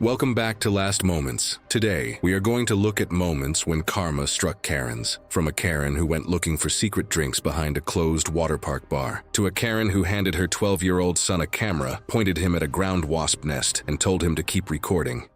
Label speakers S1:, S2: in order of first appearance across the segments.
S1: Welcome back to Last Moments. Today, we are going to look at moments when karma struck Karens. From a Karen who went looking for secret drinks behind a closed water park bar, to a Karen who handed her 12-year-old son a camera, pointed him at a ground wasp nest, and told him to keep recording.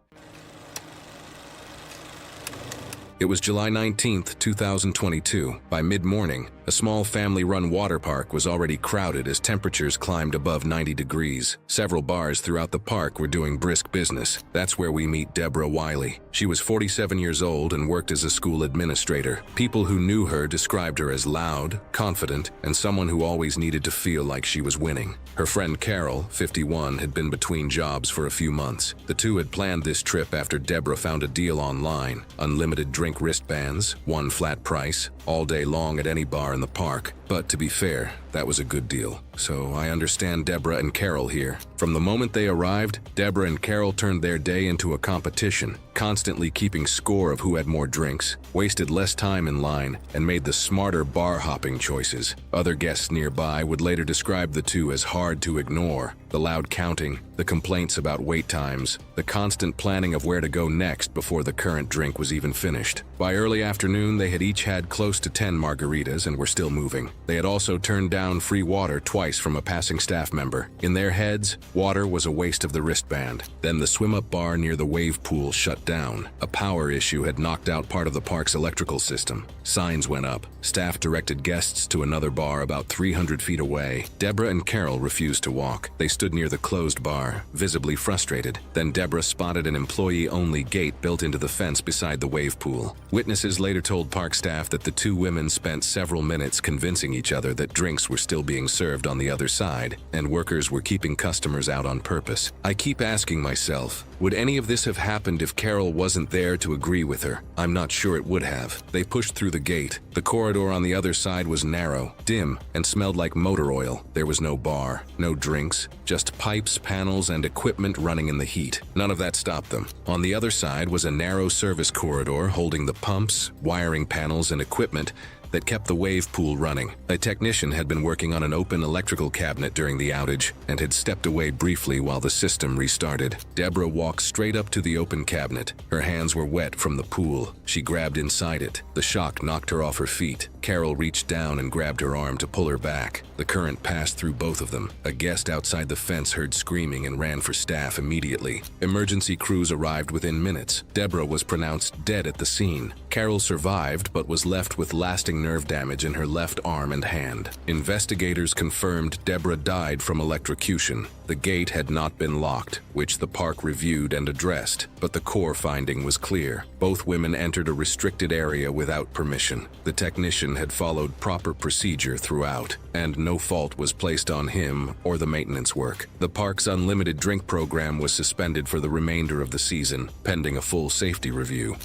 S1: It was July 19th, 2022. By mid-morning, a small family-run water park was already crowded as temperatures climbed above 90 degrees. Several bars throughout the park were doing brisk business. That's where we meet Deborah Wiley. She was 47 years old and worked as a school administrator. People who knew her described her as loud, confident, and someone who always needed to feel like she was winning. Her friend Carol, 51, had been between jobs for a few months. The two had planned this trip after Deborah found a deal online: unlimited drink wristbands, one flat price, all day long at any bar in the park. But to be fair, that was a good deal. So I understand Deborah and Carol here. From the moment they arrived, Deborah and Carol turned their day into a competition, constantly keeping score of who had more drinks, wasted less time in line, and made the smarter bar-hopping choices. Other guests nearby would later describe the two as hard to ignore. The loud counting, the complaints about wait times, the constant planning of where to go next before the current drink was even finished. By early afternoon, they had each had close to 10 margaritas and were still moving. They had also turned down free water twice from a passing staff member. In their heads, water was a waste of the wristband. Then the swim-up bar near the wave pool shut down. A power issue had knocked out part of the park's electrical system. Signs went up. Staff directed guests to another bar about 300 feet away. Deborah and Carol refused to walk. They stood near the closed bar, visibly frustrated. Then Deborah spotted an employee-only gate built into the fence beside the wave pool. Witnesses later told park staff that the two women spent several minutes convincing each other that drinks were still being served on the other side, and workers were keeping customers out on purpose. I keep asking myself, would any of this have happened if Carol wasn't there to agree with her? I'm not sure it would have. They pushed through the gate. The corridor on the other side was narrow, dim, and smelled like motor oil. There was no bar, no drinks, just pipes, panels, and equipment running in the heat. None of that stopped them. On the other side was a narrow service corridor holding the pumps, wiring panels, and equipment that kept the wave pool running. A technician had been working on an open electrical cabinet during the outage and had stepped away briefly while the system restarted. Deborah walked straight up to the open cabinet. Her hands were wet from the pool. She grabbed inside it. The shock knocked her off her feet. Carol reached down and grabbed her arm to pull her back. The current passed through both of them. A guest outside the fence heard screaming and ran for staff immediately. Emergency crews arrived within minutes. Deborah was pronounced dead at the scene. Carol survived but was left with lasting nerve damage in her left arm and hand. Investigators confirmed Deborah died from electrocution. The gate had not been locked, which the park reviewed and addressed, but the core finding was clear. Both women entered a restricted area without permission. The technician had followed proper procedure throughout, and no fault was placed on him or the maintenance work. The park's unlimited drink program was suspended for the remainder of the season, pending a full safety review.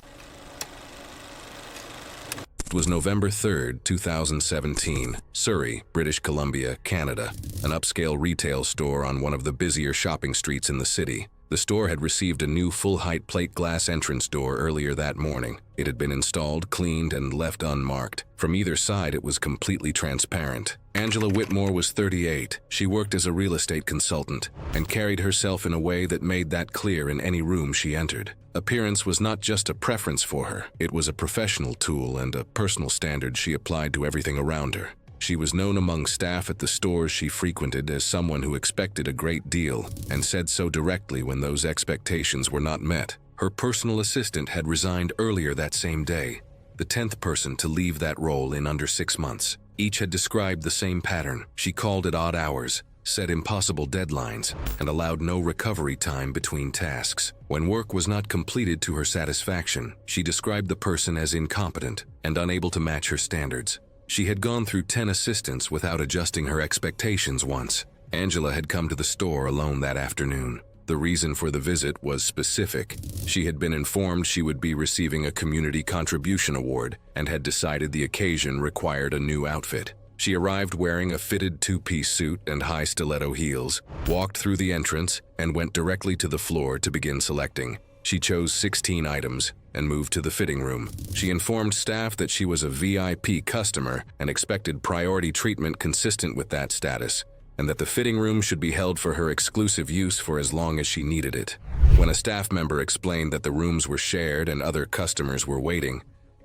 S1: It was November 3rd, 2017, Surrey, British Columbia, Canada, an upscale retail store on one of the busier shopping streets in the city. The store had received a new full-height plate glass entrance door earlier that morning. It had been installed, cleaned, and left unmarked. From either side, it was completely transparent. Angela Whitmore was 38. She worked as a real estate consultant and carried herself in a way that made that clear in any room she entered. Appearance was not just a preference for her. It was a professional tool and a personal standard she applied to everything around her. She was known among staff at the stores she frequented as someone who expected a great deal and said so directly when those expectations were not met. Her personal assistant had resigned earlier that same day, the 10th person to leave that role in under 6 months. Each had described the same pattern. She called at odd hours, set impossible deadlines, and allowed no recovery time between tasks. When work was not completed to her satisfaction, she described the person as incompetent and unable to match her standards. She had gone through 10 assistants without adjusting her expectations once. Angela had come to the store alone that afternoon. The reason for the visit was specific. She had been informed she would be receiving a community contribution award and had decided the occasion required a new outfit. She arrived wearing a fitted two-piece suit and high stiletto heels, walked through the entrance, and went directly to the floor to begin selecting. She chose 16 items and moved to the fitting room. She informed staff that she was a VIP customer and expected priority treatment consistent with that status. and that the fitting room should be held for her exclusive use for as long as she needed it. When a staff member explained that the rooms were shared and other customers were waiting,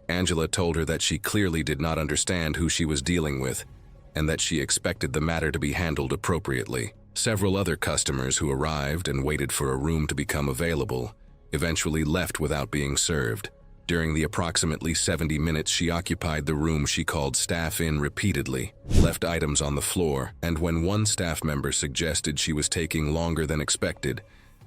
S1: Angela told her that she clearly did not understand who she was dealing with, and that she expected the matter to be handled appropriately. Several other customers who arrived and waited for a room to become available eventually left without being served. During the approximately 70 minutes she occupied the room, she called staff in repeatedly, left items on the floor, and when one staff member suggested she was taking longer than expected,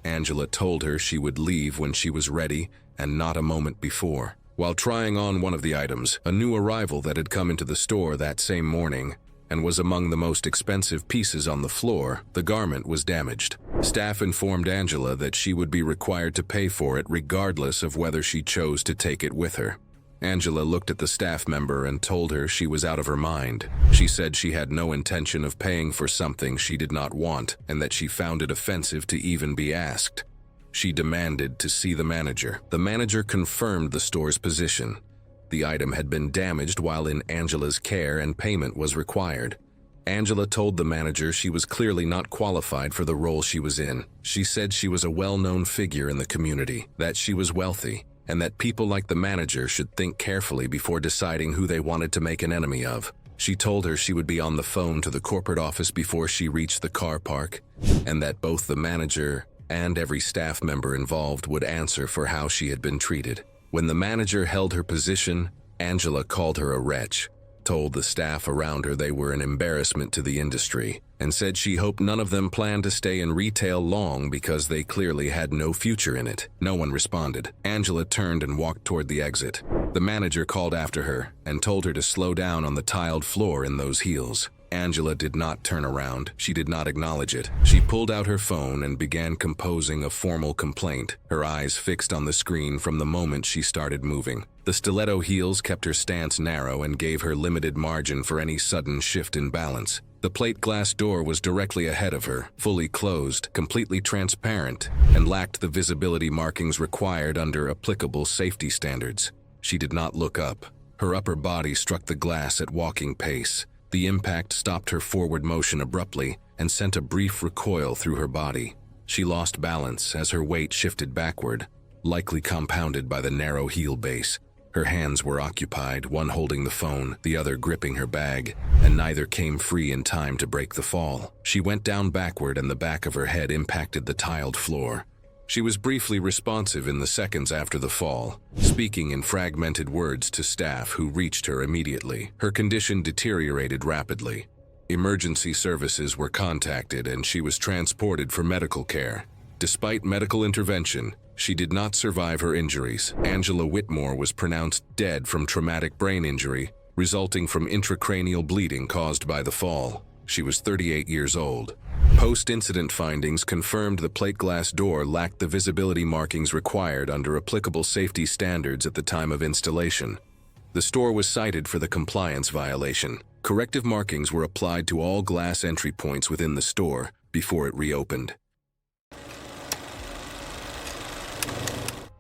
S1: Angela told her she would leave when she was ready and not a moment before. While trying on one of the items, a new arrival that had come into the store that same morning and was among the most expensive pieces on the floor, the garment was damaged. Staff informed Angela that she would be required to pay for it regardless of whether she chose to take it with her. Angela looked at the staff member and told her she was out of her mind. She said she had no intention of paying for something she did not want and that she found it offensive to even be asked. She demanded to see the manager. The manager confirmed the store's position. The item had been damaged while in Angela's care and payment was required. Angela told the manager she was clearly not qualified for the role she was in. She said she was a well-known figure in the community, that she was wealthy, and that people like the manager should think carefully before deciding who they wanted to make an enemy of. She told her she would be on the phone to the corporate office before she reached the car park, and that both the manager and every staff member involved would answer for how she had been treated. When the manager held her position, Angela called her a wretch, told the staff around her they were an embarrassment to the industry, and said she hoped none of them planned to stay in retail long because they clearly had no future in it. No one responded. Angela turned and walked toward the exit. The manager called after her and told her to slow down on the tiled floor in those heels. Angela did not turn around. She did not acknowledge it. She pulled out her phone and began composing a formal complaint, her eyes fixed on the screen from the moment she started moving. The stiletto heels kept her stance narrow and gave her limited margin for any sudden shift in balance. The plate glass door was directly ahead of her, fully closed, completely transparent, and lacked the visibility markings required under applicable safety standards. She did not look up. Her upper body struck the glass at walking pace. The impact stopped her forward motion abruptly and sent a brief recoil through her body. She lost balance as her weight shifted backward, likely compounded by the narrow heel base. Her hands were occupied, one holding the phone, the other gripping her bag, and neither came free in time to break the fall. She went down backward and the back of her head impacted the tiled floor. She was briefly responsive in the seconds after the fall, speaking in fragmented words to staff who reached her immediately. Her condition deteriorated rapidly. Emergency services were contacted and she was transported for medical care. Despite medical intervention, she did not survive her injuries. Angela Whitmore was pronounced dead from traumatic brain injury, resulting from intracranial bleeding caused by the fall. She was 38 years old. Post-incident findings confirmed the plate glass door lacked the visibility markings required under applicable safety standards at the time of installation. The store was cited for the compliance violation. Corrective markings were applied to all glass entry points within the store before it reopened.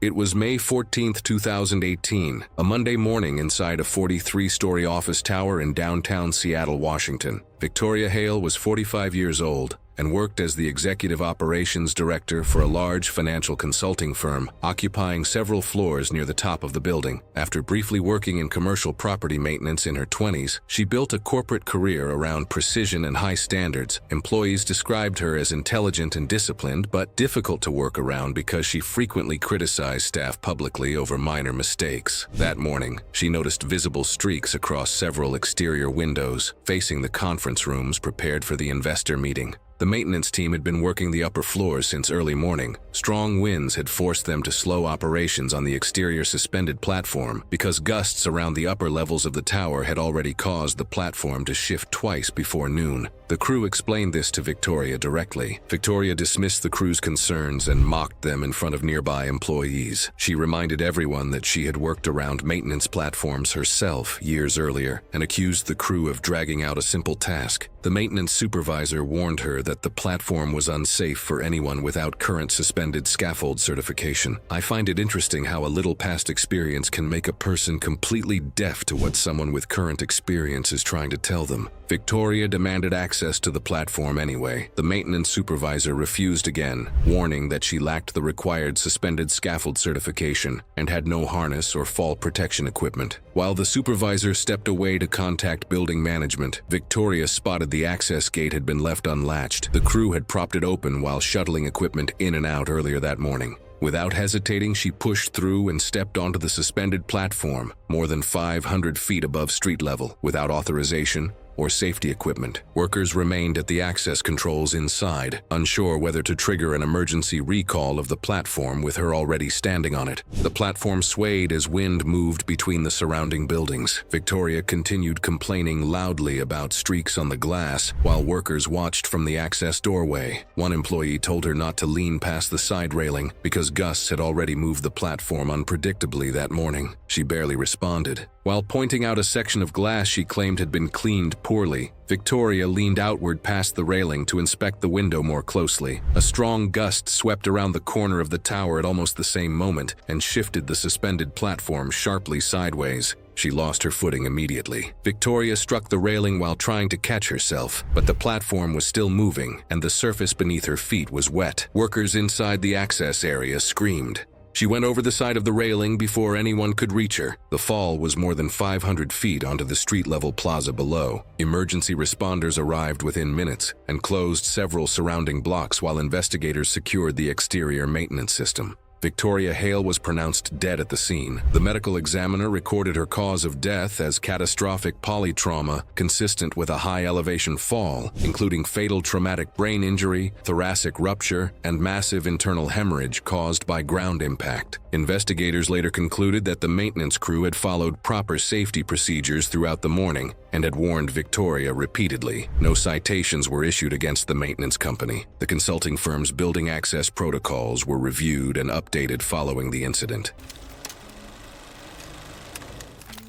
S1: It was May 14, 2018, a Monday morning inside a 43-story office tower in downtown Seattle, Washington. Victoria Hale was 45 years old and worked as the executive operations director for a large financial consulting firm, occupying several floors near the top of the building. After briefly working in commercial property maintenance in her 20s, she built a corporate career around precision and high standards. Employees described her as intelligent and disciplined, but difficult to work around because she frequently criticized staff publicly over minor mistakes. That morning, she noticed visible streaks across several exterior windows, facing the conference rooms prepared for the investor meeting. The maintenance team had been working the upper floors since early morning. Strong winds had forced them to slow operations on the exterior suspended platform because gusts around the upper levels of the tower had already caused the platform to shift twice before noon. The crew explained this to Victoria directly. Victoria dismissed the crew's concerns and mocked them in front of nearby employees. She reminded everyone that she had worked around maintenance platforms herself years earlier and accused the crew of dragging out a simple task. The maintenance supervisor warned her that the platform was unsafe for anyone without current suspended scaffold certification. I find it interesting how a little past experience can make a person completely deaf to what someone with current experience is trying to tell them. Victoria demanded access to the platform anyway. The maintenance supervisor refused again, warning that she lacked the required suspended scaffold certification and had no harness or fall protection equipment. While the supervisor stepped away to contact building management, Victoria spotted the access gate had been left unlatched. The crew had propped it open while shuttling equipment in and out earlier that morning. Without hesitating, she pushed through and stepped onto the suspended platform, more than 500 feet above street level, without authorization or safety equipment. Workers remained at the access controls inside, unsure whether to trigger an emergency recall of the platform with her already standing on it. The platform swayed as wind moved between the surrounding buildings. Victoria continued complaining loudly about streaks on the glass while workers watched from the access doorway. One employee told her not to lean past the side railing because gusts had already moved the platform unpredictably that morning. She barely responded. While pointing out a section of glass she claimed had been cleaned poorly, Victoria leaned outward past the railing to inspect the window more closely. A strong gust swept around the corner of the tower at almost the same moment and shifted the suspended platform sharply sideways. She lost her footing immediately. Victoria struck the railing while trying to catch herself, but the platform was still moving and the surface beneath her feet was wet. Workers inside the access area screamed. She went over the side of the railing before anyone could reach her. The fall was more than 500 feet onto the street-level plaza below. Emergency responders arrived within minutes and closed several surrounding blocks while investigators secured the exterior maintenance system. Victoria Hale was pronounced dead at the scene. The medical examiner recorded her cause of death as catastrophic polytrauma consistent with a high-elevation fall, including fatal traumatic brain injury, thoracic rupture, and massive internal hemorrhage caused by ground impact. Investigators later concluded that the maintenance crew had followed proper safety procedures throughout the morning and had warned Victoria repeatedly. No citations were issued against the maintenance company. The consulting firm's building access protocols were reviewed and updated following the incident.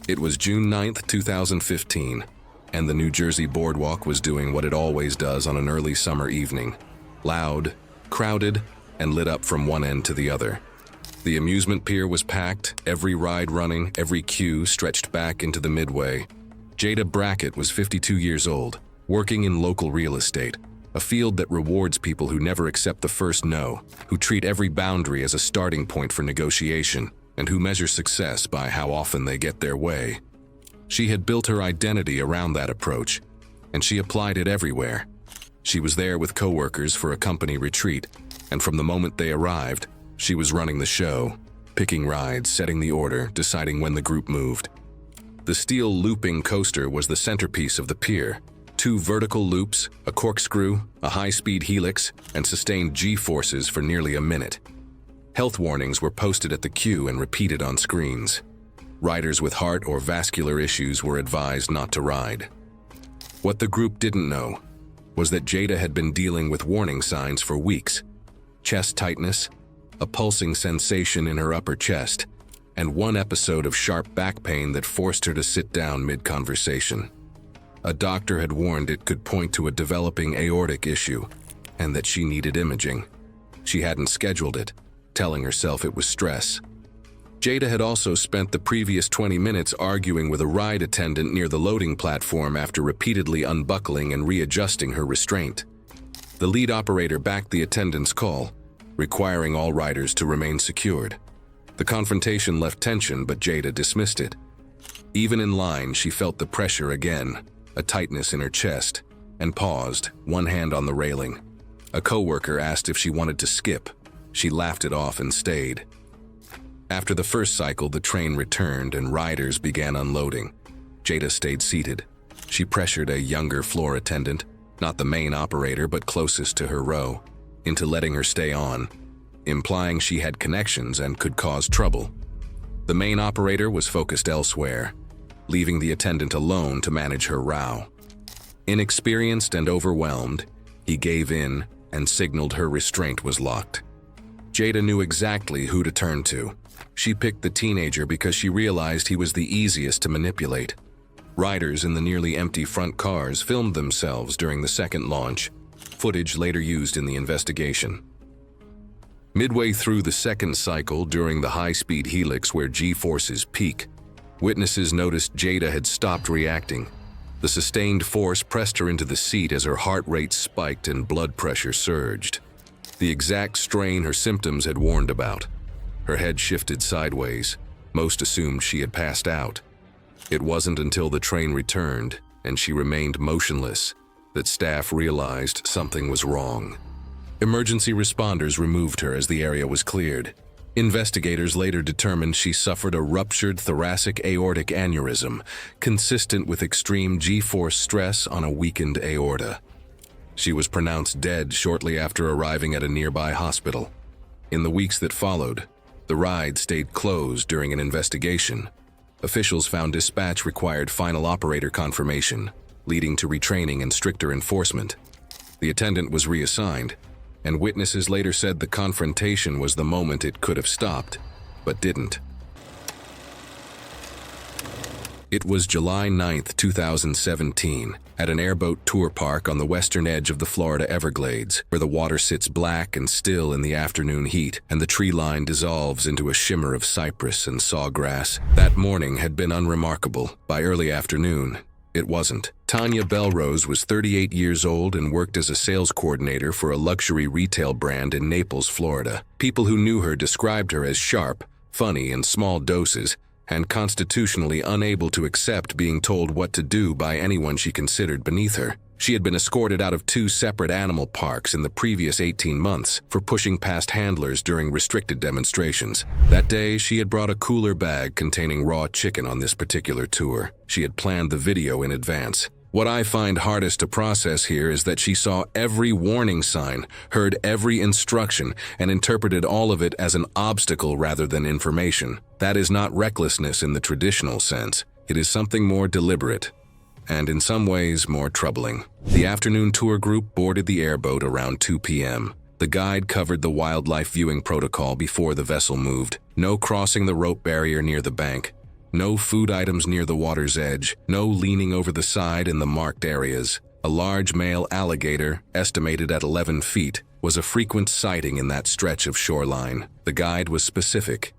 S1: It was June 9, 2015, and the New Jersey Boardwalk was doing what it always does on an early summer evening. Loud, crowded, and lit up from one end to the other. The amusement pier was packed, every ride running, every queue stretched back into the midway. Jada Brackett was 52 years old, working in local real estate, a field that rewards people who never accept the first no, who treat every boundary as a starting point for negotiation, and who measure success by how often they get their way. She had built her identity around that approach, and she applied it everywhere. She was there with coworkers for a company retreat, and from the moment they arrived, she was running the show, picking rides, setting the order, deciding when the group moved. The steel looping coaster was the centerpiece of the pier. 2 vertical loops, a corkscrew, a high-speed helix, and sustained G-forces for nearly a minute. Health warnings were posted at the queue and repeated on screens. Riders with heart or vascular issues were advised not to ride. What the group didn't know was that Jada had been dealing with warning signs for weeks. Chest tightness, a pulsing sensation in her upper chest, and one episode of sharp back pain that forced her to sit down mid-conversation. A doctor had warned it could point to a developing aortic issue, and that she needed imaging. She hadn't scheduled it, telling herself it was stress. Jada had also spent the previous 20 minutes arguing with a ride attendant near the loading platform after repeatedly unbuckling and readjusting her restraint. The lead operator backed the attendant's call, requiring all riders to remain secured. The confrontation left tension, but Jada dismissed it. Even in line, she felt the pressure again, a tightness in her chest, and paused, one hand on the railing. A coworker asked if she wanted to skip. She laughed it off and stayed. After the first cycle, the train returned and riders began unloading. Jada stayed seated. She pressured a younger floor attendant, not the main operator but closest to her row, into letting her stay on, implying she had connections and could cause trouble. The main operator was focused elsewhere, leaving the attendant alone to manage her row. Inexperienced and overwhelmed, he gave in and signaled her restraint was locked. Jada knew exactly who to turn to. She picked the teenager because she realized he was the easiest to manipulate. Riders in the nearly empty front cars filmed themselves during the second launch, footage later used in the investigation. Midway through the second cycle during the high-speed helix where G-forces peak, witnesses noticed Jada had stopped reacting. The sustained force pressed her into the seat as her heart rate spiked and blood pressure surged. The exact strain her symptoms had warned about. Her head shifted sideways. Most assumed she had passed out. It wasn't until the train returned and she remained motionless that staff realized something was wrong. Emergency responders removed her as the area was cleared. Investigators later determined she suffered a ruptured thoracic aortic aneurysm, consistent with extreme G-force stress on a weakened aorta. She was pronounced dead shortly after arriving at a nearby hospital. In the weeks that followed, the ride stayed closed during an investigation. Officials found dispatch required final operator confirmation, leading to retraining and stricter enforcement. The attendant was reassigned, and witnesses later said the confrontation was the moment it could have stopped, but didn't. It was July 9, 2017, at an airboat tour park on the western edge of the Florida Everglades, where the water sits black and still in the afternoon heat, and the tree line dissolves into a shimmer of cypress and sawgrass. That morning had been unremarkable. By early afternoon, it wasn't. Tanya Belrose was 38 years old and worked as a sales coordinator for a luxury retail brand in Naples, Florida. People who knew her described her as sharp, funny in small doses, and constitutionally unable to accept being told what to do by anyone she considered beneath her. She had been escorted out of 2 separate animal parks in the previous 18 months for pushing past handlers during restricted demonstrations. That day, she had brought a cooler bag containing raw chicken on this particular tour. She had planned the video in advance. What I find hardest to process here is that she saw every warning sign, heard every instruction, and interpreted all of it as an obstacle rather than information. That is not recklessness in the traditional sense. It is something more deliberate, and in some ways more troubling. The afternoon tour group boarded the airboat around 2 p.m. The guide covered the wildlife viewing protocol before the vessel moved. No crossing the rope barrier near the bank. No food items near the water's edge, no leaning over the side in the marked areas. A large male alligator, estimated at 11 feet, was a frequent sighting in that stretch of shoreline. The guide was specific.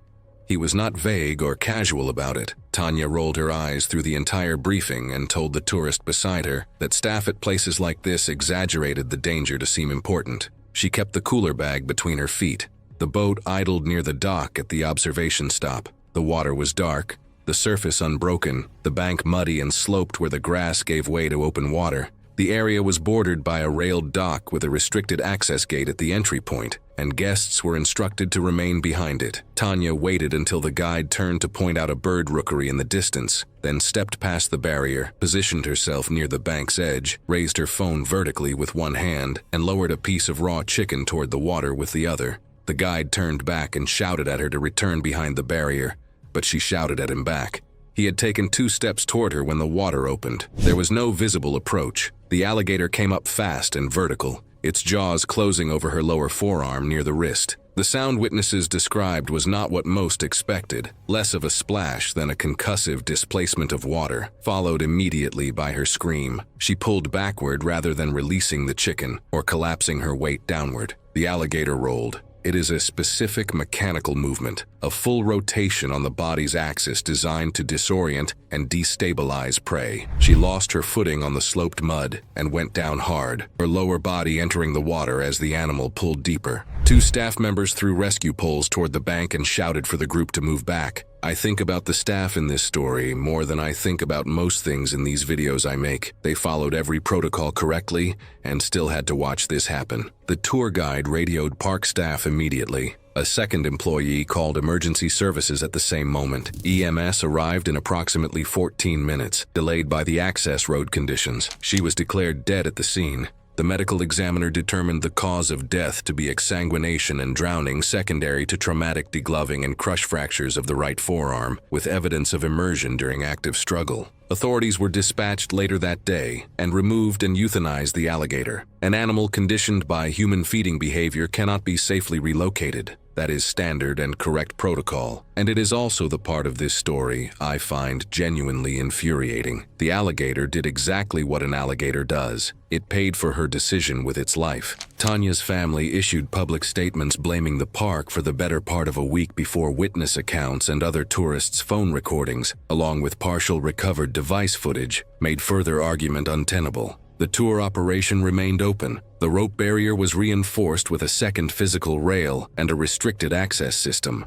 S1: He was not vague or casual about it. Tanya rolled her eyes through the entire briefing and told the tourist beside her that staff at places like this exaggerated the danger to seem important. She kept the cooler bag between her feet. The boat idled near the dock at the observation stop. The water was dark, the surface unbroken, the bank muddy and sloped where the grass gave way to open water. The area was bordered by a railed dock with a restricted access gate at the entry point, and guests were instructed to remain behind it. Tanya waited until the guide turned to point out a bird rookery in the distance, then stepped past the barrier, positioned herself near the bank's edge, raised her phone vertically with one hand, and lowered a piece of raw chicken toward the water with the other. The guide turned back and shouted at her to return behind the barrier, but she shouted at him back. He had taken 2 steps toward her when the water opened. There was no visible approach. The alligator came up fast and vertical, its jaws closing over her lower forearm near the wrist. The sound witnesses described was not what most expected, less of a splash than a concussive displacement of water, followed immediately by her scream. She pulled backward rather than releasing the chicken or collapsing her weight downward. The alligator rolled. It is a specific mechanical movement, a full rotation on the body's axis designed to disorient and destabilize prey. She lost her footing on the sloped mud and went down hard, her lower body entering the water as the animal pulled deeper. 2 staff members threw rescue poles toward the bank and shouted for the group to move back. I think about the staff in this story more than I think about most things in these videos I make. They followed every protocol correctly and still had to watch this happen. The tour guide radioed park staff immediately. A second employee called emergency services at the same moment. EMS arrived in approximately 14 minutes, delayed by the access road conditions. She was declared dead at the scene. The medical examiner determined the cause of death to be exsanguination and drowning secondary to traumatic degloving and crush fractures of the right forearm, with evidence of immersion during active struggle. Authorities were dispatched later that day and removed and euthanized the alligator. An animal conditioned by human feeding behavior cannot be safely relocated. That is standard and correct protocol, and it is also the part of this story I find genuinely infuriating. The alligator did exactly what an alligator does. It paid for her decision with its life. Tanya's family issued public statements blaming the park for the better part of a week before witness accounts and other tourists' phone recordings, along with partial recovered device footage, made further argument untenable. The tour operation remained open. The rope barrier was reinforced with a second physical rail and a restricted access system.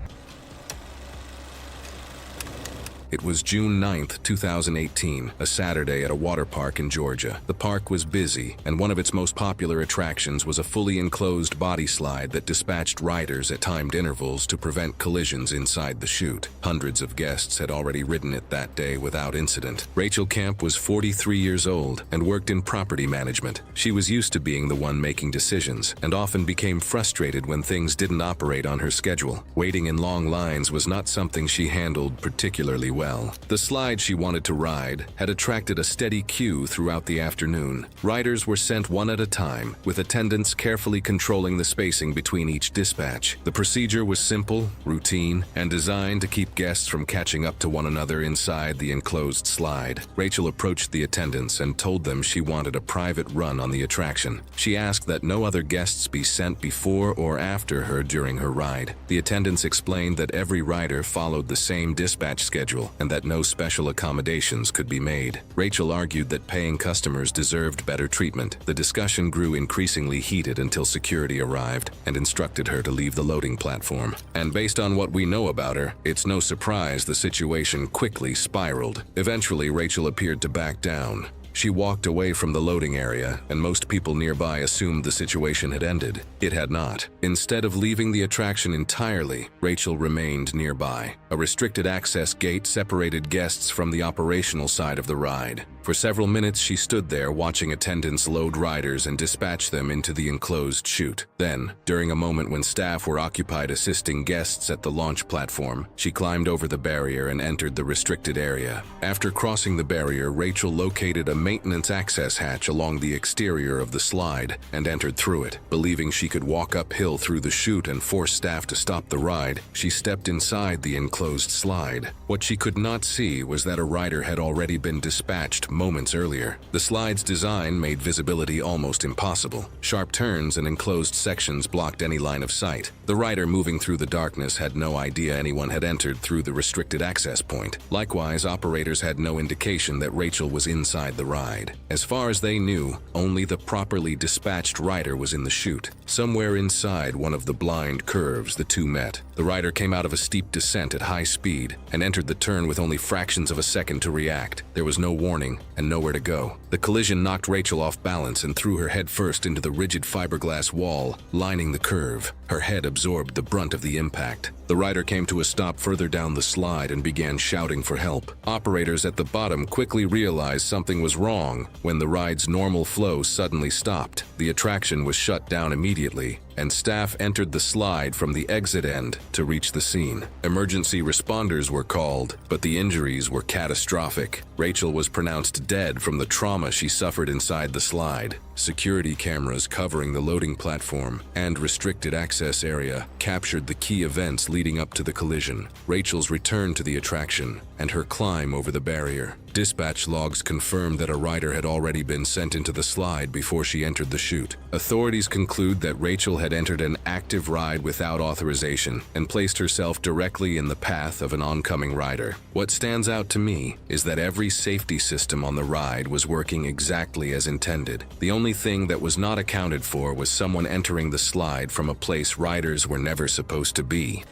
S1: It was June 9th, 2018, a Saturday at a water park in Georgia. The park was busy, and one of its most popular attractions was a fully enclosed body slide that dispatched riders at timed intervals to prevent collisions inside the chute. Hundreds of guests had already ridden it that day without incident. Rachel Camp was 43 years old and worked in property management. She was used to being the one making decisions and often became frustrated when things didn't operate on her schedule. Waiting in long lines was not something she handled particularly well. The slide she wanted to ride had attracted a steady queue throughout the afternoon. Riders were sent one at a time, with attendants carefully controlling the spacing between each dispatch. The procedure was simple, routine, and designed to keep guests from catching up to one another inside the enclosed slide. Rachel approached the attendants and told them she wanted a private run on the attraction. She asked that no other guests be sent before or after her during her ride. The attendants explained that every rider followed the same dispatch schedule and that no special accommodations could be made. Rachel argued that paying customers deserved better treatment. The discussion grew increasingly heated until security arrived and instructed her to leave the loading platform. And based on what we know about her, it's no surprise the situation quickly spiraled. Eventually, Rachel appeared to back down. She walked away from the loading area, and most people nearby assumed the situation had ended. It had not. Instead of leaving the attraction entirely, Rachel remained nearby. A restricted access gate separated guests from the operational side of the ride. For several minutes, she stood there watching attendants load riders and dispatch them into the enclosed chute. Then, during a moment when staff were occupied assisting guests at the launch platform, she climbed over the barrier and entered the restricted area. After crossing the barrier, Rachel located a maintenance access hatch along the exterior of the slide and entered through it. Believing she could walk uphill through the chute and force staff to stop the ride, she stepped inside the enclosed slide. What she could not see was that a rider had already been dispatched moments earlier. The slide's design made visibility almost impossible. Sharp turns and enclosed sections blocked any line of sight. The rider moving through the darkness had no idea anyone had entered through the restricted access point. Likewise, operators had no indication that Rachel was inside the ride. As far as they knew, only the properly dispatched rider was in the chute. Somewhere inside one of the blind curves, the two met. The rider came out of a steep descent at high speed and entered the turn with only fractions of a second to react. There was no warning and nowhere to go. The collision knocked Rachel off balance and threw her head first into the rigid fiberglass wall lining the curve. Her head absorbed the brunt of the impact. The rider came to a stop further down the slide and began shouting for help. Operators at the bottom quickly realized something was wrong when the ride's normal flow suddenly stopped. The attraction was shut down immediately, and staff entered the slide from the exit end to reach the scene. Emergency responders were called, but the injuries were catastrophic. Rachel was pronounced dead from the trauma she suffered inside the slide. Security cameras covering the loading platform and restricted access area captured the key events leading up to the collision: Rachel's return to the attraction and her climb over the barrier. Dispatch logs confirmed that a rider had already been sent into the slide before she entered the chute. Authorities conclude that Rachel had entered an active ride without authorization and placed herself directly in the path of an oncoming rider. What stands out to me is that every safety system on the ride was working exactly as intended. The only thing that was not accounted for was someone entering the slide from a place riders were never supposed to be.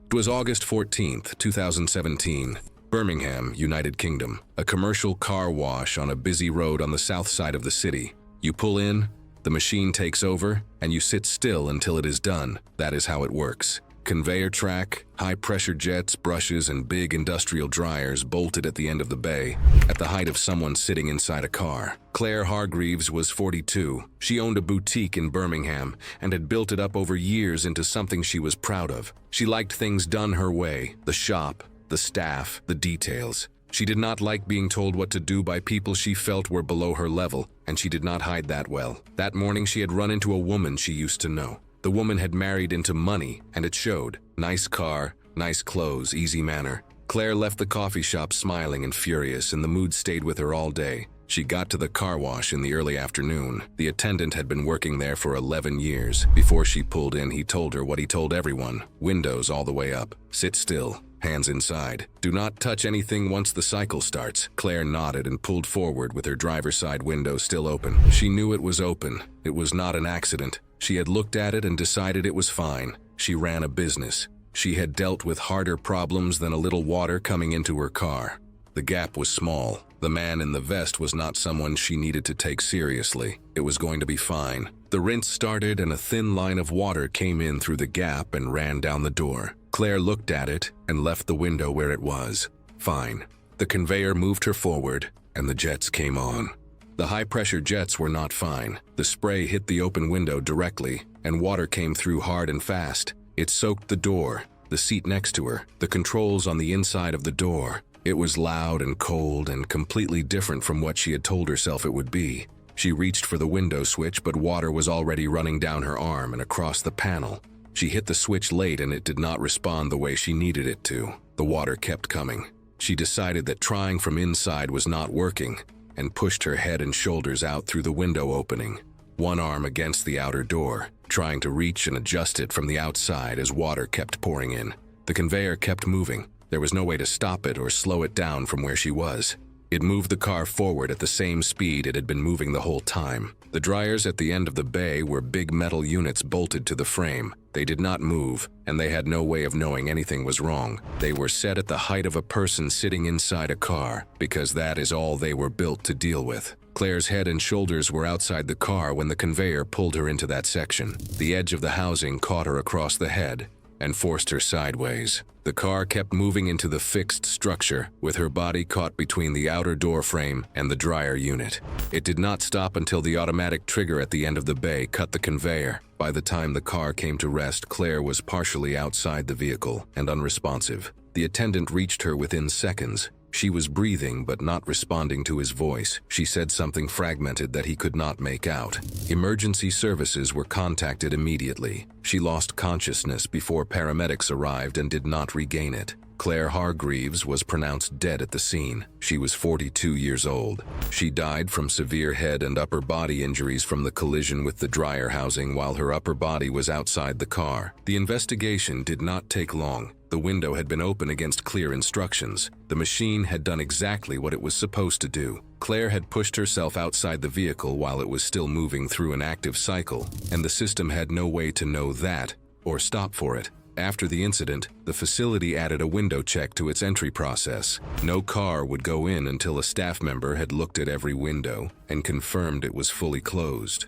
S1: It was August 14th, 2017, Birmingham, United Kingdom. A commercial car wash on a busy road on the south side of the city. You pull in, the machine takes over, and you sit still until it is done. That is how it works. Conveyor track, high-pressure jets, brushes, and big industrial dryers bolted at the end of the bay, at the height of someone sitting inside a car. Claire Hargreaves was 42. She owned a boutique in Birmingham and had built it up over years into something she was proud of. She liked things done her way: the shop, the staff, the details. She did not like being told what to do by people she felt were below her level, and she did not hide that well. That morning she had run into a woman she used to know. The woman had married into money, and it showed. Nice car, nice clothes, easy manner. Claire left the coffee shop smiling and furious, and the mood stayed with her all day. She got to the car wash in the early afternoon. The attendant had been working there for 11 years. Before she pulled in, he told her what he told everyone. Windows all the way up. Sit still. Hands inside. Do not touch anything once the cycle starts. Claire nodded and pulled forward with her driver's side window still open. She knew it was open. It was not an accident. She had looked at it and decided it was fine. She ran a business. She had dealt with harder problems than a little water coming into her car. The gap was small. The man in the vest was not someone she needed to take seriously. It was going to be fine. The rinse started and a thin line of water came in through the gap and ran down the door. Claire looked at it and left the window where it was. Fine. The conveyor moved her forward and the jets came on. The high-pressure jets were not fine. The spray hit the open window directly and water came through hard and fast. It soaked the door, the seat next to her, the controls on the inside of the door. It was loud and cold and completely different from what she had told herself it would be. She reached for the window switch, but water was already running down her arm and across the panel. She hit the switch late and it did not respond the way she needed it to. The water kept coming. She decided that trying from inside was not working and pushed her head and shoulders out through the window opening, one arm against the outer door, trying to reach and adjust it from the outside as water kept pouring in. The conveyor kept moving. There was no way to stop it or slow it down from where she was. It moved the car forward at the same speed it had been moving the whole time. The dryers at the end of the bay were big metal units bolted to the frame. They did not move, and they had no way of knowing anything was wrong. They were set at the height of a person sitting inside a car, because that is all they were built to deal with. Claire's head and shoulders were outside the car when the conveyor pulled her into that section. The edge of the housing caught her across the head and forced her sideways. The car kept moving into the fixed structure, with her body caught between the outer door frame and the dryer unit. It did not stop until the automatic trigger at the end of the bay cut the conveyor. By the time the car came to rest, Claire was partially outside the vehicle and unresponsive. The attendant reached her within seconds. She was breathing but not responding to his voice. She said something fragmented that he could not make out. Emergency services were contacted immediately. She lost consciousness before paramedics arrived and did not regain it. Claire Hargreaves was pronounced dead at the scene. She was 42 years old. She died from severe head and upper body injuries from the collision with the dryer housing while her upper body was outside the car. The investigation did not take long. The window had been open against clear instructions. The machine had done exactly what it was supposed to do. Claire had pushed herself outside the vehicle while it was still moving through an active cycle, and the system had no way to know that or stop for it. After the incident, the facility added a window check to its entry process. No car would go in until a staff member had looked at every window and confirmed it was fully closed.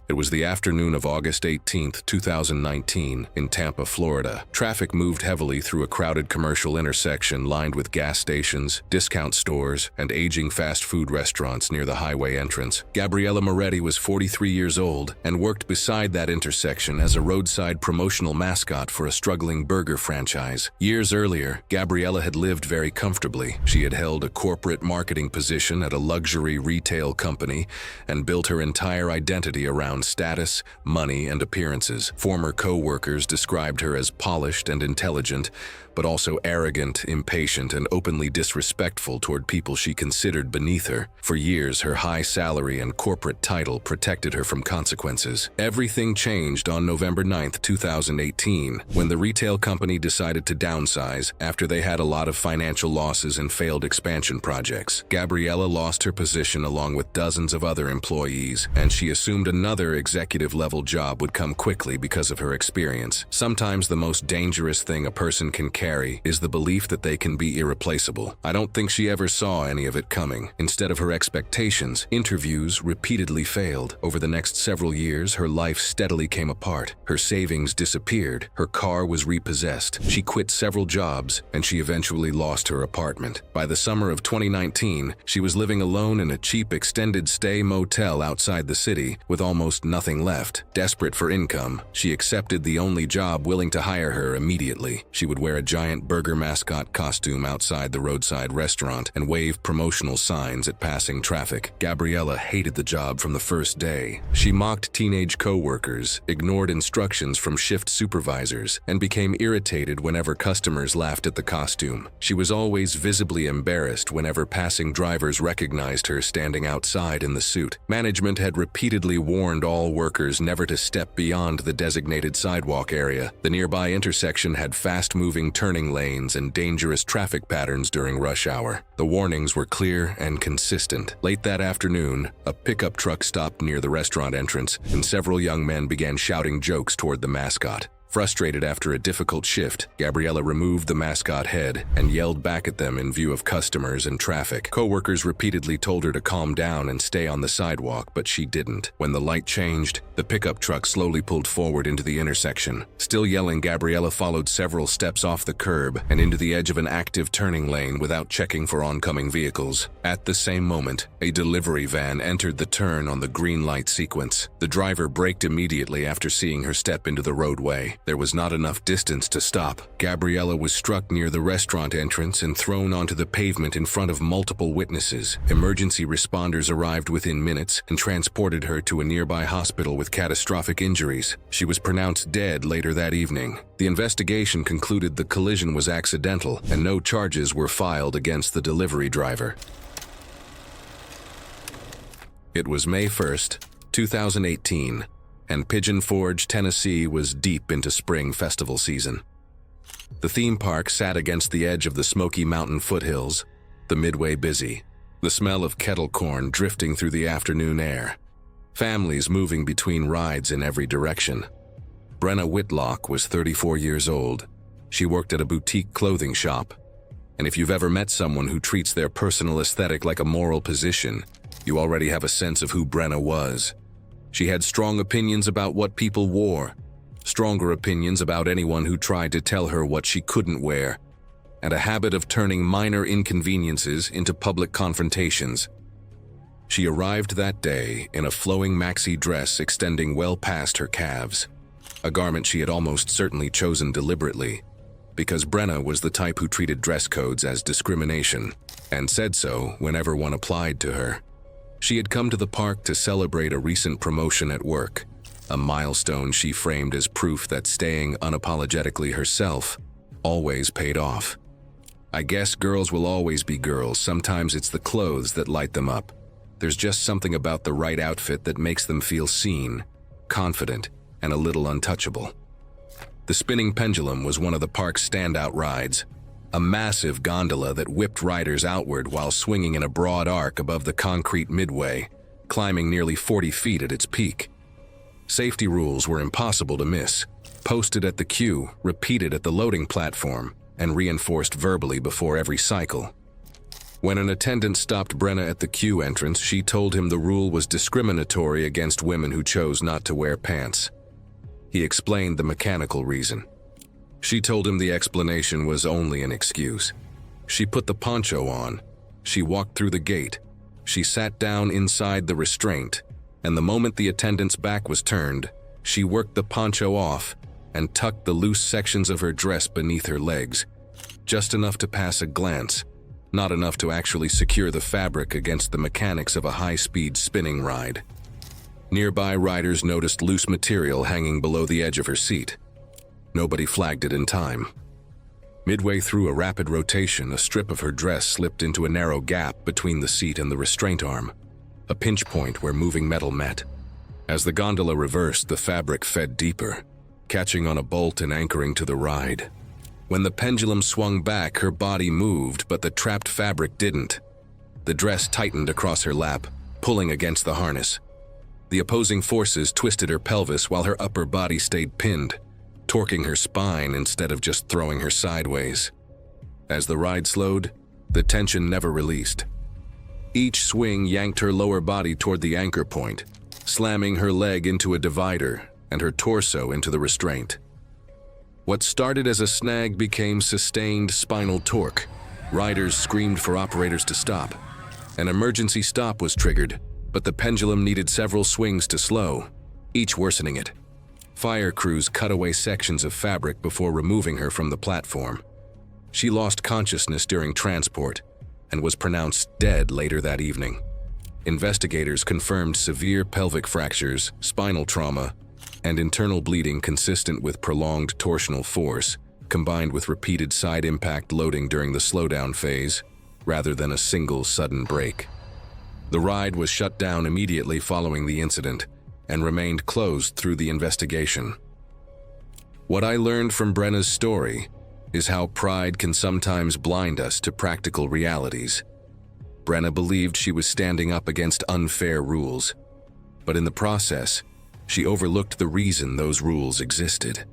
S1: It was the afternoon of August 18, 2019, in Tampa, Florida. Traffic moved heavily through a crowded commercial intersection lined with gas stations, discount stores, and aging fast food restaurants near the highway entrance. Gabriella Moretti was 43 years old and worked beside that intersection as a roadside promotional mascot for a struggling burger franchise. Years earlier, Gabriella had lived very comfortably. She had held a corporate marketing position at a luxury retail company and built her entire identity around status, money, and appearances. Former co-workers described her as polished and intelligent, but also arrogant, impatient, and openly disrespectful toward people she considered beneath her. For years, her high salary and corporate title protected her from consequences. Everything changed on November 9, 2018, when the retail company decided to downsize after they had a lot of financial losses and failed expansion projects. Gabriella lost her position along with dozens of other employees, and she assumed another executive-level job would come quickly because of her experience. Sometimes the most dangerous thing a person can carry is the belief that they can be irreplaceable. I don't think she ever saw any of it coming. Instead of her expectations, interviews repeatedly failed. Over the next several years, her life steadily came apart. Her savings disappeared. Her car was repossessed. She quit several jobs, and she eventually lost her apartment. By the summer of 2019, she was living alone in a cheap extended stay motel outside the city with almost almost nothing left. Desperate for income, she accepted the only job willing to hire her immediately. She would wear a giant burger mascot costume outside the roadside restaurant and wave promotional signs at passing traffic. Gabriella hated the job from the first day. She mocked teenage co-workers, ignored instructions from shift supervisors, and became irritated whenever customers laughed at the costume. She was always visibly embarrassed whenever passing drivers recognized her standing outside in the suit. Management had repeatedly warned all workers never to step beyond the designated sidewalk area. The nearby intersection had fast-moving turning lanes and dangerous traffic patterns during rush hour. The warnings were clear and consistent. Late that afternoon, a pickup truck stopped near the restaurant entrance, and several young men began shouting jokes toward the mascot. Frustrated after a difficult shift, Gabriella removed the mascot head and yelled back at them in view of customers and traffic. Coworkers repeatedly told her to calm down and stay on the sidewalk, but she didn't. When the light changed, the pickup truck slowly pulled forward into the intersection. Still yelling, Gabriella followed several steps off the curb and into the edge of an active turning lane without checking for oncoming vehicles. At the same moment, a delivery van entered the turn on the green light sequence. The driver braked immediately after seeing her step into the roadway. There was not enough distance to stop. Gabriella was struck near the restaurant entrance and thrown onto the pavement in front of multiple witnesses. Emergency responders arrived within minutes and transported her to a nearby hospital with catastrophic injuries. She was pronounced dead later that evening. The investigation concluded the collision was accidental and no charges were filed against the delivery driver. It was May 1st, 2018. And Pigeon Forge, Tennessee was deep into spring festival season. The theme park sat against the edge of the Smoky Mountain foothills, the midway busy, the smell of kettle corn drifting through the afternoon air, families moving between rides in every direction. Brenna Whitlock was 34 years old. She worked at a boutique clothing shop. And if you've ever met someone who treats their personal aesthetic like a moral position, you already have a sense of who Brenna was. She had strong opinions about what people wore, stronger opinions about anyone who tried to tell her what she couldn't wear, and a habit of turning minor inconveniences into public confrontations. She arrived that day in a flowing maxi dress extending well past her calves, a garment she had almost certainly chosen deliberately, because Brenna was the type who treated dress codes as discrimination, and said so whenever one applied to her. She had come to the park to celebrate a recent promotion at work, a milestone she framed as proof that staying unapologetically herself always paid off. I guess girls will always be girls. Sometimes it's the clothes that light them up. There's just something about the right outfit that makes them feel seen, confident, and a little untouchable. The spinning pendulum was one of the park's standout rides, a massive gondola that whipped riders outward while swinging in a broad arc above the concrete midway, climbing nearly 40 feet at its peak. Safety rules were impossible to miss, posted at the queue, repeated at the loading platform, and reinforced verbally before every cycle. When an attendant stopped Brenna at the queue entrance, she told him the rule was discriminatory against women who chose not to wear pants. He explained the mechanical reason. She told him the explanation was only an excuse. She put the poncho on. She walked through the gate. She sat down inside the restraint, and the moment the attendant's back was turned, she worked the poncho off and tucked the loose sections of her dress beneath her legs, just enough to pass a glance, not enough to actually secure the fabric against the mechanics of a high-speed spinning ride. Nearby riders noticed loose material hanging below the edge of her seat. Nobody flagged it in time. Midway through a rapid rotation, a strip of her dress slipped into a narrow gap between the seat and the restraint arm, a pinch point where moving metal met. As the gondola reversed, the fabric fed deeper, catching on a bolt and anchoring to the ride. When the pendulum swung back, her body moved, but the trapped fabric didn't. The dress tightened across her lap, pulling against the harness. The opposing forces twisted her pelvis while her upper body stayed pinned, torquing her spine instead of just throwing her sideways. As the ride slowed, the tension never released. Each swing yanked her lower body toward the anchor point, slamming her leg into a divider and her torso into the restraint. What started as a snag became sustained spinal torque. Riders screamed for operators to stop. An emergency stop was triggered, but the pendulum needed several swings to slow. each worsening it. Fire crews cut away sections of fabric before removing her from the platform. She lost consciousness during transport and was pronounced dead later that evening. Investigators confirmed severe pelvic fractures, spinal trauma, and internal bleeding consistent with prolonged torsional force, combined with repeated side impact loading during the slowdown phase, rather than a single sudden break. The ride was shut down immediately following the incident and remained closed through the investigation. What I learned from Brenna's story is how pride can sometimes blind us to practical realities. Brenna believed she was standing up against unfair rules, but in the process, she overlooked the reason those rules existed.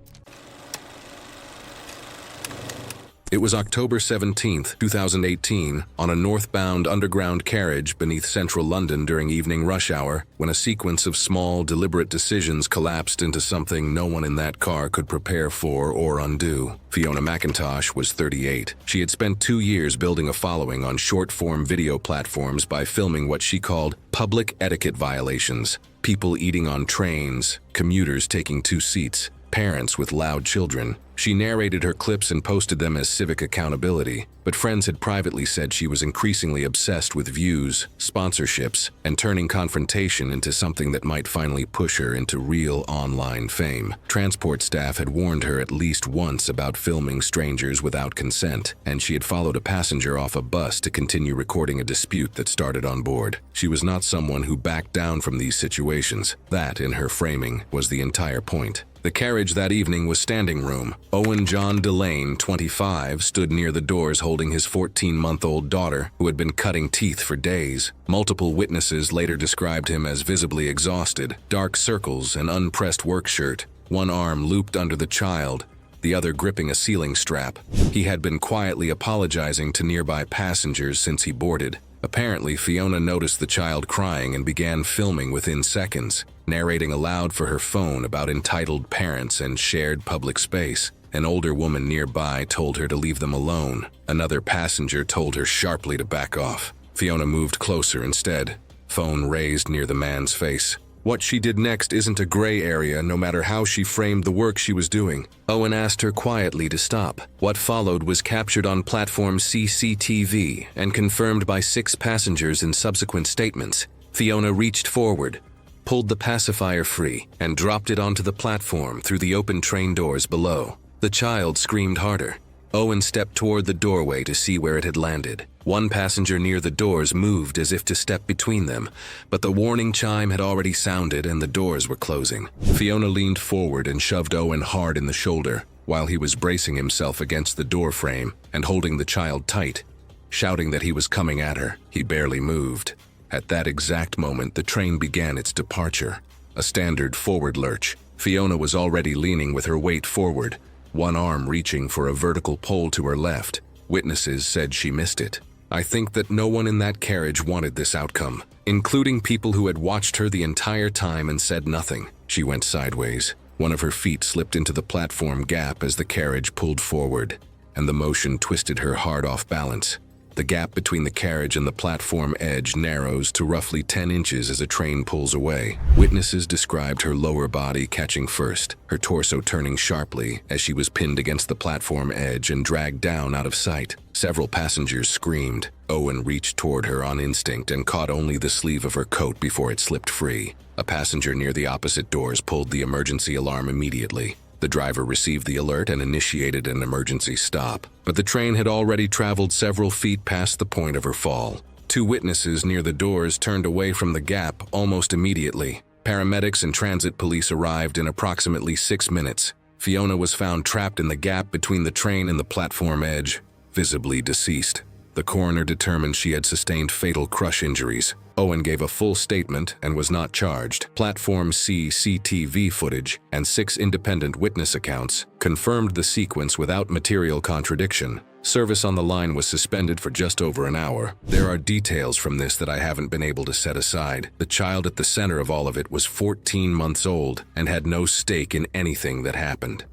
S1: It was October 17, 2018, on a northbound underground carriage beneath central London during evening rush hour, when a sequence of small, deliberate decisions collapsed into something no one in that car could prepare for or undo. Fiona McIntosh was 38. She had spent 2 years building a following on short-form video platforms by filming what she called public etiquette violations: people eating on trains, commuters taking 2 seats, parents with loud children. She narrated her clips and posted them as civic accountability, but friends had privately said she was increasingly obsessed with views, sponsorships, and turning confrontation into something that might finally push her into real online fame. Transport staff had warned her at least once about filming strangers without consent, and she had followed a passenger off a bus to continue recording a dispute that started on board. She was not someone who backed down from these situations. That, in her framing, was the entire point. The carriage that evening was standing room. Owen John Delane, 25, stood near the doors holding his 14-month-old daughter, who had been cutting teeth for days. Multiple witnesses later described him as visibly exhausted, dark circles, an unpressed work shirt, one arm looped under the child, the other gripping a ceiling strap. He had been quietly apologizing to nearby passengers since he boarded. Apparently, Fiona noticed the child crying and began filming within seconds, narrating aloud for her phone about entitled parents and shared public space. An older woman nearby told her to leave them alone. Another passenger told her sharply to back off. Fiona moved closer instead, phone raised near the man's face. What she did next isn't a gray area, no matter how she framed the work she was doing. Owen asked her quietly to stop. What followed was captured on platform CCTV and confirmed by 6 passengers in subsequent statements. Fiona reached forward, pulled the pacifier free, and dropped it onto the platform through the open train doors below. The child screamed harder. Owen stepped toward the doorway to see where it had landed. One passenger near the doors moved as if to step between them, but the warning chime had already sounded and the doors were closing. Fiona leaned forward and shoved Owen hard in the shoulder, while he was bracing himself against the door frame and holding the child tight, shouting that he was coming at her. He barely moved. At that exact moment, the train began its departure. A standard forward lurch. Fiona was already leaning with her weight forward, one arm reaching for a vertical pole to her left. Witnesses said she missed it. I think that no one in that carriage wanted this outcome, including people who had watched her the entire time and said nothing. She went sideways. One of her feet slipped into the platform gap as the carriage pulled forward, and the motion twisted her hard off balance. The gap between the carriage and the platform edge narrows to roughly 10 inches as a train pulls away. Witnesses described her lower body catching first, her torso turning sharply as she was pinned against the platform edge and dragged down out of sight. Several passengers screamed. Owen reached toward her on instinct and caught only the sleeve of her coat before it slipped free. A passenger near the opposite doors pulled the emergency alarm immediately. The driver received the alert and initiated an emergency stop, but the train had already traveled several feet past the point of her fall. 2 witnesses near the doors turned away from the gap almost immediately. Paramedics and transit police arrived in approximately 6 minutes. Fiona was found trapped in the gap between the train and the platform edge, visibly deceased. The coroner determined she had sustained fatal crush injuries. Owen gave a full statement and was not charged. Platform CCTV footage and 6 independent witness accounts confirmed the sequence without material contradiction. Service on the line was suspended for just over an hour. There are details from this that I haven't been able to set aside. The child at the center of all of it was 14 months old and had no stake in anything that happened.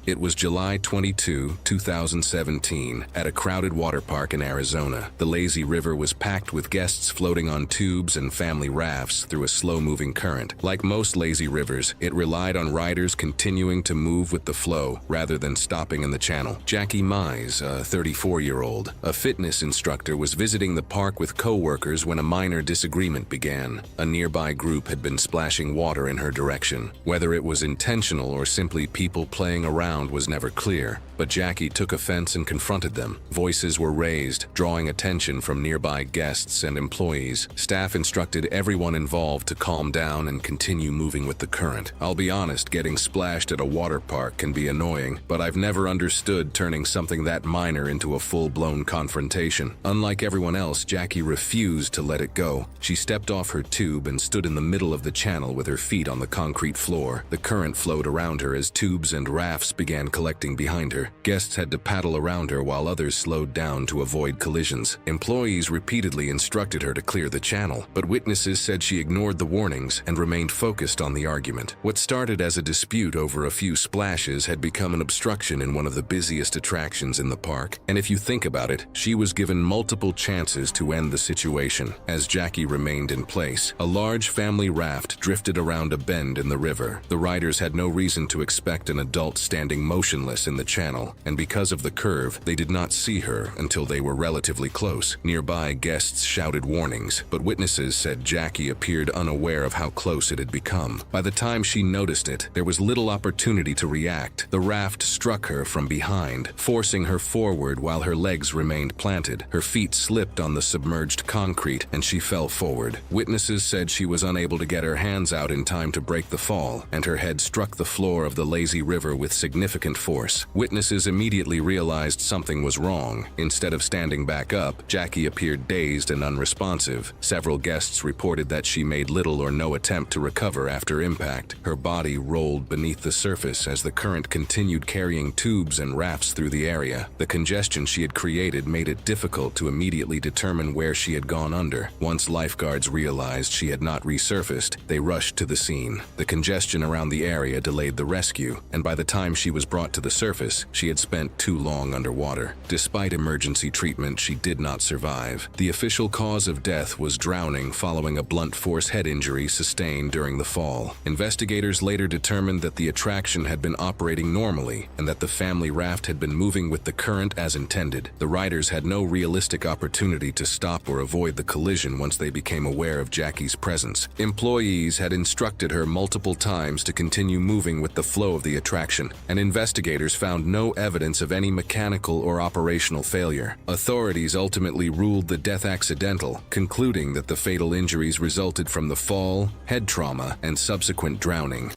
S1: It was July 22, 2017, at a crowded water park in Arizona. The lazy river was packed with guests floating on tubes and family rafts through a slow-moving current. Like most lazy rivers, it relied on riders continuing to move with the flow rather than stopping in the channel. Jackie Mize, a 34-year-old, a fitness instructor, was visiting the park with co-workers when a minor disagreement began. A nearby group had been splashing water in her direction. Whether it was intentional or simply people playing around was never clear, but Jackie took offense and confronted them. Voices were raised, drawing attention from nearby guests and employees. Staff instructed everyone involved to calm down and continue moving with the current. I'll be honest, getting splashed at a water park can be annoying, but I've never understood turning something that minor into a full-blown confrontation. Unlike everyone else, Jackie refused to let it go. She stepped off her tube and stood in the middle of the channel with her feet on the concrete floor. The current flowed around her as tubes and rafts began collecting behind her. Guests had to paddle around her while others slowed down to avoid collisions. Employees repeatedly instructed her to clear the channel, but witnesses said she ignored the warnings and remained focused on the argument. What started as a dispute over a few splashes had become an obstruction in one of the busiest attractions in the park. And if you think about it, she was given multiple chances to end the situation. As Jackie remained in place, a large family raft drifted around a bend in the river. The riders had no reason to expect an adult standing motionless in the channel, and because of the curve, they did not see her until they were relatively close. Nearby guests shouted warnings, but witnesses said Jackie appeared unaware of how close it had become. By the time she noticed it, there was little opportunity to react. The raft struck her from behind, forcing her forward while her legs remained planted. Her feet slipped on the submerged concrete, and she fell forward. Witnesses said she was unable to get her hands out in time to break the fall, and her head struck the floor of the lazy river with significant force. Witnesses immediately realized something was wrong. Instead of standing back up, Jackie appeared dazed and unresponsive. Several guests reported that she made little or no attempt to recover after impact. Her body rolled beneath the surface as the current continued carrying tubes and rafts through the area. The congestion she had created made it difficult to immediately determine where she had gone under. Once lifeguards realized she had not resurfaced, they rushed to the scene. The congestion around the area delayed the rescue, and by the time she was brought to the surface, she had spent too long underwater. Despite emergency treatment, she did not survive. The official cause of death was drowning following a blunt force head injury sustained during the fall. Investigators later determined that the attraction had been operating normally and that the family raft had been moving with the current as intended. The riders had no realistic opportunity to stop or avoid the collision once they became aware of Jackie's presence. Employees had instructed her multiple times to continue moving with the flow of the attraction, and investigators found no evidence of any mechanical or operational failure. Authorities ultimately ruled the death accidental, concluding that the fatal injuries resulted from the fall, head trauma, and subsequent drowning.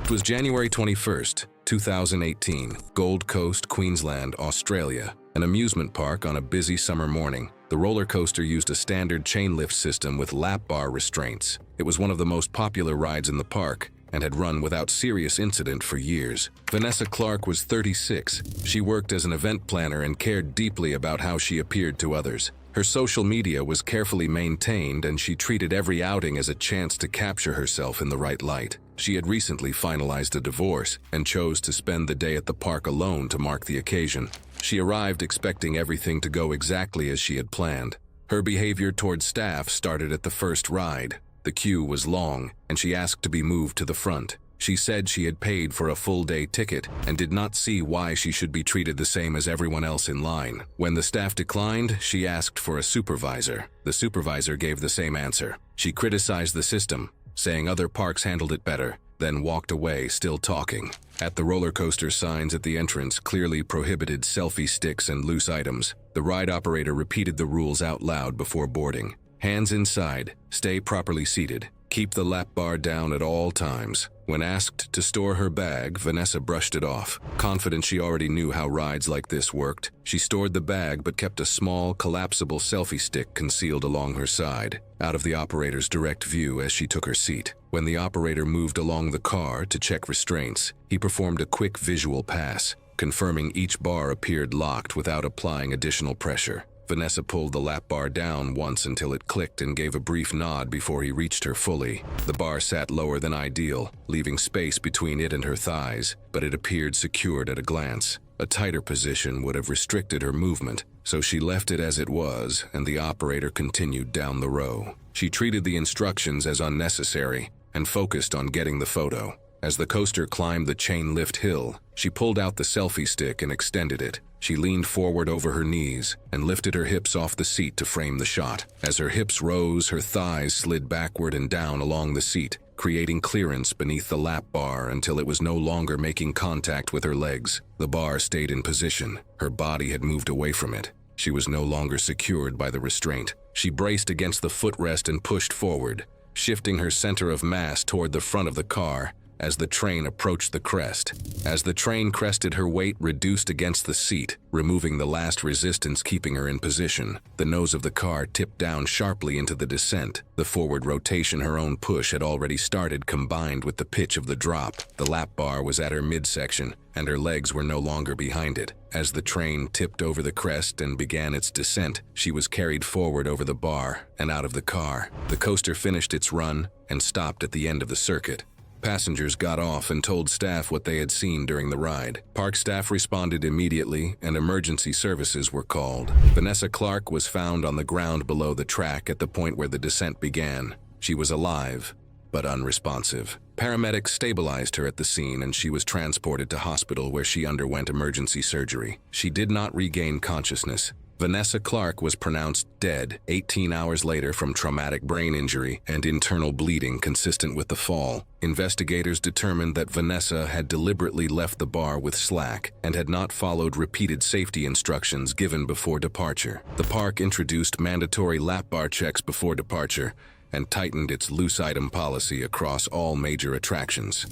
S1: It was January 21st, 2018, Gold Coast, Queensland, Australia, an amusement park on a busy summer morning. The roller coaster used a standard chain lift system with lap bar restraints. It was one of the most popular rides in the park and had run without serious incident for years. Vanessa Clark was 36. She worked as an event planner and cared deeply about how she appeared to others. Her social media was carefully maintained, and she treated every outing as a chance to capture herself in the right light. She had recently finalized a divorce and chose to spend the day at the park alone to mark the occasion. She arrived expecting everything to go exactly as she had planned. Her behavior towards staff started at the first ride. The queue was long, and she asked to be moved to the front. She said she had paid for a full-day ticket and did not see why she should be treated the same as everyone else in line. When the staff declined, she asked for a supervisor. The supervisor gave the same answer. She criticized the system, saying other parks handled it better, then walked away, still talking. At the roller coaster, signs at the entrance clearly prohibited selfie sticks and loose items. The ride operator repeated the rules out loud before boarding. Hands inside, stay properly seated, keep the lap bar down at all times. When asked to store her bag, Vanessa brushed it off. Confident she already knew how rides like this worked, she stored the bag but kept a small, collapsible selfie stick concealed along her side, out of the operator's direct view as she took her seat. When the operator moved along the car to check restraints, he performed a quick visual pass, confirming each bar appeared locked without applying additional pressure. Vanessa pulled the lap bar down once until it clicked and gave a brief nod before he reached her fully. The bar sat lower than ideal, leaving space between it and her thighs, but it appeared secured at a glance. A tighter position would have restricted her movement, so she left it as it was, and the operator continued down the row. She treated the instructions as unnecessary and focused on getting the photo. As the coaster climbed the chain lift hill, she pulled out the selfie stick and extended it. She leaned forward over her knees and lifted her hips off the seat to frame the shot. As her hips rose, her thighs slid backward and down along the seat, creating clearance beneath the lap bar until it was no longer making contact with her legs. The bar stayed in position. Her body had moved away from it. She was no longer secured by the restraint. She braced against the footrest and pushed forward, shifting her center of mass toward the front of the car as the train approached the crest. As the train crested, her weight reduced against the seat, removing the last resistance keeping her in position. The nose of the car tipped down sharply into the descent. The forward rotation her own push had already started combined with the pitch of the drop. The lap bar was at her midsection, and her legs were no longer behind it. As the train tipped over the crest and began its descent, she was carried forward over the bar and out of the car. The coaster finished its run and stopped at the end of the circuit. Passengers got off and told staff what they had seen during the ride. Park staff responded immediately, and emergency services were called. Vanessa Clark was found on the ground below the track at the point where the descent began. She was alive, but unresponsive. Paramedics stabilized her at the scene, and she was transported to hospital where she underwent emergency surgery. She did not regain consciousness. Vanessa Clark was pronounced dead 18 hours later from traumatic brain injury and internal bleeding consistent with the fall. Investigators determined that Vanessa had deliberately left the bar with slack and had not followed repeated safety instructions given before departure. The park introduced mandatory lap bar checks before departure and tightened its loose item policy across all major attractions.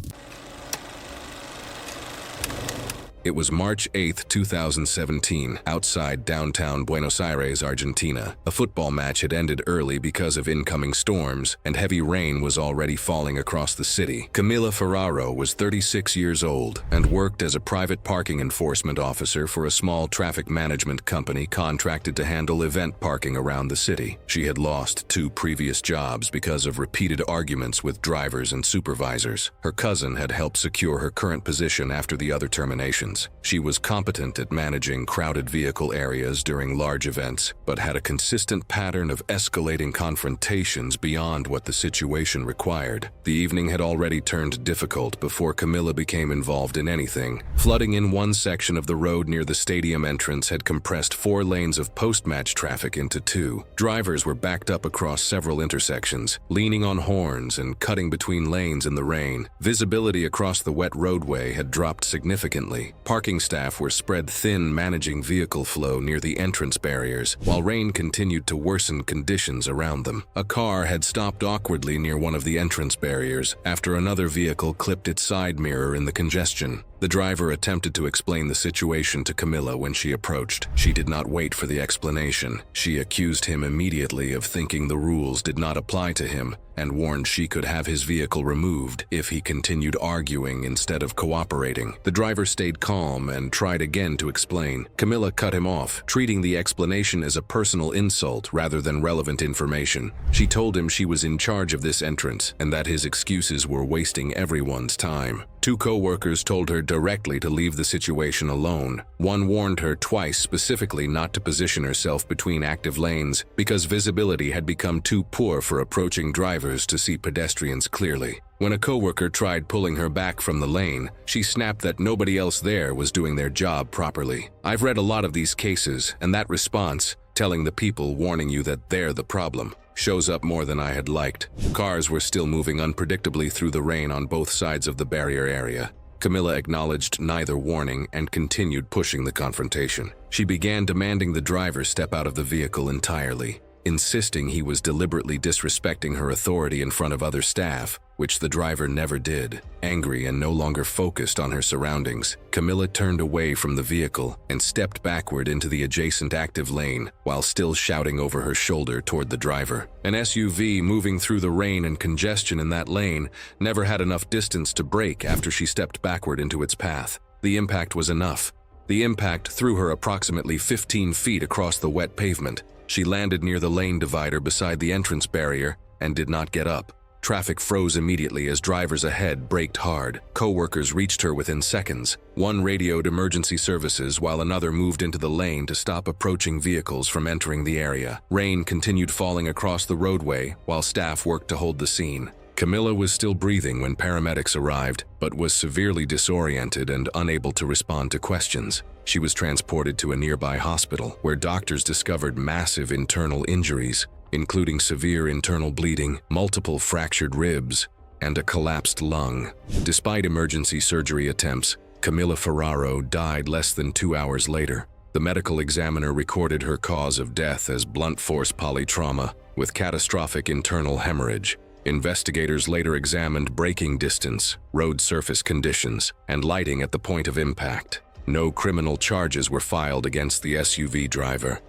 S1: It was March 8, 2017, outside downtown Buenos Aires, Argentina. A football match had ended early because of incoming storms, and heavy rain was already falling across the city. Camila Ferraro was 36 years old and worked as a private parking enforcement officer for a small traffic management company contracted to handle event parking around the city. She had lost 2 previous jobs because of repeated arguments with drivers and supervisors. Her cousin had helped secure her current position after the other terminations. She was competent at managing crowded vehicle areas during large events, but had a consistent pattern of escalating confrontations beyond what the situation required. The evening had already turned difficult before Camila became involved in anything. Flooding in one section of the road near the stadium entrance had compressed 4 lanes of post-match traffic into 2. Drivers were backed up across several intersections, leaning on horns and cutting between lanes in the rain. Visibility across the wet roadway had dropped significantly. Parking staff were spread thin managing vehicle flow near the entrance barriers, while rain continued to worsen conditions around them. A car had stopped awkwardly near one of the entrance barriers after another vehicle clipped its side mirror in the congestion. The driver attempted to explain the situation to Camila when she approached. She did not wait for the explanation. She accused him immediately of thinking the rules did not apply to him and warned she could have his vehicle removed if he continued arguing instead of cooperating. The driver stayed calm and tried again to explain. Camila cut him off, treating the explanation as a personal insult rather than relevant information. She told him she was in charge of this entrance and that his excuses were wasting everyone's time. 2 co-workers told her directly to leave the situation alone. One warned her twice specifically not to position herself between active lanes because visibility had become too poor for approaching drivers to see pedestrians clearly. When a coworker tried pulling her back from the lane, she snapped that nobody else there was doing their job properly. I've read a lot of these cases, and that response, telling the people warning you that they're the problem, shows up more than I had liked. Cars were still moving unpredictably through the rain on both sides of the barrier area. Camila acknowledged neither warning and continued pushing the confrontation. She began demanding the driver step out of the vehicle entirely, insisting he was deliberately disrespecting her authority in front of other staff, which the driver never did. Angry and no longer focused on her surroundings, Camila turned away from the vehicle and stepped backward into the adjacent active lane while still shouting over her shoulder toward the driver. An SUV moving through the rain and congestion in that lane never had enough distance to brake after she stepped backward into its path. The impact was enough. The impact threw her approximately 15 feet across the wet pavement. She landed near the lane divider beside the entrance barrier and did not get up. Traffic froze immediately as drivers ahead braked hard. Co-workers reached her within seconds. One radioed emergency services while another moved into the lane to stop approaching vehicles from entering the area. Rain continued falling across the roadway while staff worked to hold the scene. Camilla was still breathing when paramedics arrived, but was severely disoriented and unable to respond to questions. She was transported to a nearby hospital, where doctors discovered massive internal injuries, including severe internal bleeding, multiple fractured ribs, and a collapsed lung. Despite emergency surgery attempts, Camilla Ferraro died less than 2 hours later. The medical examiner recorded her cause of death as blunt force polytrauma with catastrophic internal hemorrhage. Investigators later examined braking distance, road surface conditions, and lighting at the point of impact. No criminal charges were filed against the SUV driver.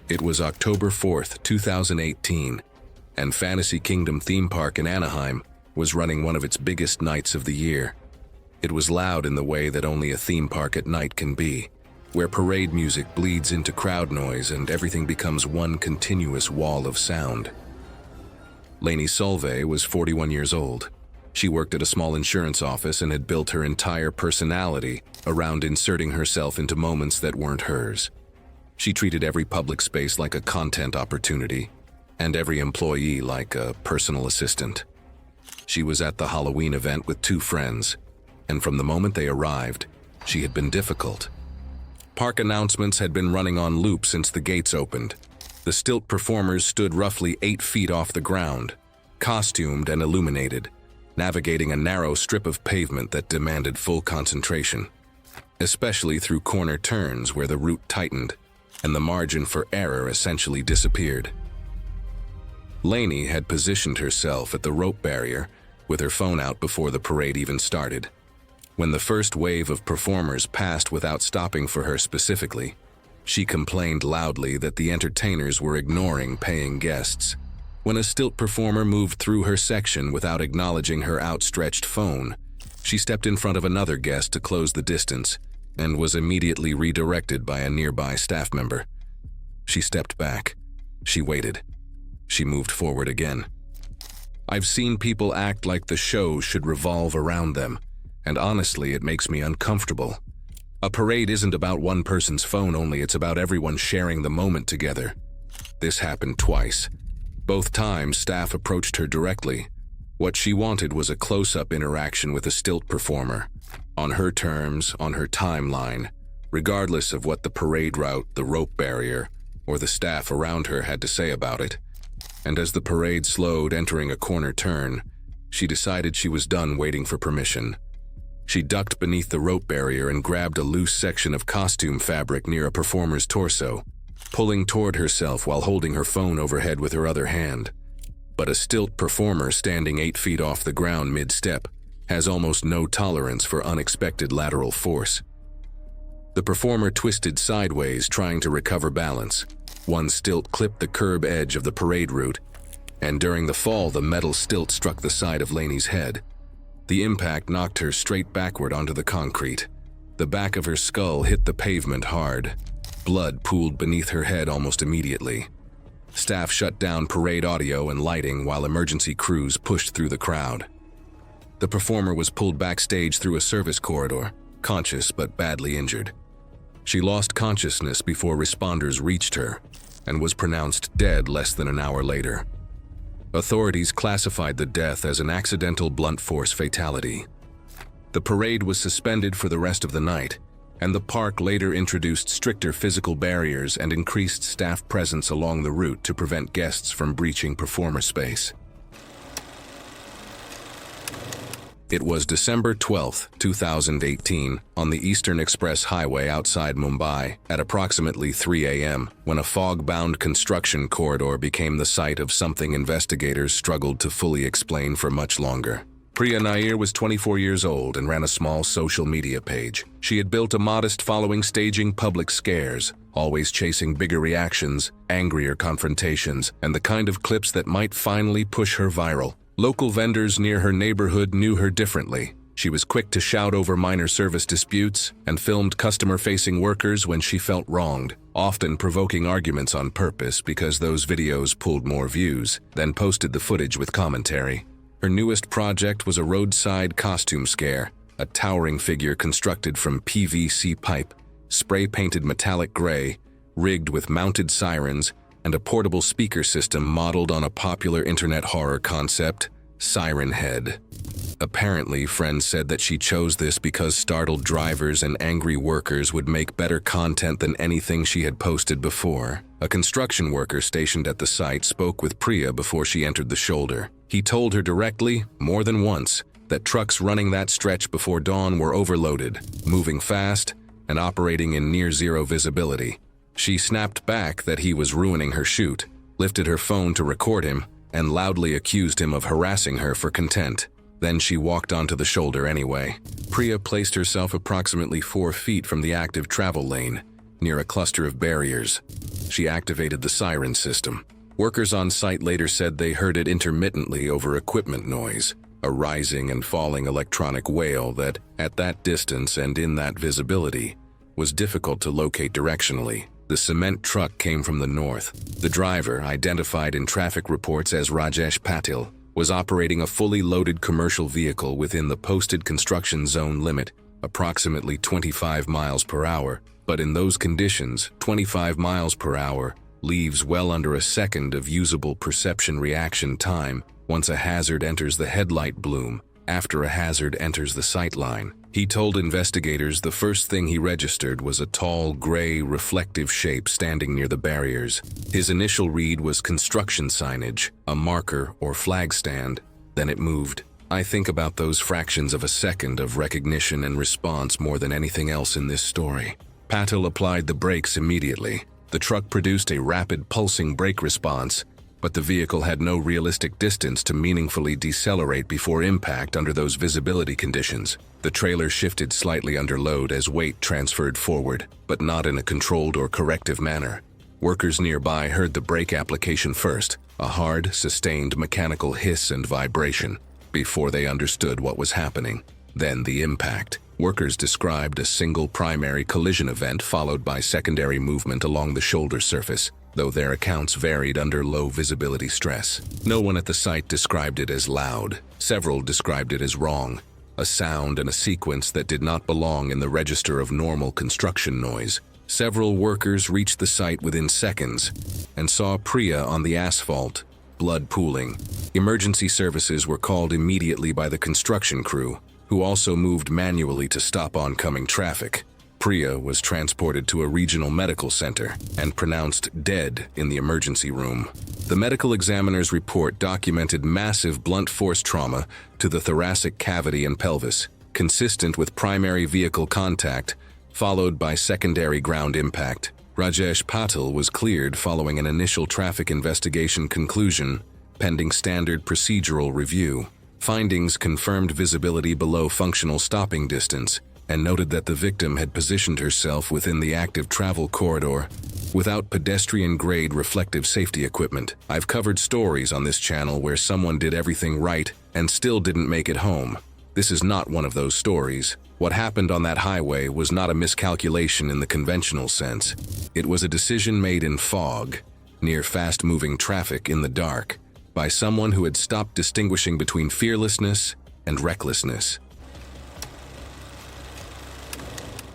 S1: It was October 4th, 2018, and Fantasy Kingdom theme park in Anaheim was running one of its biggest nights of the year. It was loud in the way that only a theme park at night can be, where parade music bleeds into crowd noise and everything becomes one continuous wall of sound. Lainey Solvay was 41 years old. She worked at a small insurance office and had built her entire personality around inserting herself into moments that weren't hers. She treated every public space like a content opportunity, and every employee like a personal assistant. She was at the Halloween event with 2 friends, and from the moment they arrived, she had been difficult. Park announcements had been running on loop since the gates opened. The stilt performers stood roughly 8 feet off the ground, costumed and illuminated, navigating a narrow strip of pavement that demanded full concentration, especially through corner turns where the route tightened and the margin for error essentially disappeared. Lainey had positioned herself at the rope barrier with her phone out before the parade even started. When the first wave of performers passed without stopping for her specifically, she complained loudly that the entertainers were ignoring paying guests. When a stilt performer moved through her section without acknowledging her outstretched phone, she stepped in front of another guest to close the distance and was immediately redirected by a nearby staff member. She stepped back. She waited. She moved forward again. I've seen people act like the show should revolve around them, and honestly, it makes me uncomfortable. A parade isn't about one person's phone only, it's about everyone sharing the moment together. This happened twice. Both times, staff approached her directly. What she wanted was a close-up interaction with a stilt performer, on her terms, on her timeline, regardless of what the parade route, the rope barrier, or the staff around her had to say about it. And as the parade slowed, entering a corner turn, she decided she was done waiting for permission. She ducked beneath the rope barrier and grabbed a loose section of costume fabric near a performer's torso, pulling toward herself while holding her phone overhead with her other hand. But a stilt performer standing 8 feet off the ground mid-step has almost no tolerance for unexpected lateral force. The performer twisted sideways, trying to recover balance. One stilt clipped the curb edge of the parade route, and during the fall, the metal stilt struck the side of Lainey's head. The impact knocked her straight backward onto the concrete. The back of her skull hit the pavement hard. Blood pooled beneath her head almost immediately. Staff shut down parade audio and lighting while emergency crews pushed through the crowd. The performer was pulled backstage through a service corridor, conscious but badly injured. She lost consciousness before responders reached her and was pronounced dead less than an hour later. Authorities classified the death as an accidental blunt force fatality. The parade was suspended for the rest of the night, and the park later introduced stricter physical barriers and increased staff presence along the route to prevent guests from breaching performer space. It was December 12, 2018, on the Eastern Express Highway outside Mumbai at approximately 3 a.m. when a fog-bound construction corridor became the site of something investigators struggled to fully explain for much longer. Priya Nair was 24 years old and ran a small social media page. She had built a modest following staging public scares, always chasing bigger reactions, angrier confrontations, and the kind of clips that might finally push her viral. Local vendors near her neighborhood knew her differently. She was quick to shout over minor service disputes and filmed customer-facing workers when she felt wronged, often provoking arguments on purpose because those videos pulled more views, then posted the footage with commentary. Her newest project was a roadside costume scare, a towering figure constructed from PVC pipe, spray-painted metallic gray, rigged with mounted sirens, and a portable speaker system modeled on a popular internet horror concept, Siren Head. Apparently, friends said that she chose this because startled drivers and angry workers would make better content than anything she had posted before. A construction worker stationed at the site spoke with Priya before she entered the shoulder. He told her directly, more than once, that trucks running that stretch before dawn were overloaded, moving fast, and operating in near-zero visibility. She snapped back that he was ruining her shoot, lifted her phone to record him, and loudly accused him of harassing her for content. Then she walked onto the shoulder anyway. Priya placed herself approximately 4 feet from the active travel lane, near a cluster of barriers. She activated the siren system. Workers on site later said they heard it intermittently over equipment noise, a rising and falling electronic wail that, at that distance and in that visibility, was difficult to locate directionally. The cement truck came from the north. The driver, identified in traffic reports as Rajesh Patil, was operating a fully loaded commercial vehicle within the posted construction zone limit, approximately 25 miles per hour. But in those conditions, 25 miles per hour leaves well under a second of usable perception reaction time once a hazard enters the headlight bloom, after a hazard enters the sightline. He told investigators the first thing he registered was a tall, gray, reflective shape standing near the barriers. His initial read was construction signage, a marker or flag stand. Then it moved. I think about those fractions of a second of recognition and response more than anything else in this story. Patil applied the brakes immediately. The truck produced a rapid pulsing brake response, but the vehicle had no realistic distance to meaningfully decelerate before impact under those visibility conditions. The trailer shifted slightly under load as weight transferred forward, but not in a controlled or corrective manner. Workers nearby heard the brake application first, a hard, sustained mechanical hiss and vibration, before they understood what was happening. Then the impact. Workers described a single primary collision event followed by secondary movement along the shoulder surface, though their accounts varied under low visibility stress. No one at the site described it as loud. Several described it as wrong, a sound and a sequence that did not belong in the register of normal construction noise. Several workers reached the site within seconds and saw Priya on the asphalt, blood pooling. Emergency services were called immediately by the construction crew, who also moved manually to stop oncoming traffic. Priya was transported to a regional medical center and pronounced dead in the emergency room. The medical examiner's report documented massive blunt force trauma to the thoracic cavity and pelvis, consistent with primary vehicle contact, followed by secondary ground impact. Rajesh Patil was cleared following an initial traffic investigation conclusion, pending standard procedural review. Findings confirmed visibility below functional stopping distance, and noted that the victim had positioned herself within the active travel corridor without pedestrian-grade reflective safety equipment. I've covered stories on this channel where someone did everything right and still didn't make it home. This is not one of those stories. What happened on that highway was not a miscalculation in the conventional sense. It was a decision made in fog, near fast-moving traffic in the dark, by someone who had stopped distinguishing between fearlessness and recklessness.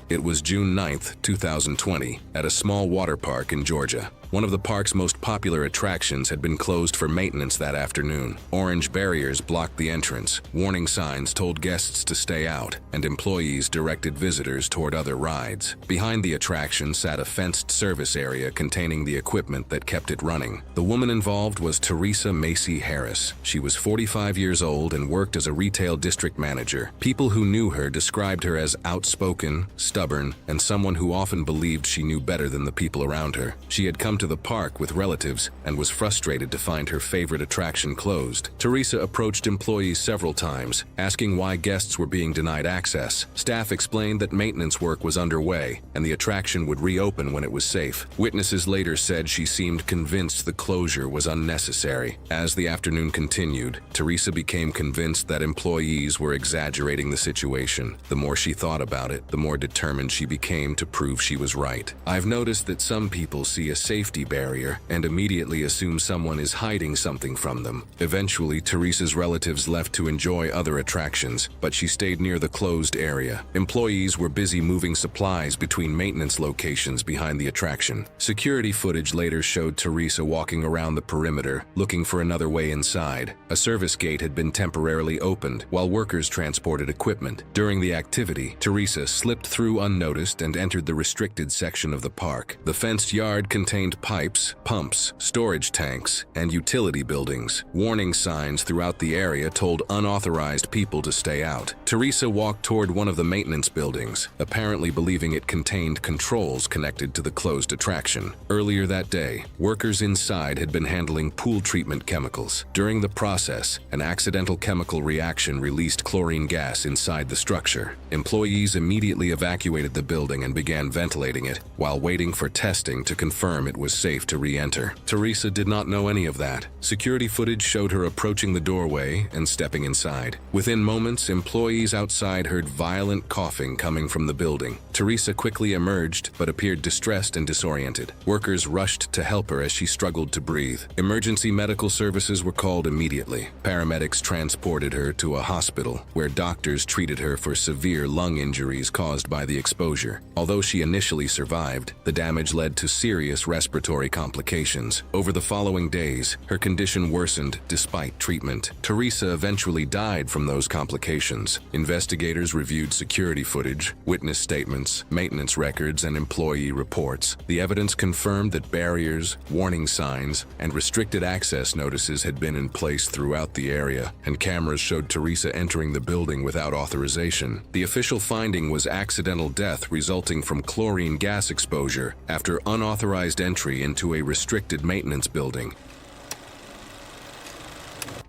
S1: It was June 9th, 2020, at a small water park in Georgia. One of the park's most popular attractions had been closed for maintenance that afternoon. Orange barriers blocked the entrance, warning signs told guests to stay out, and employees directed visitors toward other rides. Behind the attraction sat a fenced service area containing the equipment that kept it running. The woman involved was Teresa Macy Harris. She was 45 years old and worked as a retail district manager. People who knew her described her as outspoken, stubborn, and someone who often believed she knew better than the people around her. She had come to the park with relatives and was frustrated to find her favorite attraction closed. Teresa approached employees several times, asking why guests were being denied access. Staff explained that maintenance work was underway and the attraction would reopen when it was safe. Witnesses later said she seemed convinced the closure was unnecessary. As the afternoon continued, Teresa became convinced that employees were exaggerating the situation. The more she thought about it, the more determined she became to prove she was right. "I've noticed that some people see a safety barrier and immediately assume someone is hiding something from them." Eventually, Teresa's relatives left to enjoy other attractions, but she stayed near the closed area. Employees were busy moving supplies between maintenance locations behind the attraction. Security footage later showed Teresa walking around the perimeter, looking for another way inside. A service gate had been temporarily opened while workers transported equipment. During the activity, Teresa slipped through unnoticed and entered the restricted section of the park. The fenced yard contained pipes, pumps, storage tanks, and utility buildings. Warning signs throughout the area told unauthorized people to stay out. Teresa walked toward one of the maintenance buildings, apparently believing it contained controls connected to the closed attraction. Earlier that day, workers inside had been handling pool treatment chemicals. During the process, an accidental chemical reaction released chlorine gas inside the structure. Employees immediately evacuated the building and began ventilating it, while waiting for testing to confirm it was safe to re-enter. Teresa did not know any of that. Security footage showed her approaching the doorway and stepping inside. Within moments, employees outside heard violent coughing coming from the building. Teresa quickly emerged, but appeared distressed and disoriented. Workers rushed to help her as she struggled to breathe. Emergency medical services were called immediately. Paramedics transported her to a hospital, where doctors treated her for severe lung injuries caused by the exposure. Although she initially survived, the damage led to serious respiratory complications. Over the following days, her condition worsened despite treatment. Teresa eventually died from those complications. Investigators reviewed security footage, witness statements, maintenance records, and employee reports. The evidence confirmed that barriers, warning signs, and restricted access notices had been in place throughout the area, and cameras showed Teresa entering the building without authorization. The official finding was accidental death resulting from chlorine gas exposure after unauthorized entry into a restricted maintenance building.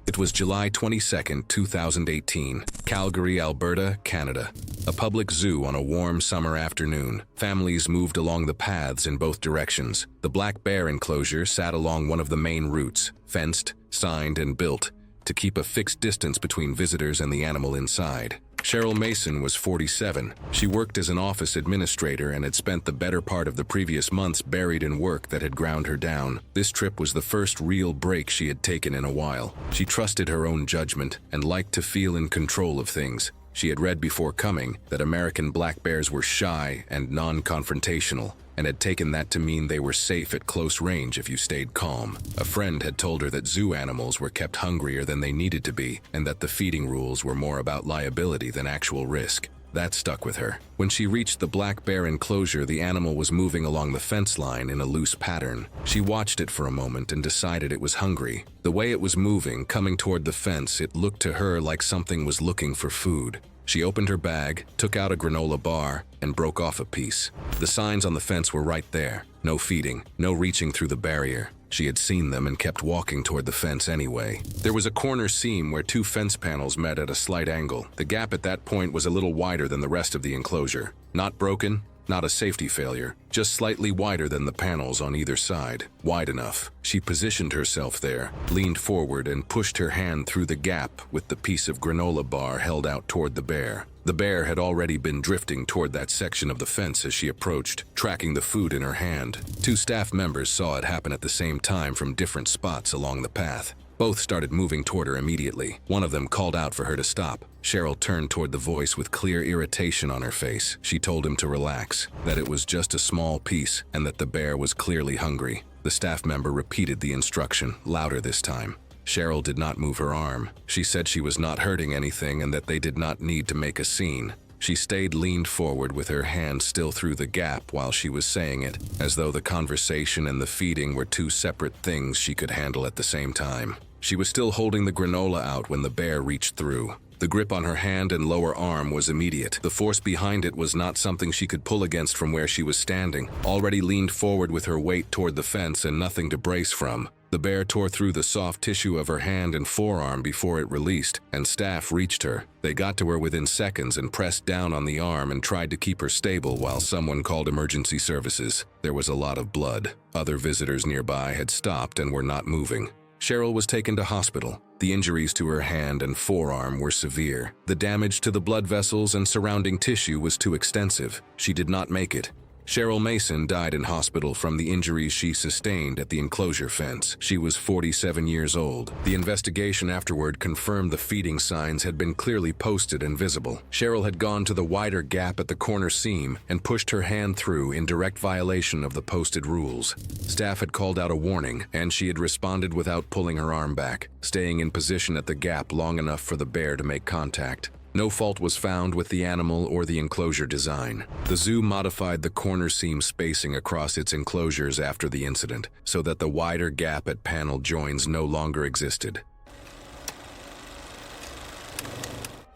S1: It was July 22, 2018, Calgary, Alberta, Canada. A public zoo on a warm summer afternoon. Families moved along the paths in both directions. The black bear enclosure sat along one of the main routes, fenced, signed, and built to keep a fixed distance between visitors and the animal inside. Cheryl Mason was 47. She worked as an office administrator and had spent the better part of the previous months buried in work that had ground her down. This trip was the first real break she had taken in a while. She trusted her own judgment and liked to feel in control of things. She had read before coming that American black bears were shy and non-confrontational, and had taken that to mean they were safe at close range if you stayed calm. A friend had told her that zoo animals were kept hungrier than they needed to be, and that the feeding rules were more about liability than actual risk. That stuck with her. When she reached the black bear enclosure, the animal was moving along the fence line in a loose pattern. She watched it for a moment and decided it was hungry. The way it was moving, coming toward the fence, it looked to her like something was looking for food. She opened her bag, took out a granola bar, and broke off a piece. The signs on the fence were right there. No feeding, no reaching through the barrier. She had seen them and kept walking toward the fence anyway. There was a corner seam where two fence panels met at a slight angle. The gap at that point was a little wider than the rest of the enclosure. Not broken, not a safety failure, just slightly wider than the panels on either side. Wide enough. She positioned herself there, leaned forward, and pushed her hand through the gap with the piece of granola bar held out toward the bear. The bear had already been drifting toward that section of the fence as she approached, tracking the food in her hand. Two staff members saw it happen at the same time from different spots along the path. Both started moving toward her immediately. One of them called out for her to stop. Cheryl turned toward the voice with clear irritation on her face. She told him to relax, that it was just a small piece, and that the bear was clearly hungry. The staff member repeated the instruction, louder this time. Cheryl did not move her arm. She said she was not hurting anything and that they did not need to make a scene. She stayed leaned forward with her hand still through the gap while she was saying it, as though the conversation and the feeding were two separate things she could handle at the same time. She was still holding the granola out when the bear reached through. The grip on her hand and lower arm was immediate. The force behind it was not something she could pull against from where she was standing, already leaned forward with her weight toward the fence and nothing to brace from. The bear tore through the soft tissue of her hand and forearm before it released, and staff reached her. They got to her within seconds and pressed down on the arm and tried to keep her stable while someone called emergency services. There was a lot of blood. Other visitors nearby had stopped and were not moving. Cheryl was taken to hospital. The injuries to her hand and forearm were severe. The damage to the blood vessels and surrounding tissue was too extensive. She did not make it. Cheryl Mason died in hospital from the injuries she sustained at the enclosure fence. She was 47 years old. The investigation afterward confirmed the feeding signs had been clearly posted and visible. Cheryl had gone to the wider gap at the corner seam and pushed her hand through in direct violation of the posted rules. Staff had called out a warning, and she had responded without pulling her arm back, staying in position at the gap long enough for the bear to make contact. No fault was found with the animal or the enclosure design. The zoo modified the corner seam spacing across its enclosures after the incident, so that the wider gap at panel joins no longer existed.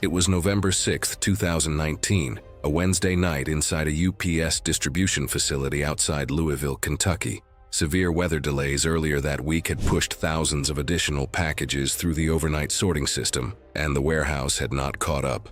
S1: It was November 6, 2019, a Wednesday night inside a UPS distribution facility outside Louisville, Kentucky. Severe weather delays earlier that week had pushed thousands of additional packages through the overnight sorting system, and the warehouse had not caught up.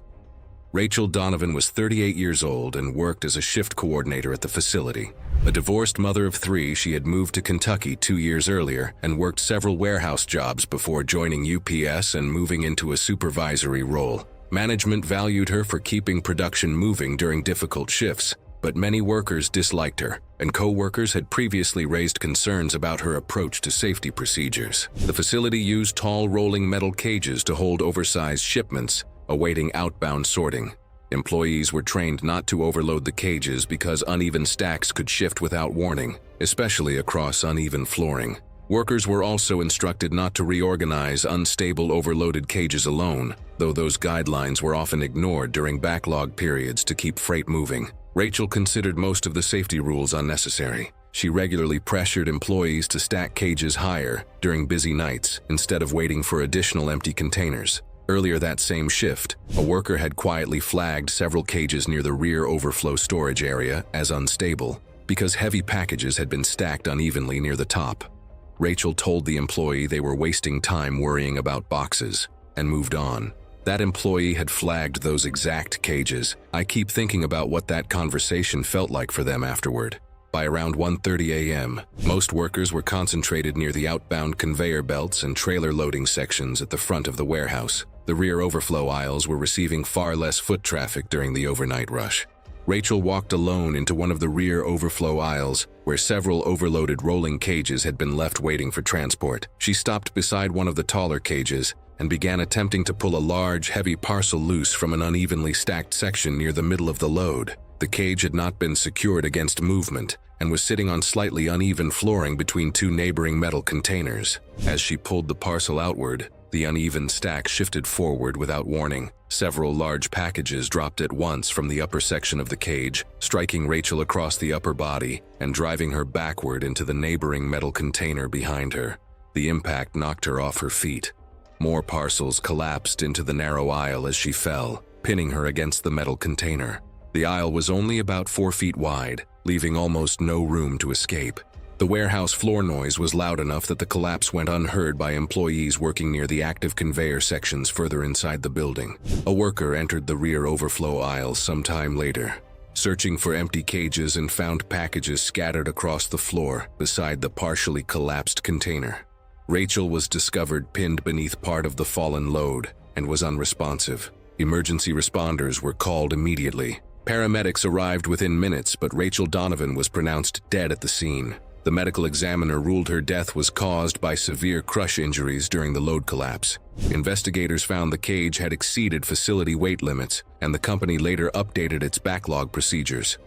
S1: Rachel Donovan was 38 years old and worked as a shift coordinator at the facility. A divorced mother of 3, she had moved to Kentucky 2 years earlier and worked several warehouse jobs before joining UPS and moving into a supervisory role. Management valued her for keeping production moving during difficult shifts, but many workers disliked her, and co-workers had previously raised concerns about her approach to safety procedures. The facility used tall rolling metal cages to hold oversized shipments, awaiting outbound sorting. Employees were trained not to overload the cages because uneven stacks could shift without warning, especially across uneven flooring. Workers were also instructed not to reorganize unstable overloaded cages alone, though those guidelines were often ignored during backlog periods to keep freight moving. Rachel considered most of the safety rules unnecessary. She regularly pressured employees to stack cages higher during busy nights instead of waiting for additional empty containers. Earlier that same shift, a worker had quietly flagged several cages near the rear overflow storage area as unstable because heavy packages had been stacked unevenly near the top. Rachel told the employee they were wasting time worrying about boxes and moved on. That employee had flagged those exact cages. I keep thinking about what that conversation felt like for them afterward. By around 1:30 a.m., most workers were concentrated near the outbound conveyor belts and trailer loading sections at the front of the warehouse. The rear overflow aisles were receiving far less foot traffic during the overnight rush. Rachel walked alone into one of the rear overflow aisles, where several overloaded rolling cages had been left waiting for transport. She stopped beside one of the taller cages and began attempting to pull a large, heavy parcel loose from an unevenly stacked section near the middle of the load. The cage had not been secured against movement and was sitting on slightly uneven flooring between 2 neighboring metal containers. As she pulled the parcel outward, the uneven stack shifted forward without warning. Several large packages dropped at once from the upper section of the cage, striking Rachel across the upper body and driving her backward into the neighboring metal container behind her. The impact knocked her off her feet. More parcels collapsed into the narrow aisle as she fell, pinning her against the metal container. The aisle was only about 4 feet wide, leaving almost no room to escape. The warehouse floor noise was loud enough that the collapse went unheard by employees working near the active conveyor sections further inside the building. A worker entered the rear overflow aisle sometime later, searching for empty cages, and found packages scattered across the floor beside the partially collapsed container. Rachel was discovered pinned beneath part of the fallen load and was unresponsive. Emergency responders were called immediately. Paramedics arrived within minutes, but Rachel Donovan was pronounced dead at the scene. The medical examiner ruled her death was caused by severe crush injuries during the load collapse. Investigators found the cage had exceeded facility weight limits, and the company later updated its backlog procedures.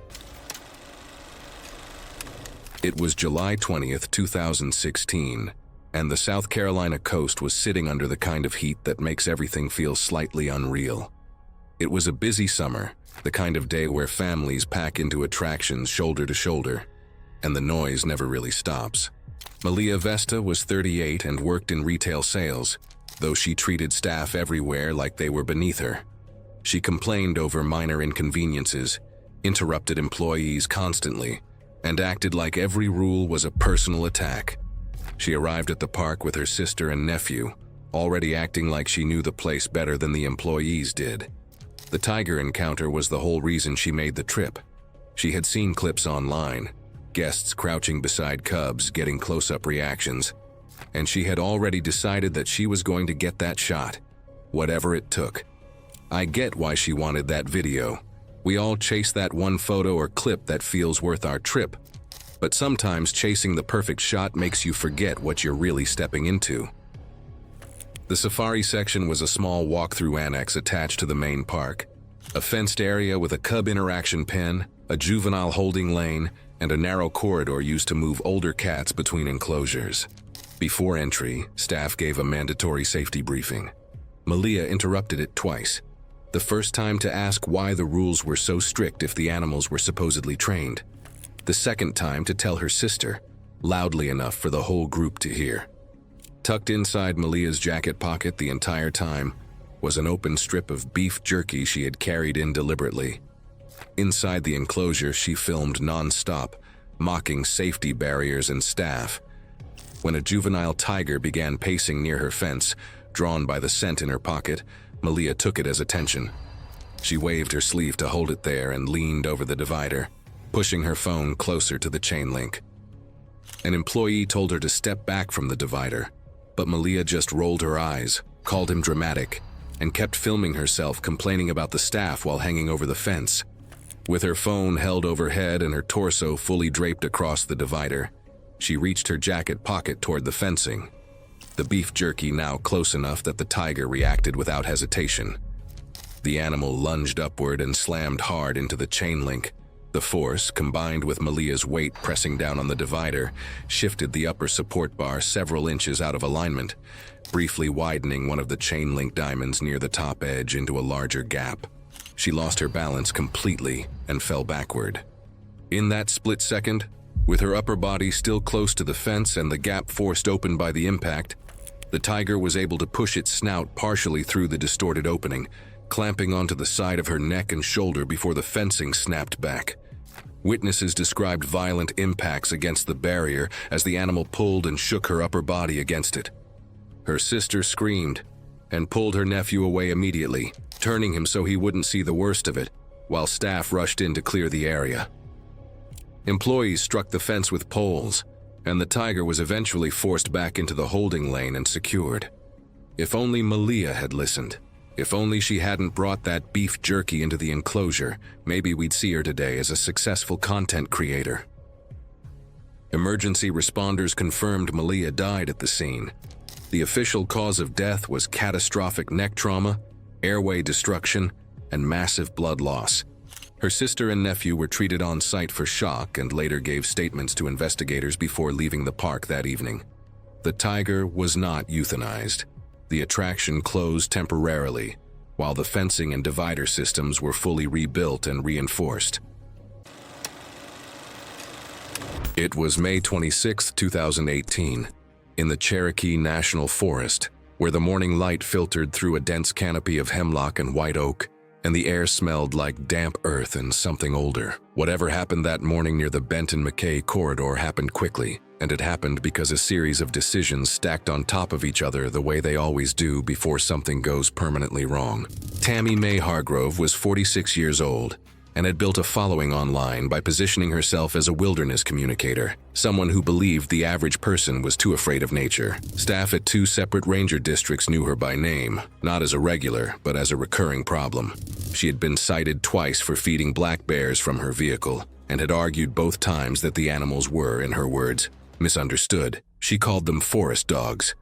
S1: It was July 20th, 2016, and the South Carolina coast was sitting under the kind of heat that makes everything feel slightly unreal. It was a busy summer, the kind of day where families pack into attractions shoulder to shoulder, and the noise never really stops. Malia Vesta was 38 and worked in retail sales. though she treated staff everywhere like they were beneath her. She complained over minor inconveniences, interrupted employees constantly, and acted like every rule was a personal attack. She arrived at the park with her sister and nephew, already acting like she knew the place better than the employees did. The tiger encounter was the whole reason she made the trip. She had seen clips online, guests crouching beside cubs getting close-up reactions, and she had already decided that she was going to get that shot, whatever it took. I get why she wanted that video. We all chase that one photo or clip that feels worth our trip, but sometimes chasing the perfect shot makes you forget what you're really stepping into. The safari section was a small walk-through annex attached to the main park. A fenced area with a cub interaction pen, a juvenile holding lane, and a narrow corridor used to move older cats between enclosures. Before entry, staff gave a mandatory safety briefing. Malia interrupted it twice. The first time to ask why the rules were so strict if the animals were supposedly trained. The second time to tell her sister, loudly enough for the whole group to hear. Tucked inside Malia's jacket pocket the entire time was an open strip of beef jerky she had carried in deliberately. Inside the enclosure, she filmed non-stop, mocking safety barriers and staff. When a juvenile tiger began pacing near her fence, drawn by the scent in her pocket, Malia took it as attention. She waved her sleeve to hold it there and leaned over the divider, pushing her phone closer to the chain link. An employee told her to step back from the divider, but Malia just rolled her eyes, called him dramatic, and kept filming herself complaining about the staff while hanging over the fence. With her phone held overhead and her torso fully draped across the divider, she reached her jacket pocket toward the fencing, the beef jerky now close enough that the tiger reacted without hesitation. The animal lunged upward and slammed hard into the chain link. The force, combined with Malia's weight pressing down on the divider, shifted the upper support bar several inches out of alignment, briefly widening one of the chain link diamonds near the top edge into a larger gap. She lost her balance completely and fell backward. In that split second, with her upper body still close to the fence and the gap forced open by the impact, the tiger was able to push its snout partially through the distorted opening, clamping onto the side of her neck and shoulder before the fencing snapped back. Witnesses described violent impacts against the barrier as the animal pulled and shook her upper body against it. Her sister screamed and pulled her nephew away immediately, turning him so he wouldn't see the worst of it, while staff rushed in to clear the area. Employees struck the fence with poles, and the tiger was eventually forced back into the holding lane and secured. If only Malia had listened. If only she hadn't brought that beef jerky into the enclosure, maybe we'd see her today as a successful content creator. Emergency responders confirmed Malia died at the scene. The official cause of death was catastrophic neck trauma, airway destruction, and massive blood loss. Her sister and nephew were treated on site for shock and later gave statements to investigators before leaving the park that evening. The tiger was not euthanized. The attraction closed temporarily, while the fencing and divider systems were fully rebuilt and reinforced. It was May 26, 2018, in the Cherokee National Forest, where the morning light filtered through a dense canopy of hemlock and white oak, and the air smelled like damp earth and something older. Whatever happened that morning near the Benton McKay corridor happened quickly, and it happened because a series of decisions stacked on top of each other the way they always do before something goes permanently wrong. Tammy Mae Hargrove was 46 years old and had built a following online by positioning herself as a wilderness communicator, someone who believed the average person was too afraid of nature. Staff at 2 separate ranger districts knew her by name, not as a regular, but as a recurring problem. She had been cited twice for feeding black bears from her vehicle, and had argued both times that the animals were, in her words, misunderstood. She called them forest dogs.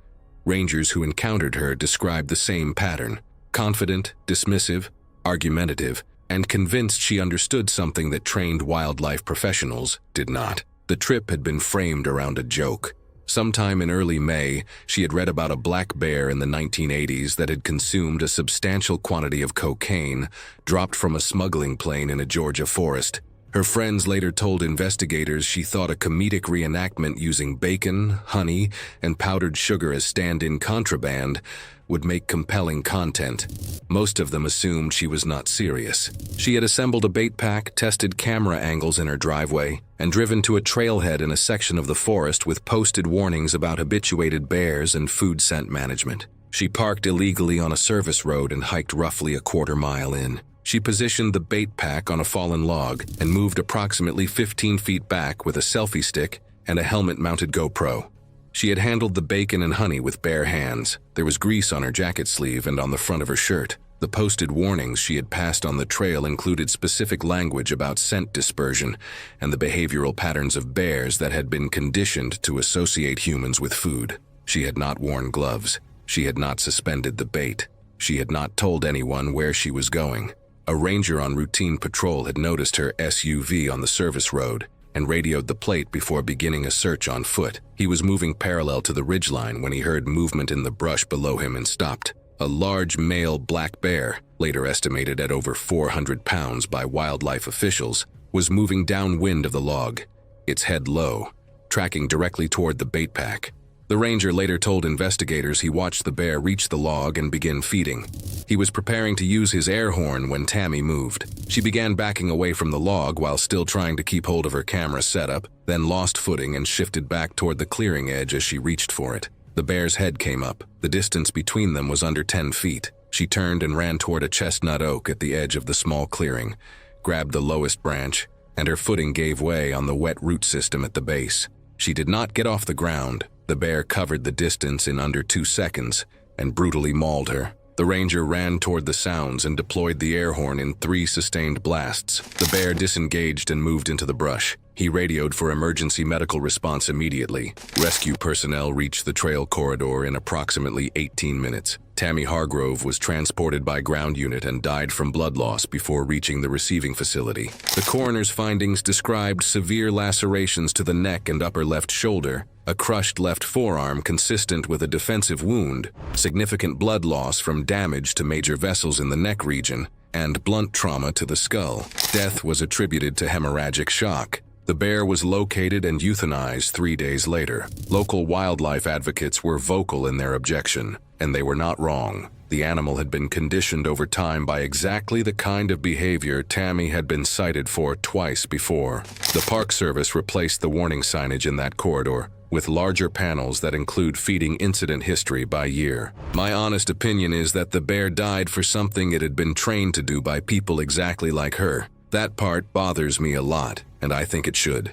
S1: Rangers who encountered her described the same pattern: confident, dismissive, argumentative, and convinced she understood something that trained wildlife professionals did not. The trip had been framed around a joke. Sometime in early May, she had read about a black bear in the 1980s that had consumed a substantial quantity of cocaine dropped from a smuggling plane in a Georgia forest. Her friends later told investigators she thought a comedic reenactment using bacon, honey, and powdered sugar as stand-in contraband would make compelling content. Most of them assumed she was not serious. She had assembled a bait pack, tested camera angles in her driveway, and driven to a trailhead in a section of the forest with posted warnings about habituated bears and food scent management. She parked illegally on a service road and hiked roughly a quarter-mile in. She positioned the bait pack on a fallen log and moved approximately 15 feet back with a selfie stick and a helmet-mounted GoPro. She had handled the bacon and honey with bare hands. There was grease on her jacket sleeve and on the front of her shirt. The posted warnings she had passed on the trail included specific language about scent dispersion and the behavioral patterns of bears that had been conditioned to associate humans with food. She had not worn gloves. She had not suspended the bait. She had not told anyone where she was going. A ranger on routine patrol had noticed her SUV on the service road and radioed the plate before beginning a search on foot. He was moving parallel to the ridgeline when he heard movement in the brush below him and stopped. A large male black bear, later estimated at over 400 pounds by wildlife officials, was moving downwind of the log, its head low, tracking directly toward the bait pack. The ranger later told investigators he watched the bear reach the log and begin feeding. He was preparing to use his air horn when Tammy moved. She began backing away from the log while still trying to keep hold of her camera setup, then lost footing and shifted back toward the clearing edge as she reached for it. The bear's head came up. The distance between them was under 10 feet. She turned and ran toward a chestnut oak at the edge of the small clearing, grabbed the lowest branch, and her footing gave way on the wet root system at the base. She did not get off the ground. The bear covered the distance in under 2 seconds and brutally mauled her. The ranger ran toward the sounds and deployed the air horn in 3 sustained blasts. The bear disengaged and moved into the brush. He radioed for emergency medical response immediately. Rescue personnel reached the trail corridor in approximately 18 minutes. Tammy Hargrove was transported by ground unit and died from blood loss before reaching the receiving facility. The coroner's findings described severe lacerations to the neck and upper left shoulder, a crushed left forearm consistent with a defensive wound, significant blood loss from damage to major vessels in the neck region, and blunt trauma to the skull. Death was attributed to hemorrhagic shock. The bear was located and euthanized 3 days later. Local wildlife advocates were vocal in their objection, and they were not wrong. The animal had been conditioned over time by exactly the kind of behavior Tammy had been cited for twice before. The Park Service replaced the warning signage in that corridor with larger panels that include feeding incident history by year. My honest opinion is that the bear died for something it had been trained to do by people exactly like her. That part bothers me a lot, and I think it should.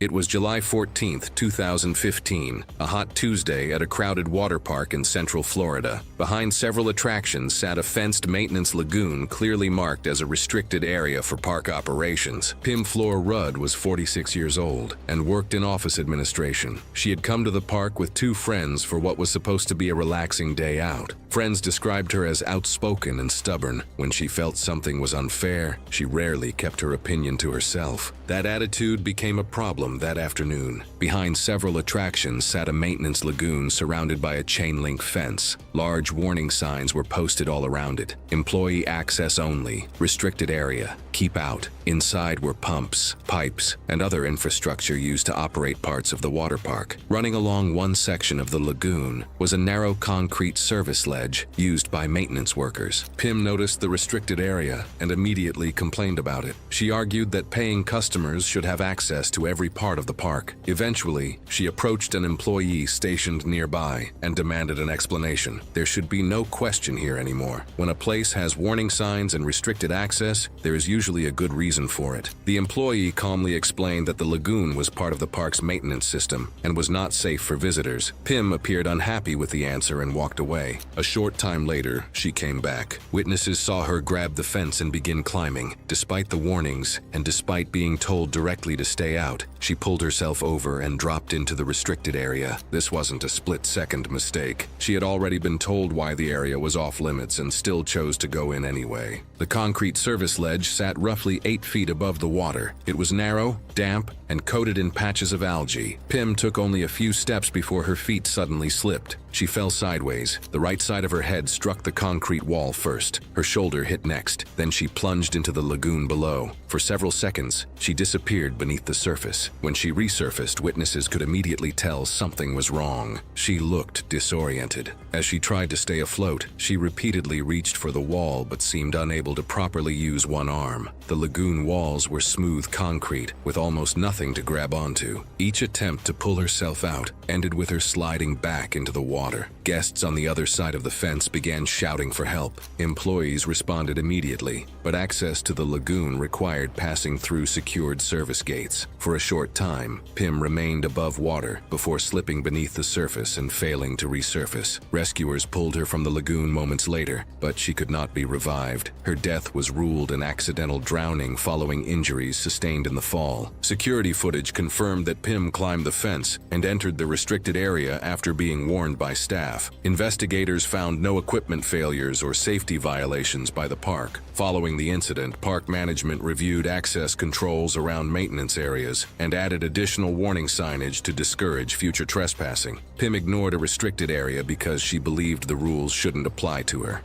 S1: It was July 14th, 2015, a hot Tuesday at a crowded water park in Central Florida. Behind several attractions sat a fenced maintenance lagoon clearly marked as a restricted area for park operations. Pim Flor Rudd was 46 years old and worked in office administration. She had come to the park with 2 friends for what was supposed to be a relaxing day out. Friends described her as outspoken and stubborn. When she felt something was unfair, she rarely kept her opinion to herself. That attitude became a problem that afternoon. Behind several attractions sat a maintenance lagoon surrounded by a chain-link fence. Large warning signs were posted all around it. Employee access only, restricted area, keep out. Inside were pumps, pipes, and other infrastructure used to operate parts of the water park. Running along one section of the lagoon was a narrow concrete service ledge used by maintenance workers. Pim noticed the restricted area and immediately complained about it. She argued that paying customers should have access to every part of the park. Eventually, she approached an employee stationed nearby and demanded an explanation. There should be no question here anymore. When a place has warning signs and restricted access, there is usually a good reason for it. The employee calmly explained that the lagoon was part of the park's maintenance system and was not safe for visitors. Pim appeared unhappy with the answer and walked away. A short time later, she came back. Witnesses saw her grab the fence and begin climbing. Despite the warnings, and despite being told directly to stay out, she pulled herself over and dropped into the restricted area. This wasn't a split-second mistake. She had already been told why the area was off-limits and still chose to go in anyway. The concrete service ledge sat roughly 8 feet above the water. It was narrow, damp, and coated in patches of algae. Pim took only a few steps before her feet suddenly slipped. She fell sideways. The right side of her head struck the concrete wall first. Her shoulder hit next. Then she plunged into the lagoon below. For several seconds, she disappeared beneath the surface. When she resurfaced, witnesses could immediately tell something was wrong. She looked disoriented. As she tried to stay afloat, she repeatedly reached for the wall but seemed unable to properly use one arm. The lagoon walls were smooth concrete, with almost nothing to grab onto. Each attempt to pull herself out ended with her sliding back into the water. Guests on the other side of the fence began shouting for help. Employees responded immediately, but access to the lagoon required passing through secured service gates. For a short time, Pim remained above water before slipping beneath the surface and failing to resurface. Rescuers pulled her from the lagoon moments later, but she could not be revived. Her death was ruled an accidental drowning following injuries sustained in the fall. Security footage confirmed that Pim climbed the fence and entered the restricted area after being warned by staff. Investigators found no equipment failures or safety violations by the park. Following the incident, park management reviewed access controls around maintenance areas and added additional warning signage to discourage future trespassing. Pim ignored a restricted area because she believed the rules shouldn't apply to her.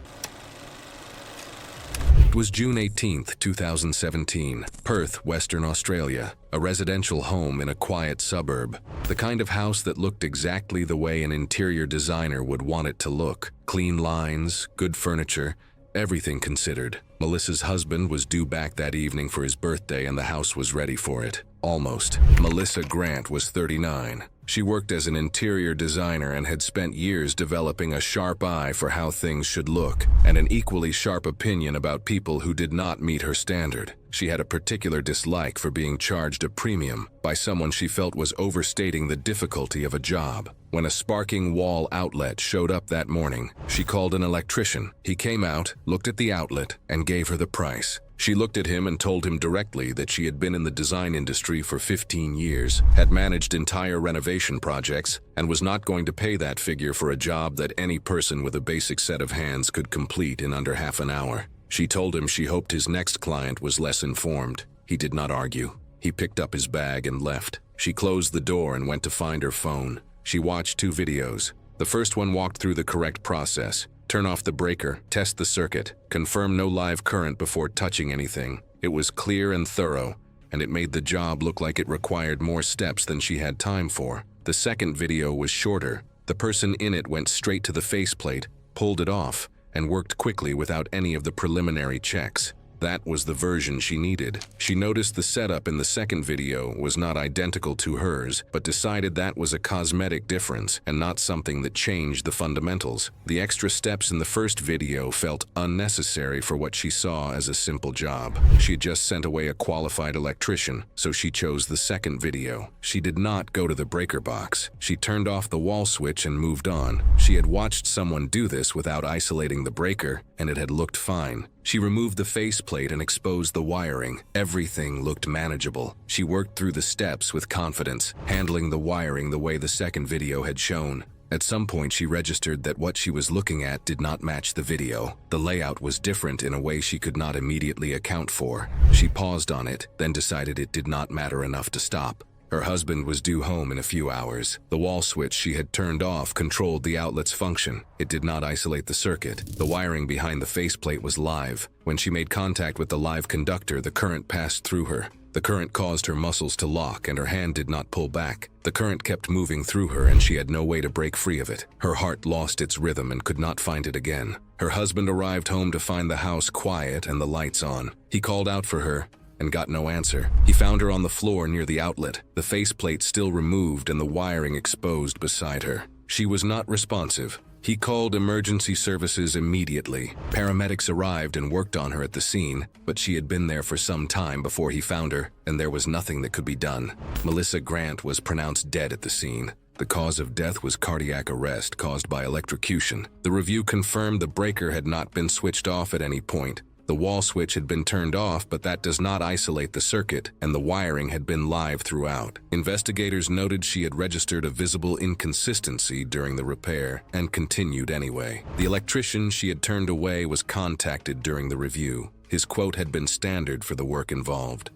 S1: It was June 18, 2017, Perth, Western Australia, a residential home in a quiet suburb. The kind of house that looked exactly the way an interior designer would want it to look. Clean lines, good furniture, everything considered. Melissa's husband was due back that evening for his birthday and the house was ready for it. Almost. Melissa Grant was 39. She worked as an interior designer and had spent years developing a sharp eye for how things should look, and an equally sharp opinion about people who did not meet her standard. She had a particular dislike for being charged a premium by someone she felt was overstating the difficulty of a job. When a sparking wall outlet showed up that morning, she called an electrician. He came out, looked at the outlet, and gave her the price. She looked at him and told him directly that she had been in the design industry for 15 years, had managed entire renovation projects, and was not going to pay that figure for a job that any person with a basic set of hands could complete in under half an hour. She told him she hoped his next client was less informed. He did not argue. He picked up his bag and left. She closed the door and went to find her phone. She watched 2 videos. The first one walked through the correct process. Turn off the breaker, test the circuit, confirm no live current before touching anything. It was clear and thorough, and it made the job look like it required more steps than she had time for. The second video was shorter. The person in it went straight to the faceplate, pulled it off, and worked quickly without any of the preliminary checks. That was the version she needed. She noticed the setup in the second video was not identical to hers, but decided that was a cosmetic difference and not something that changed the fundamentals. The extra steps in the first video felt unnecessary for what she saw as a simple job. She had just sent away a qualified electrician, so she chose the second video. She did not go to the breaker box. She turned off the wall switch and moved on. She had watched someone do this without isolating the breaker, and it had looked fine. She removed the faceplate and exposed the wiring. Everything looked manageable. She worked through the steps with confidence, handling the wiring the way the second video had shown. At some point, she registered that what she was looking at did not match the video. The layout was different in a way she could not immediately account for. She paused on it, then decided it did not matter enough to stop. Her husband was due home in a few hours. The wall switch she had turned off controlled the outlet's function. It did not isolate the circuit. The wiring behind the faceplate was live. When she made contact with the live conductor, the current passed through her. The current caused her muscles to lock and her hand did not pull back. The current kept moving through her and she had no way to break free of it. Her heart lost its rhythm and could not find it again. Her husband arrived home to find the house quiet and the lights on. He called out for her and got no answer. He found her on the floor near the outlet, the faceplate still removed and the wiring exposed beside her. She was not responsive. He called emergency services immediately. Paramedics arrived and worked on her at the scene, but she had been there for some time before he found her, and there was nothing that could be done. Melissa Grant was pronounced dead at the scene. The cause of death was cardiac arrest caused by electrocution. The review confirmed the breaker had not been switched off at any point. The wall switch had been turned off, but that does not isolate the circuit, and the wiring had been live throughout. Investigators noted she had registered a visible inconsistency during the repair, and continued anyway. The electrician she had turned away was contacted during the review. His quote had been standard for the work involved.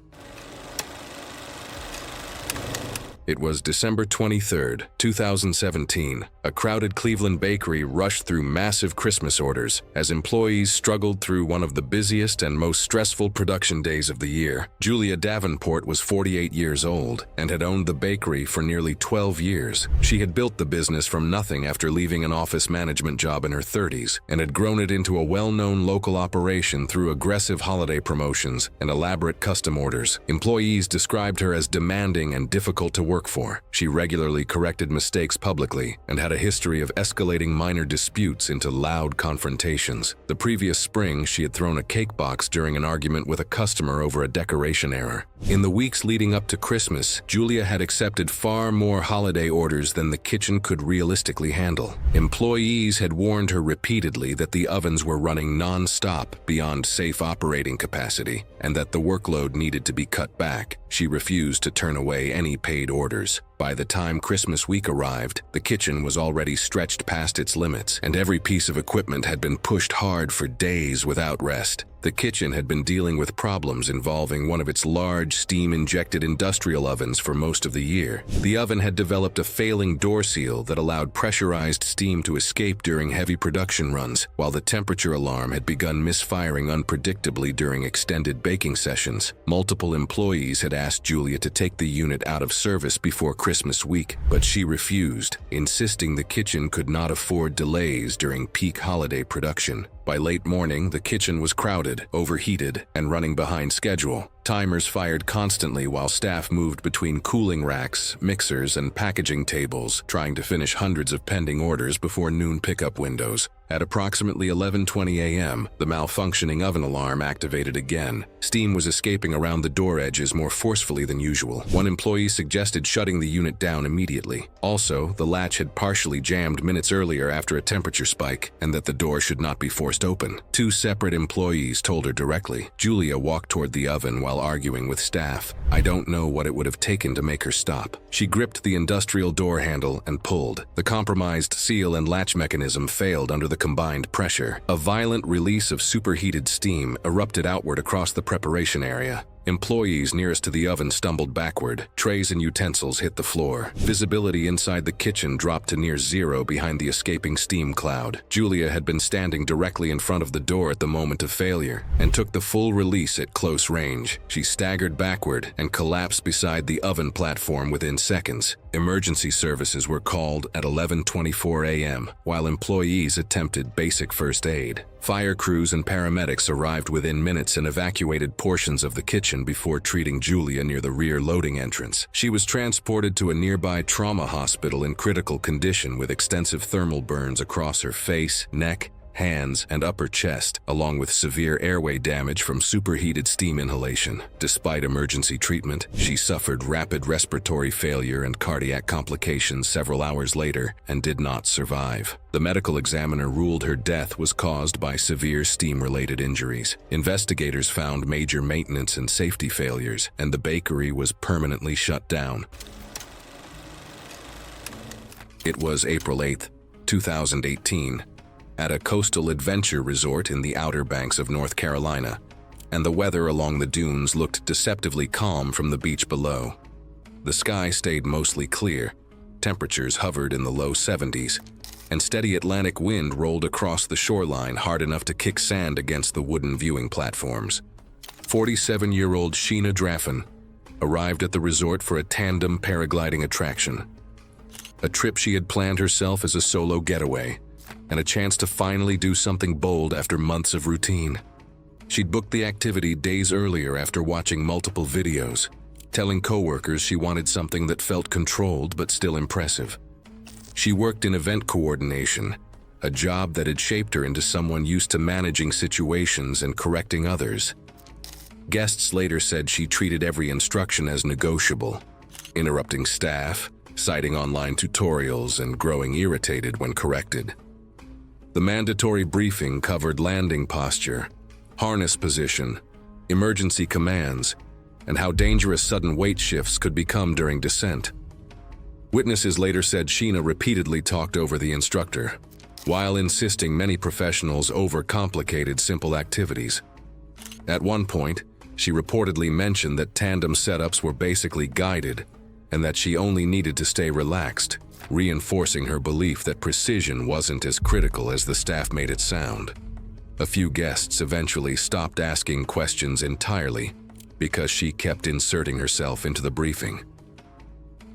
S1: It was December 23, 2017. A crowded Cleveland bakery rushed through massive Christmas orders as employees struggled through one of the busiest and most stressful production days of the year. Julia Davenport was 48 years old and had owned the bakery for nearly 12 years. She had built the business from nothing after leaving an office management job in her 30s and had grown it into a well-known local operation through aggressive holiday promotions and elaborate custom orders. Employees described her as demanding and difficult to work for. She regularly corrected mistakes publicly and had a history of escalating minor disputes into loud confrontations. The previous spring, she had thrown a cake box during an argument with a customer over a decoration error. In the weeks leading up to Christmas, Julia had accepted far more holiday orders than the kitchen could realistically handle. Employees had warned her repeatedly that the ovens were running non-stop beyond safe operating capacity and that the workload needed to be cut back. She refused to turn away any paid orders. By the time Christmas week arrived, the kitchen was already stretched past its limits, and every piece of equipment had been pushed hard for days without rest. The kitchen had been dealing with problems involving one of its large steam-injected industrial ovens for most of the year. The oven had developed a failing door seal that allowed pressurized steam to escape during heavy production runs, while the temperature alarm had begun misfiring unpredictably during extended baking sessions. Multiple employees had asked Julia to take the unit out of service before Christmas week, but she refused, insisting the kitchen could not afford delays during peak holiday production. By late morning, the kitchen was crowded, overheated, and running behind schedule. Timers fired constantly while staff moved between cooling racks, mixers, and packaging tables, trying to finish hundreds of pending orders before noon pickup windows. At approximately 11:20 a.m., the malfunctioning oven alarm activated again. Steam was escaping around the door edges more forcefully than usual. One employee suggested shutting the unit down immediately. Also, the latch had partially jammed minutes earlier after a temperature spike, and that the door should not be forced open. Two separate employees told her directly. Julia walked toward the oven while arguing with staff. I don't know what it would have taken to make her stop. She gripped the industrial door handle and pulled. The compromised seal and latch mechanism failed under the combined pressure. A violent release of superheated steam erupted outward across the preparation area. Employees nearest to the oven stumbled backward. Trays and utensils hit the floor. Visibility inside the kitchen dropped to near zero behind the escaping steam cloud. Julia had been standing directly in front of the door at the moment of failure and took the full release at close range. She staggered backward and collapsed beside the oven platform within seconds. Emergency services were called at 11:24 a.m., while employees attempted basic first aid. Fire crews and paramedics arrived within minutes and evacuated portions of the kitchen before treating Julia near the rear loading entrance. She was transported to a nearby trauma hospital in critical condition with extensive thermal burns across her face, neck, hands, and upper chest, along with severe airway damage from superheated steam inhalation. Despite emergency treatment, she suffered rapid respiratory failure and cardiac complications several hours later and did not survive. The medical examiner ruled her death was caused by severe steam-related injuries. Investigators found major maintenance and safety failures, and the bakery was permanently shut down. It was April 8, 2018. At a coastal adventure resort in the Outer Banks of North Carolina, and the weather along the dunes looked deceptively calm from the beach below. The sky stayed mostly clear, temperatures hovered in the low 70s, and steady Atlantic wind rolled across the shoreline hard enough to kick sand against the wooden viewing platforms. 47-year-old Sheena Draffin arrived at the resort for a tandem paragliding attraction, a trip she had planned herself as a solo getaway, and a chance to finally do something bold after months of routine. She'd booked the activity days earlier after watching multiple videos, telling coworkers she wanted something that felt controlled but still impressive. She worked in event coordination, a job that had shaped her into someone used to managing situations and correcting others. Guests later said she treated every instruction as negotiable, interrupting staff, citing online tutorials, and growing irritated when corrected. The mandatory briefing covered landing posture, harness position, emergency commands, and how dangerous sudden weight shifts could become during descent. Witnesses later said Sheena repeatedly talked over the instructor, while insisting many professionals overcomplicated simple activities. At one point, she reportedly mentioned that tandem setups were basically guided, and that she only needed to stay relaxed, reinforcing her belief that precision wasn't as critical as the staff made it sound. A few guests eventually stopped asking questions entirely because she kept inserting herself into the briefing.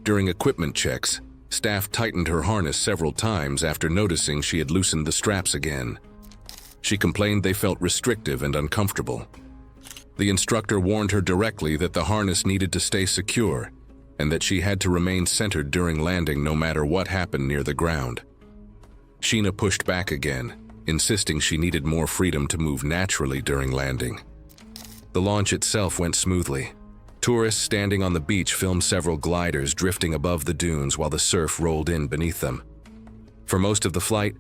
S1: During equipment checks, staff tightened her harness several times after noticing she had loosened the straps again. She complained they felt restrictive and uncomfortable. The instructor warned her directly that the harness needed to stay secure and that she had to remain centered during landing no matter what happened near the ground. Sheena pushed back again, insisting she needed more freedom to move naturally during landing. The launch itself went smoothly. Tourists standing on the beach filmed several gliders drifting above the dunes while the surf rolled in beneath them. For most of the flight,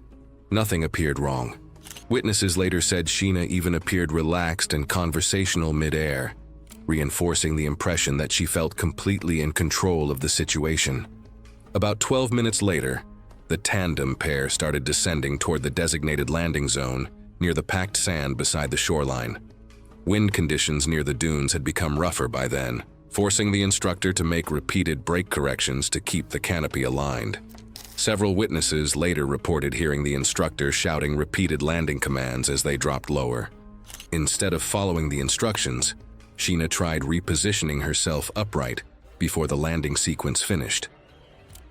S1: nothing appeared wrong. Witnesses later said Sheena even appeared relaxed and conversational mid-air, reinforcing the impression that she felt completely in control of the situation. About 12 minutes later, the tandem pair started descending toward the designated landing zone near the packed sand beside the shoreline. Wind conditions near the dunes had become rougher by then, forcing the instructor to make repeated brake corrections to keep the canopy aligned. Several witnesses later reported hearing the instructor shouting repeated landing commands as they dropped lower. Instead of following the instructions, Sheena tried repositioning herself upright before the landing sequence finished.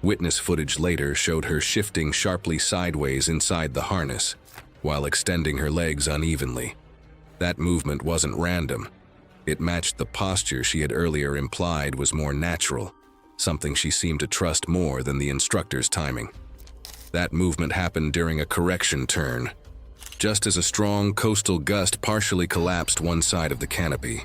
S1: Witness footage later showed her shifting sharply sideways inside the harness, while extending her legs unevenly. That movement wasn't random. It matched the posture she had earlier implied was more natural, something she seemed to trust more than the instructor's timing. That movement happened during a correction turn, just as a strong coastal gust partially collapsed one side of the canopy.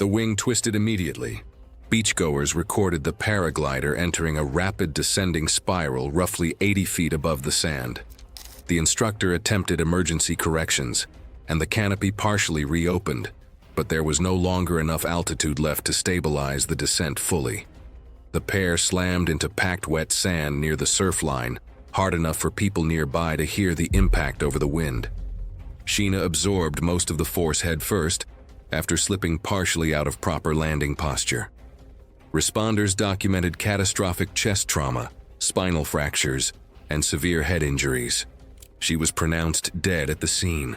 S1: The wing twisted immediately. Beachgoers recorded the paraglider entering a rapid descending spiral roughly 80 feet above the sand. The instructor attempted emergency corrections, and the canopy partially reopened, but there was no longer enough altitude left to stabilize the descent fully. The pair slammed into packed wet sand near the surf line, hard enough for people nearby to hear the impact over the wind. Sheena absorbed most of the force head first, after slipping partially out of proper landing posture. Responders documented catastrophic chest trauma, spinal fractures, and severe head injuries. She was pronounced dead at the scene.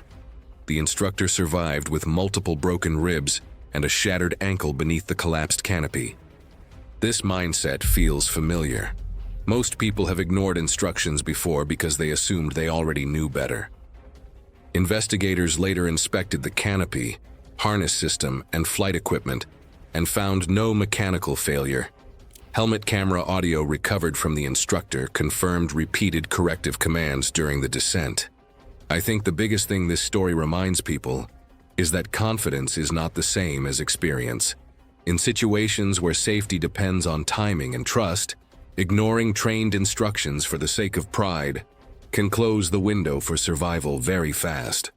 S1: The instructor survived with multiple broken ribs and a shattered ankle beneath the collapsed canopy. This mindset feels familiar. Most people have ignored instructions before because they assumed they already knew better. Investigators later inspected the canopy, harness system, and flight equipment, and found no mechanical failure. Helmet camera audio recovered from the instructor confirmed repeated corrective commands during the descent. I think the biggest thing this story reminds people is that confidence is not the same as experience. In situations where safety depends on timing and trust, ignoring trained instructions for the sake of pride can close the window for survival very fast.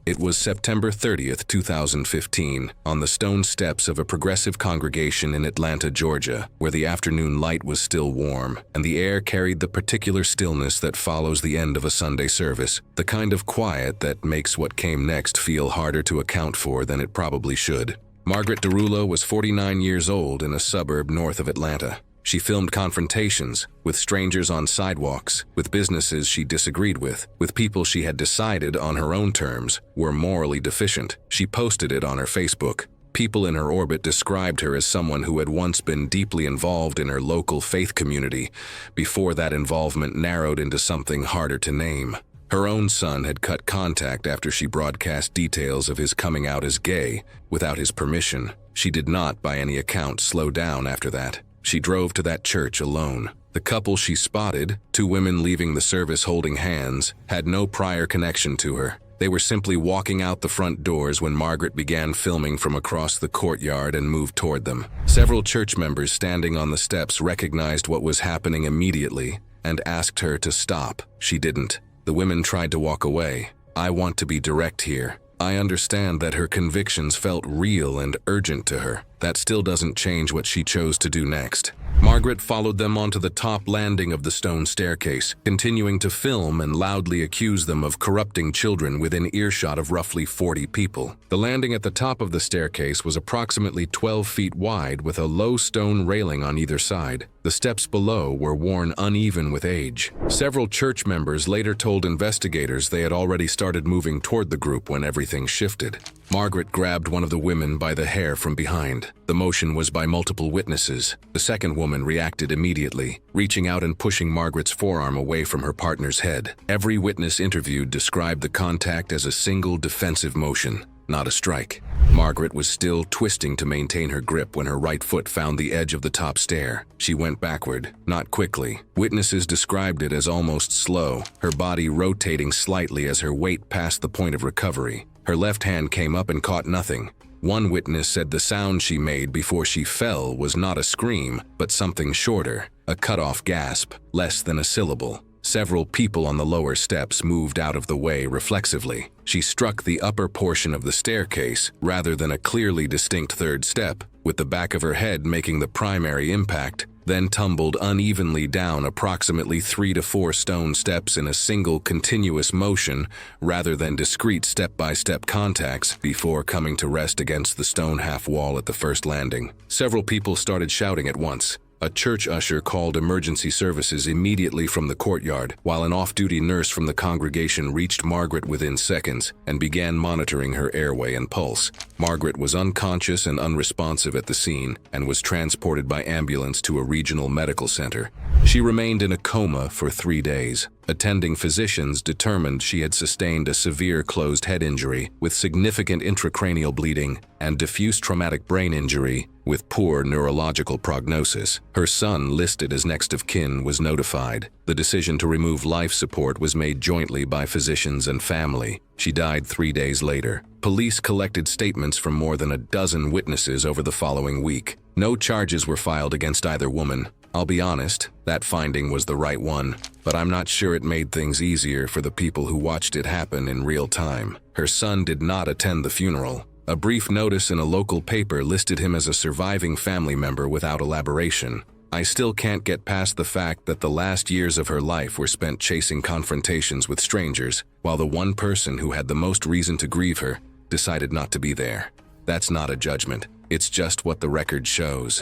S1: It was September 30th, 2015, on the stone steps of a progressive congregation in Atlanta, Georgia, where the afternoon light was still warm, and the air carried the particular stillness that follows the end of a Sunday service, the kind of quiet that makes what came next feel harder to account for than it probably should. Margaret Derulo was 49 years old in a suburb north of Atlanta. She filmed confrontations with strangers on sidewalks, with businesses she disagreed with people she had decided on her own terms were morally deficient. She posted it on her Facebook. People in her orbit described her as someone who had once been deeply involved in her local faith community, before that involvement narrowed into something harder to name. Her own son had cut contact after she broadcast details of his coming out as gay, without his permission. She did not, by any account, slow down after that. She drove to that church alone. The couple she spotted, two women leaving the service holding hands, had no prior connection to her. They were simply walking out the front doors when Margaret began filming from across the courtyard and moved toward them. Several church members standing on the steps recognized what was happening immediately and asked her to stop. She didn't. The women tried to walk away. I want to be direct here. I understand that her convictions felt real and urgent to her. that still doesn't change what she chose to do next. Margaret followed them onto the top landing of the stone staircase, continuing to film and loudly accuse them of corrupting children within earshot of roughly 40 people. The landing at the top of the staircase was approximately 12 feet wide with a low stone railing on either side. The steps below were worn uneven with age. Several church members later told investigators they had already started moving toward the group when everything shifted. Margaret grabbed one of the women by the hair from behind. The motion was by multiple witnesses. The second woman reacted immediately, reaching out and pushing Margaret's forearm away from her partner's head. Every witness interviewed described the contact as a single defensive motion, not a strike. Margaret was still twisting to maintain her grip when her right foot found the edge of the top stair. She went backward, not quickly. Witnesses described it as almost slow, her body rotating slightly as her weight passed the point of recovery. Her left hand came up and caught nothing. One witness said the sound she made before she fell was not a scream, but something shorter, a cut-off gasp, less than a syllable. Several people on the lower steps moved out of the way reflexively. She struck the upper portion of the staircase rather than a clearly distinct third step, with the back of her head making the primary impact, then tumbled unevenly down approximately 3 to 4 stone steps in a single continuous motion rather than discrete step-by-step contacts before coming to rest against the stone half wall at the first landing. Several people started shouting at once. A church usher called emergency services immediately from the courtyard, while an off-duty nurse from the congregation reached Margaret within seconds and began monitoring her airway and pulse. Margaret was unconscious and unresponsive at the scene and was transported by ambulance to a regional medical center. She remained in a coma for 3 days. Attending physicians determined she had sustained a severe closed head injury with significant intracranial bleeding and diffuse traumatic brain injury with poor neurological prognosis. Her son, listed as next of kin, was notified. The decision to remove life support was made jointly by physicians and family. She died 3 days later. Police collected statements from more than a dozen witnesses over the following week. No charges were filed against either woman. I'll be honest, that finding was the right one, but I'm not sure it made things easier for the people who watched it happen in real time. Her son did not attend the funeral. A brief notice in a local paper listed him as a surviving family member without elaboration. I still can't get past the fact that the last years of her life were spent chasing confrontations with strangers, while the one person who had the most reason to grieve her decided not to be there. That's not a judgment. It's just what the record shows.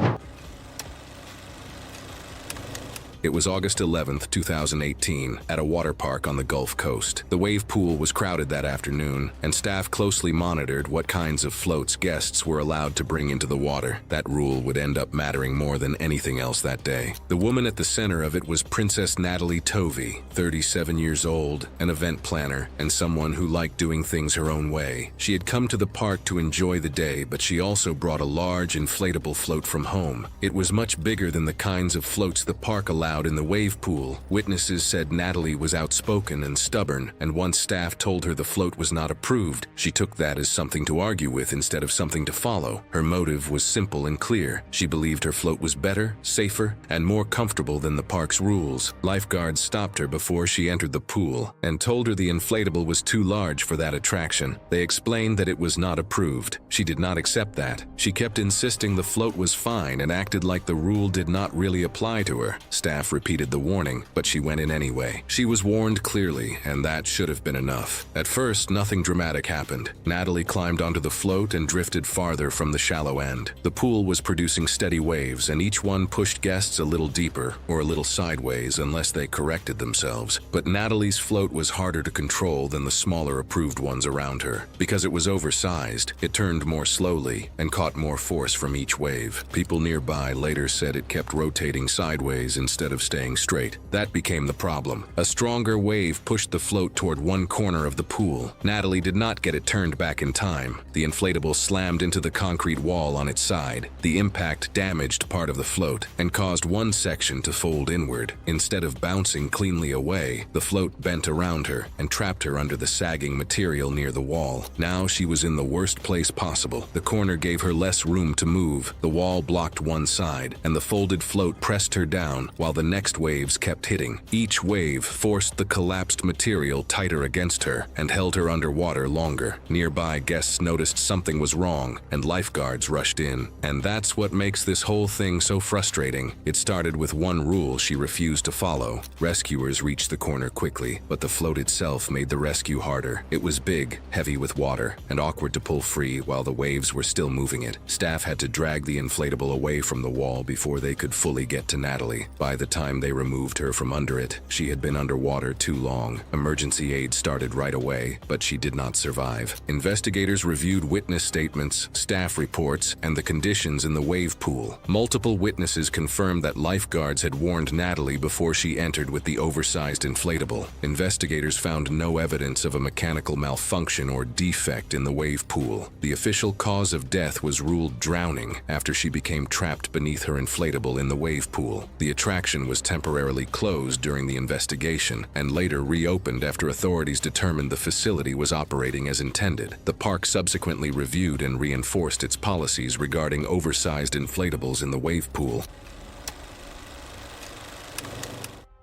S1: It was August 11th, 2018, at a water park on the Gulf Coast. The wave pool was crowded that afternoon, and staff closely monitored what kinds of floats guests were allowed to bring into the water. That rule would end up mattering more than anything else that day. The woman at the center of it was Princess Natalie Tovey, 37 years old, an event planner, and someone who liked doing things her own way. She had come to the park to enjoy the day, but she also brought a large inflatable float from home. It was much bigger than the kinds of floats the park allowed in the wave pool. Witnesses said Natalie was outspoken and stubborn, and once staff told her the float was not approved, she took that as something to argue with instead of something to follow. Her motive was simple and clear. She believed her float was better, safer, and more comfortable than the park's rules. Lifeguards stopped her before she entered the pool and told her the inflatable was too large for that attraction. They explained that it was not approved. She did not accept that. She kept insisting the float was fine and acted like the rule did not really apply to her. Staff repeated the warning, but she went in anyway. She was warned clearly, and that should have been enough. At first, nothing dramatic happened. Natalie climbed onto the float and drifted farther from the shallow end. The pool was producing steady waves, and each one pushed guests a little deeper or a little sideways unless they corrected themselves. But Natalie's float was harder to control than the smaller approved ones around her. Because it was oversized, it turned more slowly and caught more force from each wave. People nearby later said it kept rotating sideways instead of staying straight. That became the problem. A stronger wave pushed the float toward one corner of the pool. Natalie did not get it turned back in time. The inflatable slammed into the concrete wall on its side. The impact damaged part of the float and caused one section to fold inward. Instead of bouncing cleanly away, the float bent around her and trapped her under the sagging material near the wall. Now she was in the worst place possible. The corner gave her less room to move. The wall blocked one side, and the folded float pressed her down, while the the next waves kept hitting. Each wave forced the collapsed material tighter against her and held her underwater longer. Nearby guests noticed something was wrong, and lifeguards rushed in. And that's what makes this whole thing so frustrating. It started with one rule she refused to follow. Rescuers reached the corner quickly, but the float itself made the rescue harder. It was big, heavy with water, and awkward to pull free while the waves were still moving it. Staff had to drag the inflatable away from the wall before they could fully get to Natalie. By the time they removed her from under it, she had been underwater too long. Emergency aid started right away, but she did not survive. Investigators reviewed witness statements, staff reports, and the conditions in the wave pool. Multiple witnesses confirmed that lifeguards had warned Natalie before she entered with the oversized inflatable. Investigators found no evidence of a mechanical malfunction or defect in the wave pool. The official cause of death was ruled drowning after she became trapped beneath her inflatable in the wave pool. The attraction was temporarily closed during the investigation and later reopened after authorities determined the facility was operating as intended. The park subsequently reviewed and reinforced its policies regarding oversized inflatables in the wave pool.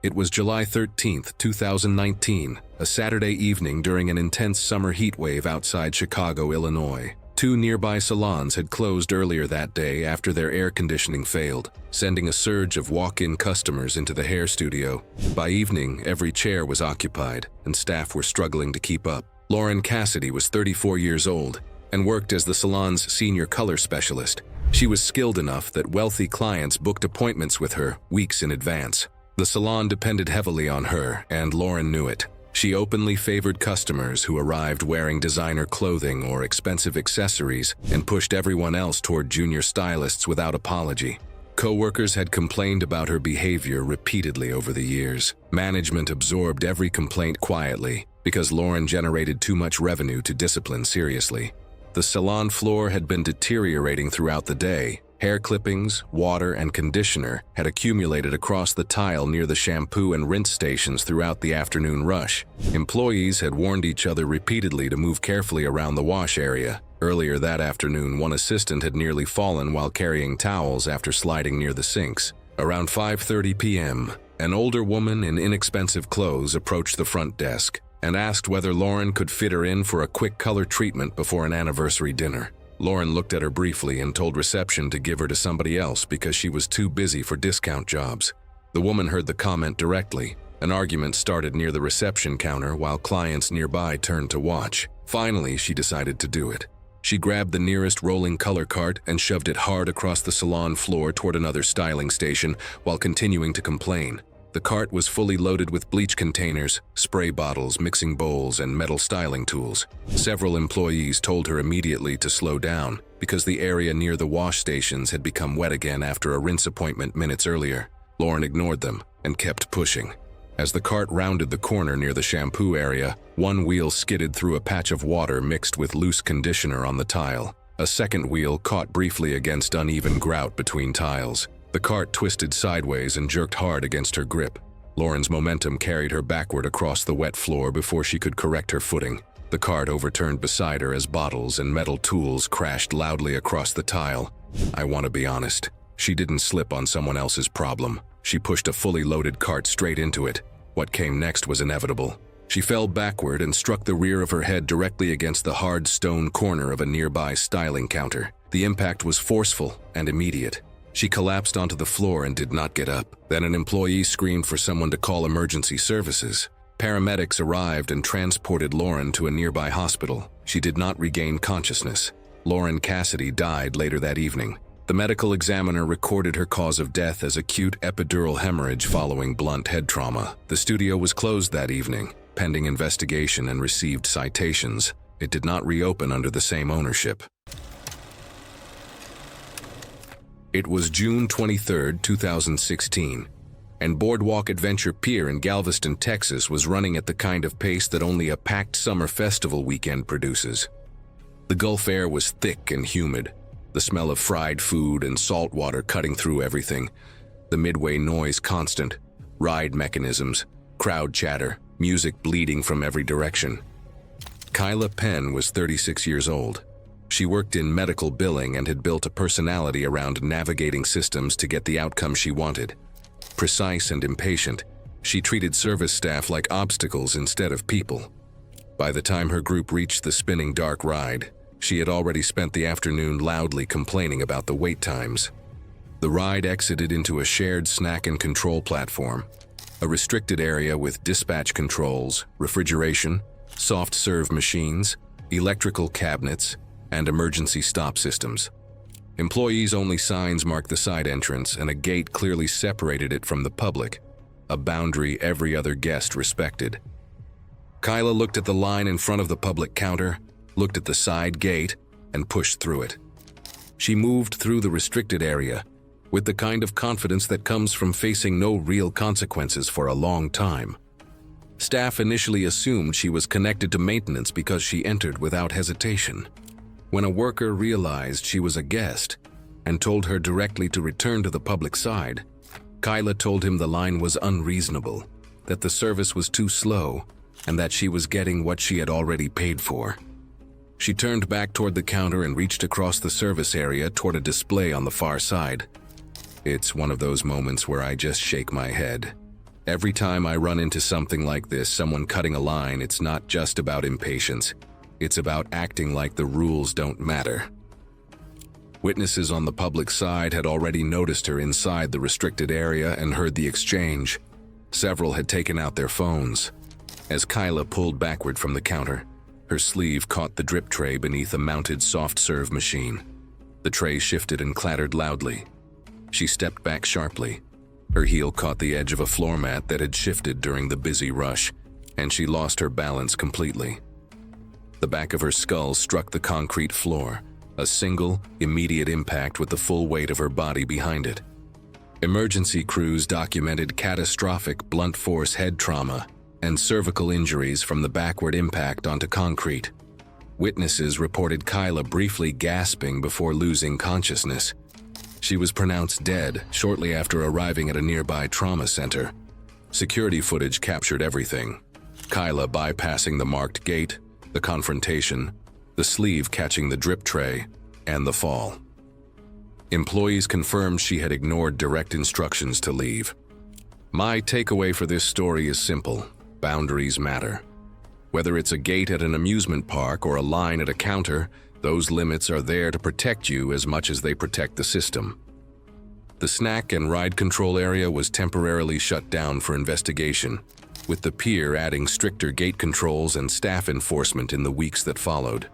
S1: It was July 13, 2019, a Saturday evening during an intense summer heat wave outside Chicago, Illinois. Two nearby salons had closed earlier that day after their air conditioning failed, sending a surge of walk-in customers into the hair studio. By evening, every chair was occupied, and staff were struggling to keep up. Lauren Cassidy was 34 years old and worked as the salon's senior color specialist. She was skilled enough that wealthy clients booked appointments with her weeks in advance. The salon depended heavily on her, and Lauren knew it. She openly favored customers who arrived wearing designer clothing or expensive accessories and pushed everyone else toward junior stylists without apology. Co-workers had complained about her behavior repeatedly over the years. Management absorbed every complaint quietly because Lauren generated too much revenue to discipline seriously. The salon floor had been deteriorating throughout the day. Hair clippings, water, and conditioner had accumulated across the tile near the shampoo and rinse stations throughout the afternoon rush. Employees had warned each other repeatedly to move carefully around the wash area. Earlier that afternoon, one assistant had nearly fallen while carrying towels after sliding near the sinks. Around 5:30 p.m., an older woman in inexpensive clothes approached the front desk and asked whether Lauren could fit her in for a quick color treatment before an anniversary dinner. Lauren looked at her briefly and told reception to give her to somebody else because she was too busy for discount jobs. The woman heard the comment directly. An argument started near the reception counter while clients nearby turned to watch. Finally, she decided to do it. She grabbed the nearest rolling color cart and shoved it hard across the salon floor toward another styling station while continuing to complain. The cart was fully loaded with bleach containers, spray bottles, mixing bowls, and metal styling tools. Several employees told her immediately to slow down because the area near the wash stations had become wet again after a rinse appointment minutes earlier. Lauren ignored them and kept pushing. As the cart rounded the corner near the shampoo area, one wheel skidded through a patch of water mixed with loose conditioner on the tile. A second wheel caught briefly against uneven grout between tiles. The cart twisted sideways and jerked hard against her grip. Lauren's momentum carried her backward across the wet floor before she could correct her footing. The cart overturned beside her as bottles and metal tools crashed loudly across the tile. I want to be honest. She didn't slip on someone else's problem. She pushed a fully loaded cart straight into it. What came next was inevitable. She fell backward and struck the rear of her head directly against the hard stone corner of a nearby styling counter. The impact was forceful and immediate. She collapsed onto the floor and did not get up. Then an employee screamed for someone to call emergency services. Paramedics arrived and transported Lauren to a nearby hospital. She did not regain consciousness. Lauren Cassidy died later that evening. The medical examiner recorded her cause of death as acute epidural hemorrhage following blunt head trauma. The studio was closed that evening, pending investigation, and received citations. It did not reopen under the same ownership. It was June 23, 2016, and Boardwalk Adventure Pier in Galveston, Texas was running at the kind of pace that only a packed summer festival weekend produces. The Gulf air was thick and humid, the smell of fried food and salt water cutting through everything, the midway noise constant, ride mechanisms, crowd chatter, music bleeding from every direction. Kyla Penn was 36 years old. She worked in medical billing and had built a personality around navigating systems to get the outcome she wanted. Precise and impatient, she treated service staff like obstacles instead of people. By the time her group reached the spinning dark ride, she had already spent the afternoon loudly complaining about the wait times. The ride exited into a shared snack and control platform, a restricted area with dispatch controls, refrigeration, soft serve machines, electrical cabinets, and emergency stop systems. Employees-only signs marked the side entrance, and a gate clearly separated it from the public, a boundary every other guest respected. Kyla looked at the line in front of the public counter, looked at the side gate, and pushed through it. She moved through the restricted area with the kind of confidence that comes from facing no real consequences for a long time. Staff initially assumed she was connected to maintenance because she entered without hesitation. When a worker realized she was a guest and told her directly to return to the public side, Kyla told him the line was unreasonable, that the service was too slow, and that she was getting what she had already paid for. She turned back toward the counter and reached across the service area toward a display on the far side. It's one of those moments where I just shake my head. Every time I run into something like this, someone cutting a line, it's not just about impatience. It's about acting like the rules don't matter. Witnesses on the public side had already noticed her inside the restricted area and heard the exchange. Several had taken out their phones. As Kyla pulled backward from the counter, her sleeve caught the drip tray beneath a mounted soft-serve machine. The tray shifted and clattered loudly. She stepped back sharply. Her heel caught the edge of a floor mat that had shifted during the busy rush, and she lost her balance completely. The back of her skull struck the concrete floor, a single, immediate impact with the full weight of her body behind it. Emergency crews documented catastrophic blunt force head trauma and cervical injuries from the backward impact onto concrete. Witnesses reported Kyla briefly gasping before losing consciousness. She was pronounced dead shortly after arriving at a nearby trauma center. Security footage captured everything: Kyla bypassing the marked gate, the confrontation, the sleeve catching the drip tray, and the fall. Employees confirmed she had ignored direct instructions to leave. My takeaway for this story is simple: boundaries matter. Whether it's a gate at an amusement park or a line at a counter, those limits are there to protect you as much as they protect the system. The snack and ride control area was temporarily shut down for investigation, with the pier adding stricter gate controls and staff enforcement in the weeks that followed.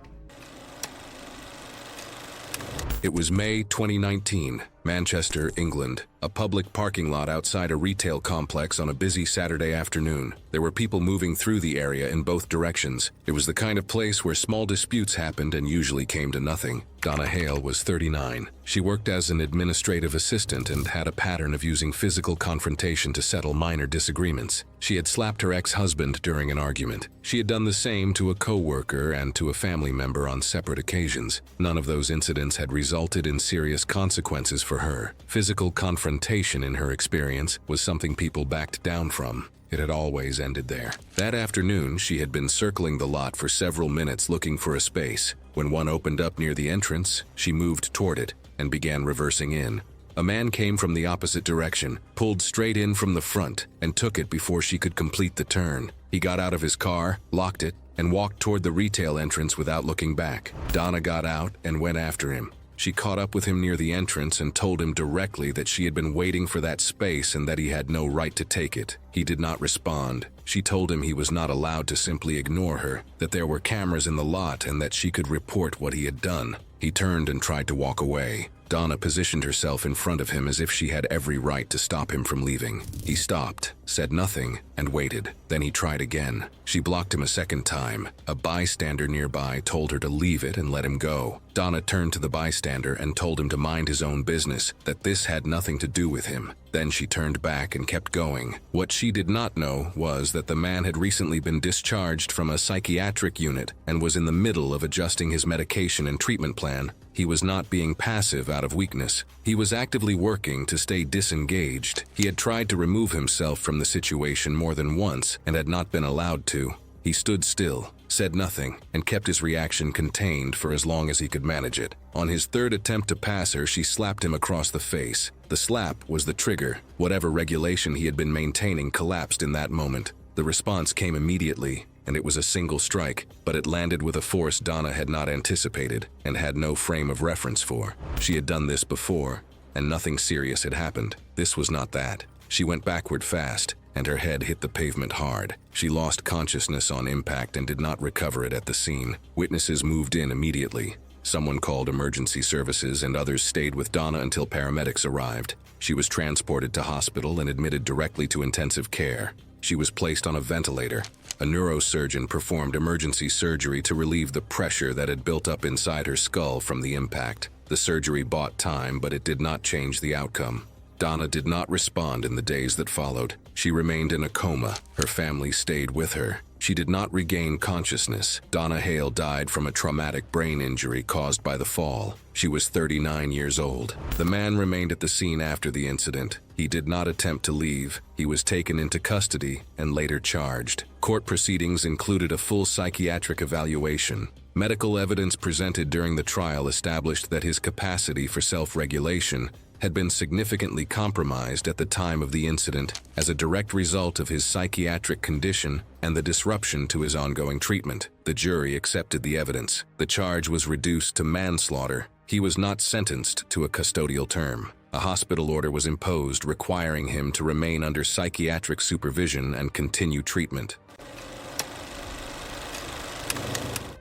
S1: It was May 2019, Manchester, England, a public parking lot outside a retail complex on a busy Saturday afternoon. There were people moving through the area in both directions. It was the kind of place where small disputes happened and usually came to nothing. Donna Hale was 39. She worked as an administrative assistant and had a pattern of using physical confrontation to settle minor disagreements. She had slapped her ex-husband during an argument. She had done the same to a co-worker and to a family member on separate occasions. None of those incidents had resulted in serious consequences for her. Physical confrontation, in her experience, was something people backed down from. It had always ended there. That afternoon, she had been circling the lot for several minutes looking for a space. When one opened up near the entrance, she moved toward it and began reversing in. A man came from the opposite direction, pulled straight in from the front, and took it before she could complete the turn. He got out of his car, locked it, and walked toward the retail entrance without looking back. Donna got out and went after him. She caught up with him near the entrance and told him directly that she had been waiting for that space and that he had no right to take it. He did not respond. She told him he was not allowed to simply ignore her, that there were cameras in the lot and that she could report what he had done. He turned and tried to walk away. Donna positioned herself in front of him as if she had every right to stop him from leaving. He stopped, said nothing, and waited. Then he tried again. She blocked him a second time. A bystander nearby told her to leave it and let him go. Donna turned to the bystander and told him to mind his own business, that this had nothing to do with him. Then she turned back and kept going. What she did not know was that the man had recently been discharged from a psychiatric unit and was in the middle of adjusting his medication and treatment plan. He was not being passive out of weakness. He was actively working to stay disengaged. He had tried to remove himself from the situation more than once and had not been allowed to. He stood still, said nothing, and kept his reaction contained for as long as he could manage it. On his third attempt to pass her, she slapped him across the face. The slap was the trigger. Whatever regulation he had been maintaining collapsed in that moment. The response came immediately, and it was a single strike, but it landed with a force Donna had not anticipated and had no frame of reference for. She had done this before, and nothing serious had happened. This was not that. She went backward fast, and her head hit the pavement hard. She lost consciousness on impact and did not recover it at the scene. Witnesses moved in immediately. Someone called emergency services, and others stayed with Donna until paramedics arrived. She was transported to hospital and admitted directly to intensive care. She was placed on a ventilator. A neurosurgeon performed emergency surgery to relieve the pressure that had built up inside her skull from the impact. The surgery bought time, but it did not change the outcome. Donna did not respond in the days that followed. She remained in a coma. Her family stayed with her. She did not regain consciousness. Donna Hale died from a traumatic brain injury caused by the fall. She was 39 years old. The man remained at the scene after the incident. He did not attempt to leave. He was taken into custody and later charged. Court proceedings included a full psychiatric evaluation. Medical evidence presented during the trial established that his capacity for self-regulation had been significantly compromised at the time of the incident as a direct result of his psychiatric condition and the disruption to his ongoing treatment. The jury accepted the evidence. The charge was reduced to manslaughter. He was not sentenced to a custodial term. A hospital order was imposed requiring him to remain under psychiatric supervision and continue treatment.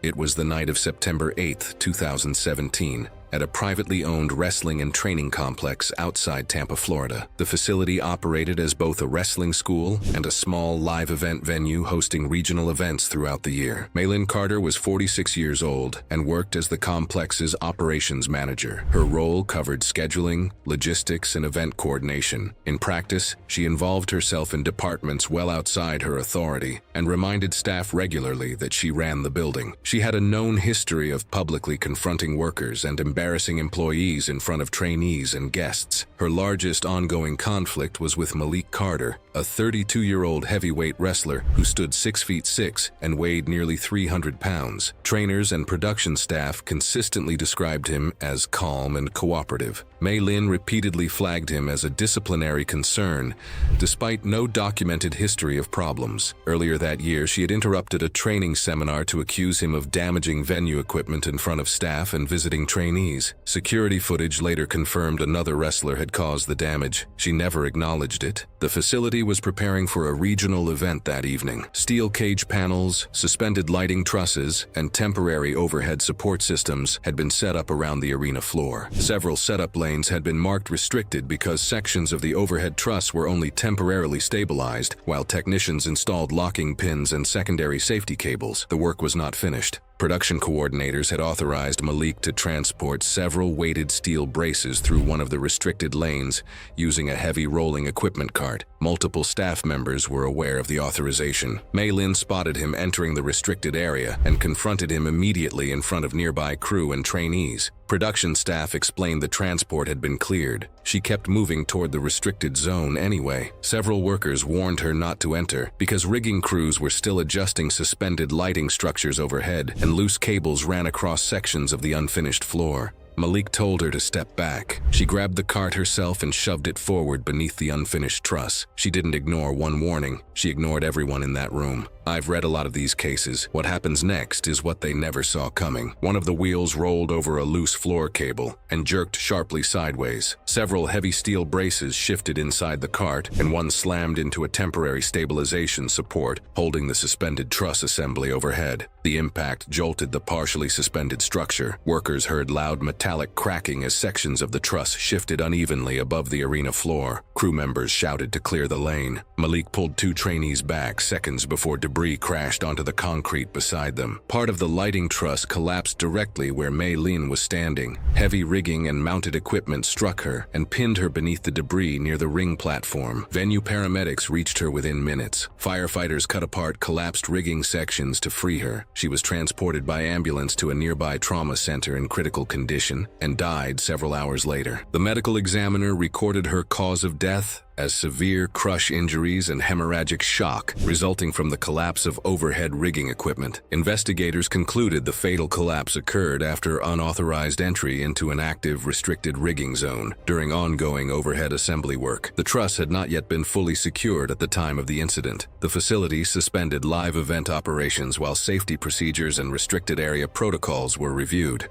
S1: It was the night of September 8, 2017. At a privately owned wrestling and training complex outside Tampa, Florida. The facility operated as both a wrestling school and a small live event venue hosting regional events throughout the year. Maylin Carter was 46 years old and worked as the complex's operations manager. Her role covered scheduling, logistics, and event coordination. In practice, she involved herself in departments well outside her authority and reminded staff regularly that she ran the building. She had a known history of publicly confronting workers and embarrassing employees in front of trainees and guests. Her largest ongoing conflict was with Malik Carter, a 32-year-old heavyweight wrestler who stood 6'6" and weighed nearly 300 pounds. Trainers and production staff consistently described him as calm and cooperative. Maylin repeatedly flagged him as a disciplinary concern, despite no documented history of problems. Earlier that year, she had interrupted a training seminar to accuse him of damaging venue equipment in front of staff and visiting trainees. Security footage later confirmed another wrestler had caused the damage. She never acknowledged it. The facility was preparing for a regional event that evening. Steel cage panels, suspended lighting trusses, and temporary overhead support systems had been set up around the arena floor. Several setup lanes had been marked restricted because sections of the overhead truss were only temporarily stabilized, while technicians installed locking pins and secondary safety cables. The work was not finished. Production coordinators had authorized Malik to transport several weighted steel braces through one of the restricted lanes using a heavy rolling equipment cart. Multiple staff members were aware of the authorization. Maylin spotted him entering the restricted area and confronted him immediately in front of nearby crew and trainees. Production staff explained the transport had been cleared. She kept moving toward the restricted zone anyway. Several workers warned her not to enter because rigging crews were still adjusting suspended lighting structures overhead and loose cables ran across sections of the unfinished floor. Malik told her to step back. She grabbed the cart herself and shoved it forward beneath the unfinished truss. She didn't ignore one warning. She ignored everyone in that room. I've read a lot of these cases. What happens next is what they never saw coming. One of the wheels rolled over a loose floor cable and jerked sharply sideways. Several heavy steel braces shifted inside the cart, and one slammed into a temporary stabilization support holding the suspended truss assembly overhead. The impact jolted the partially suspended structure. Workers heard loud metallic cracking as sections of the truss shifted unevenly above the arena floor. Crew members shouted to clear the lane. Malik pulled two trainees back seconds before debris crashed onto the concrete beside them. Part of the lighting truss collapsed directly where Maylin was standing. Heavy rigging and mounted equipment struck her and pinned her beneath the debris near the ring platform. Venue paramedics reached her within minutes. Firefighters cut apart collapsed rigging sections to free her. She was transported by ambulance to a nearby trauma center in critical condition and died several hours later. The medical examiner recorded her cause of death as severe crush injuries and hemorrhagic shock resulting from the collapse of overhead rigging equipment. Investigators concluded the fatal collapse occurred after unauthorized entry into an active restricted rigging zone during ongoing overhead assembly work. The truss had not yet been fully secured at the time of the incident. The facility suspended live event operations while safety procedures and restricted area protocols were reviewed.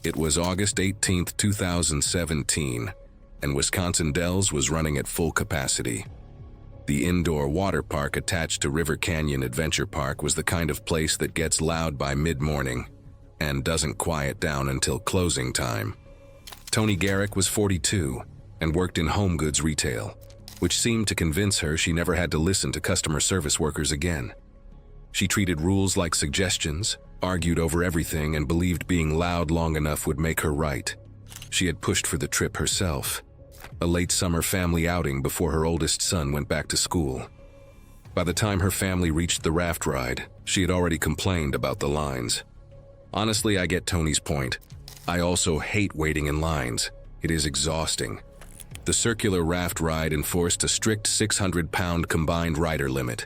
S1: It was August 18, 2017, and Wisconsin Dells was running at full capacity. The indoor water park attached to River Canyon Adventure Park was the kind of place that gets loud by mid-morning and doesn't quiet down until closing time. Toni Garrick was 42 and worked in home goods retail, which seemed to convince her she never had to listen to customer service workers again. She treated rules like suggestions, argued over everything, and believed being loud long enough would make her right. She had pushed for the trip herself, a late summer family outing before her oldest son went back to school. By the time her family reached the raft ride, she had already complained about the lines. Honestly, I get Toni's point. I also hate waiting in lines. It is exhausting. The circular raft ride enforced a strict 600-pound combined rider limit.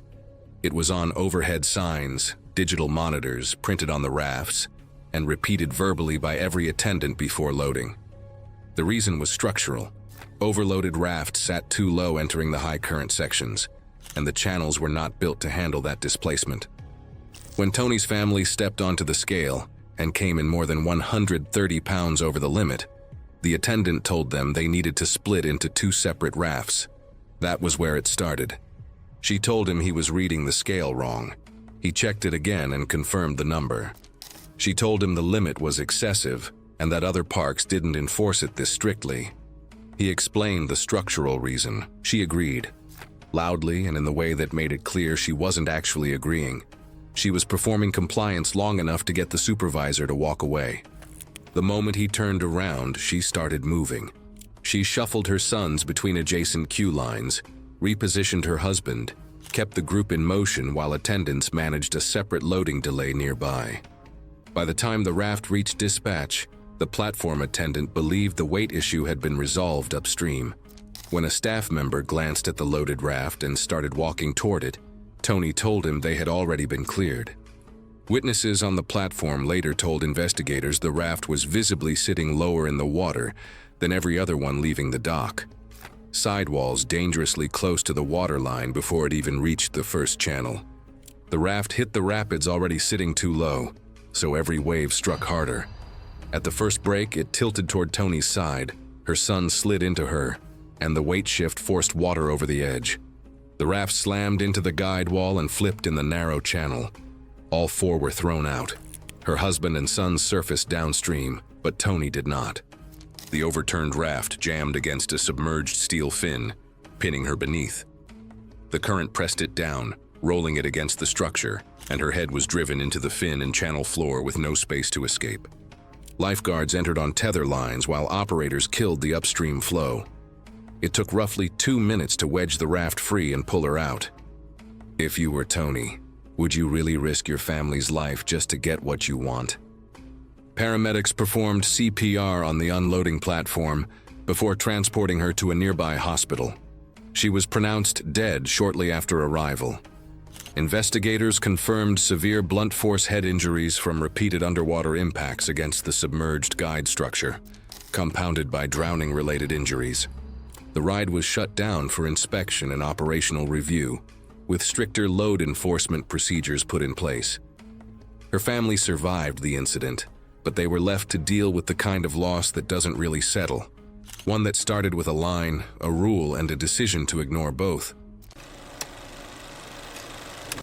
S1: It was on overhead signs, digital monitors printed on the rafts, and repeated verbally by every attendant before loading. The reason was structural. Overloaded rafts sat too low entering the high current sections, and the channels were not built to handle that displacement. When Toni's family stepped onto the scale and came in more than 130 pounds over the limit, the attendant told them they needed to split into 2 separate rafts. That was where it started. She told him he was reading the scale wrong. He checked it again and confirmed the number. She told him the limit was excessive and that other parks didn't enforce it this strictly. He explained the structural reason. She agreed, loudly and in the way that made it clear she wasn't actually agreeing. She was performing compliance long enough to get the supervisor to walk away. The moment he turned around, she started moving. She shuffled her sons between adjacent queue lines, repositioned her husband, kept the group in motion while attendants managed a separate loading delay nearby. By the time the raft reached dispatch, the platform attendant believed the weight issue had been resolved upstream. When a staff member glanced at the loaded raft and started walking toward it, Toni told him they had already been cleared. Witnesses on the platform later told investigators the raft was visibly sitting lower in the water than every other one leaving the dock. Sidewalls dangerously close to the waterline before it even reached the first channel. The raft hit the rapids already sitting too low, so every wave struck harder. At the first break, it tilted toward Toni's side, her son slid into her, and the weight shift forced water over the edge. The raft slammed into the guide wall and flipped in the narrow channel. All 4 were thrown out. Her husband and son surfaced downstream, but Toni did not. The overturned raft jammed against a submerged steel fin, pinning her beneath. The current pressed it down, rolling it against the structure, and her head was driven into the fin and channel floor with no space to escape. Lifeguards entered on tether lines while operators killed the upstream flow. It took roughly 2 minutes to wedge the raft free and pull her out. If you were Toni, would you really risk your family's life just to get what you want? Paramedics performed CPR on the unloading platform before transporting her to a nearby hospital. She was pronounced dead shortly after arrival. Investigators confirmed severe blunt force head injuries from repeated underwater impacts against the submerged guide structure, compounded by drowning-related injuries. The ride was shut down for inspection and operational review, with stricter load enforcement procedures put in place. Her family survived the incident, but they were left to deal with the kind of loss that doesn't really settle, one that started with a line, a rule, and a decision to ignore both.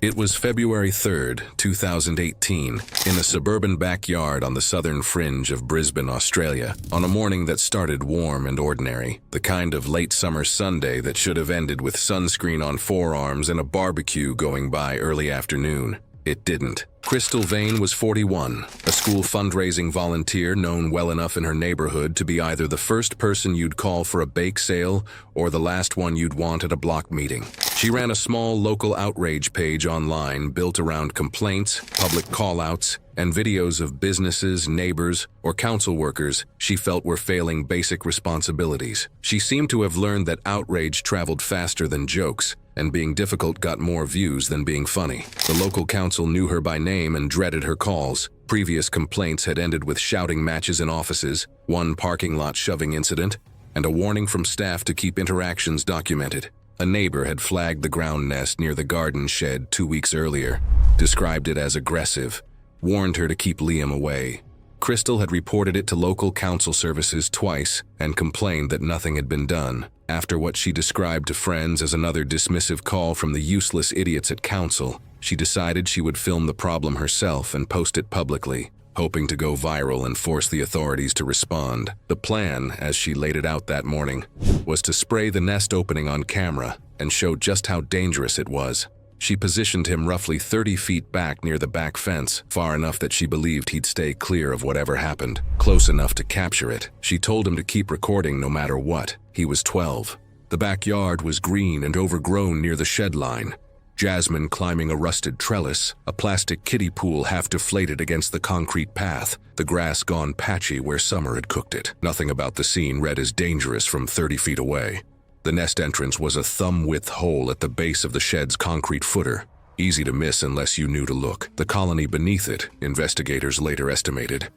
S1: It was February 3, 2018, in a suburban backyard on the southern fringe of Brisbane, Australia, on a morning that started warm and ordinary, the kind of late summer Sunday that should have ended with sunscreen on forearms and a barbecue going by early afternoon. It didn't. Crystal Vane was 41, a school fundraising volunteer known well enough in her neighborhood to be either the first person you'd call for a bake sale or the last one you'd want at a block meeting. She ran a small local outrage page online built around complaints, public call-outs, and videos of businesses, neighbors, or council workers she felt were failing basic responsibilities. She seemed to have learned that outrage traveled faster than jokes, and being difficult got more views than being funny. The local council knew her by name and dreaded her calls. Previous complaints had ended with shouting matches in offices, one parking lot shoving incident, and a warning from staff to keep interactions documented. A neighbor had flagged the ground nest near the garden shed 2 weeks earlier, described it as aggressive, warned her to keep Liam away. Crystal had reported it to local council services twice and complained that nothing had been done. After what she described to friends as another dismissive call from the useless idiots at council, she decided she would film the problem herself and post it publicly, hoping to go viral and force the authorities to respond. The plan, as she laid it out that morning, was to spray the nest opening on camera and show just how dangerous it was. She positioned him roughly 30 feet back near the back fence, far enough that she believed he'd stay clear of whatever happened, close enough to capture it. She told him to keep recording no matter what. He was 12. The backyard was green and overgrown near the shed line. Jasmine climbing a rusted trellis, a plastic kiddie pool half deflated against the concrete path, the grass gone patchy where summer had cooked it. Nothing about the scene read as dangerous from 30 feet away. The nest entrance was a thumb-width hole at the base of the shed's concrete footer, easy to miss unless you knew to look. The colony beneath it, investigators later estimated,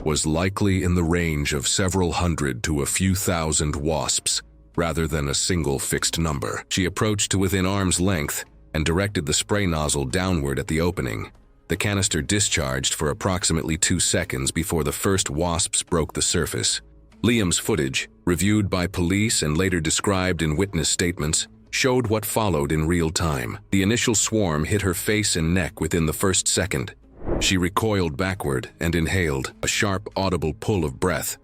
S1: was likely in the range of several hundred to a few thousand wasps, rather than a single fixed number. She approached to within arm's length and directed the spray nozzle downward at the opening. The canister discharged for approximately 2 seconds before the first wasps broke the surface. Liam's footage, reviewed by police and later described in witness statements, showed what followed in real time. The initial swarm hit her face and neck within the first second. She recoiled backward and inhaled a sharp, audible pull of breath,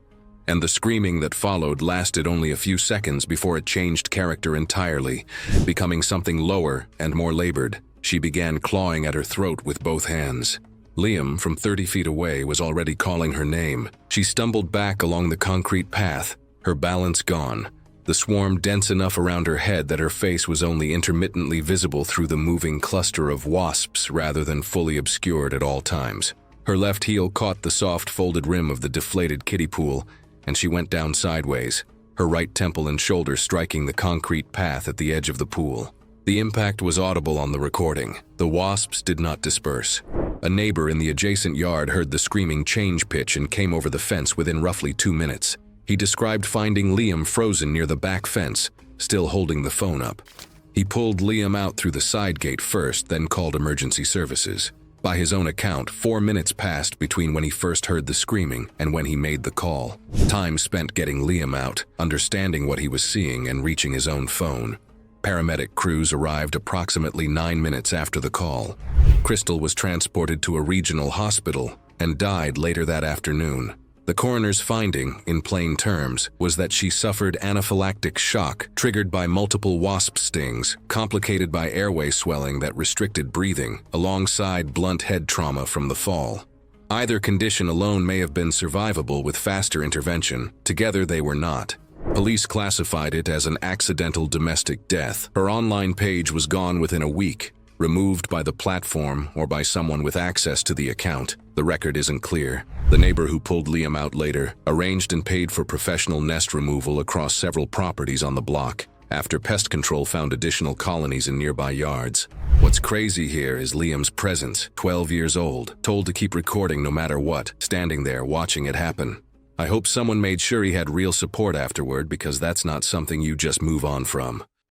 S1: and the screaming that followed lasted only a few seconds before it changed character entirely, becoming something lower and more labored. She began clawing at her throat with both hands. Liam, from 30 feet away, was already calling her name. She stumbled back along the concrete path, her balance gone, the swarm dense enough around her head that her face was only intermittently visible through the moving cluster of wasps rather than fully obscured at all times. Her left heel caught the soft folded rim of the deflated kiddie pool, and she went down sideways, her right temple and shoulder striking the concrete path at the edge of the pool. The impact was audible on the recording. The wasps did not disperse. A neighbor in the adjacent yard heard the screaming change pitch and came over the fence within roughly 2 minutes. He described finding Liam frozen near the back fence, still holding the phone up. He pulled Liam out through the side gate first, then called emergency services. By his own account, 4 minutes passed between when he first heard the screaming and when he made the call. Time spent getting Liam out, understanding what he was seeing, and reaching his own phone. Paramedic crews arrived approximately 9 minutes after the call. Crystal was transported to a regional hospital and died later that afternoon. The coroner's finding, in plain terms, was that she suffered anaphylactic shock triggered by multiple wasp stings, complicated by airway swelling that restricted breathing, alongside blunt head trauma from the fall. Either condition alone may have been survivable with faster intervention. Together they were not. Police classified it as an accidental domestic death. Her online page was gone within a week, removed by the platform or by someone with access to the account. The record isn't clear. The neighbor who pulled Liam out later arranged and paid for professional nest removal across several properties on the block, after pest control found additional colonies in nearby yards. What's crazy here is Liam's presence, 12 years old, told to keep recording no matter what, standing there watching it happen. I hope someone made sure he had real support afterward, because that's not something you just move on from.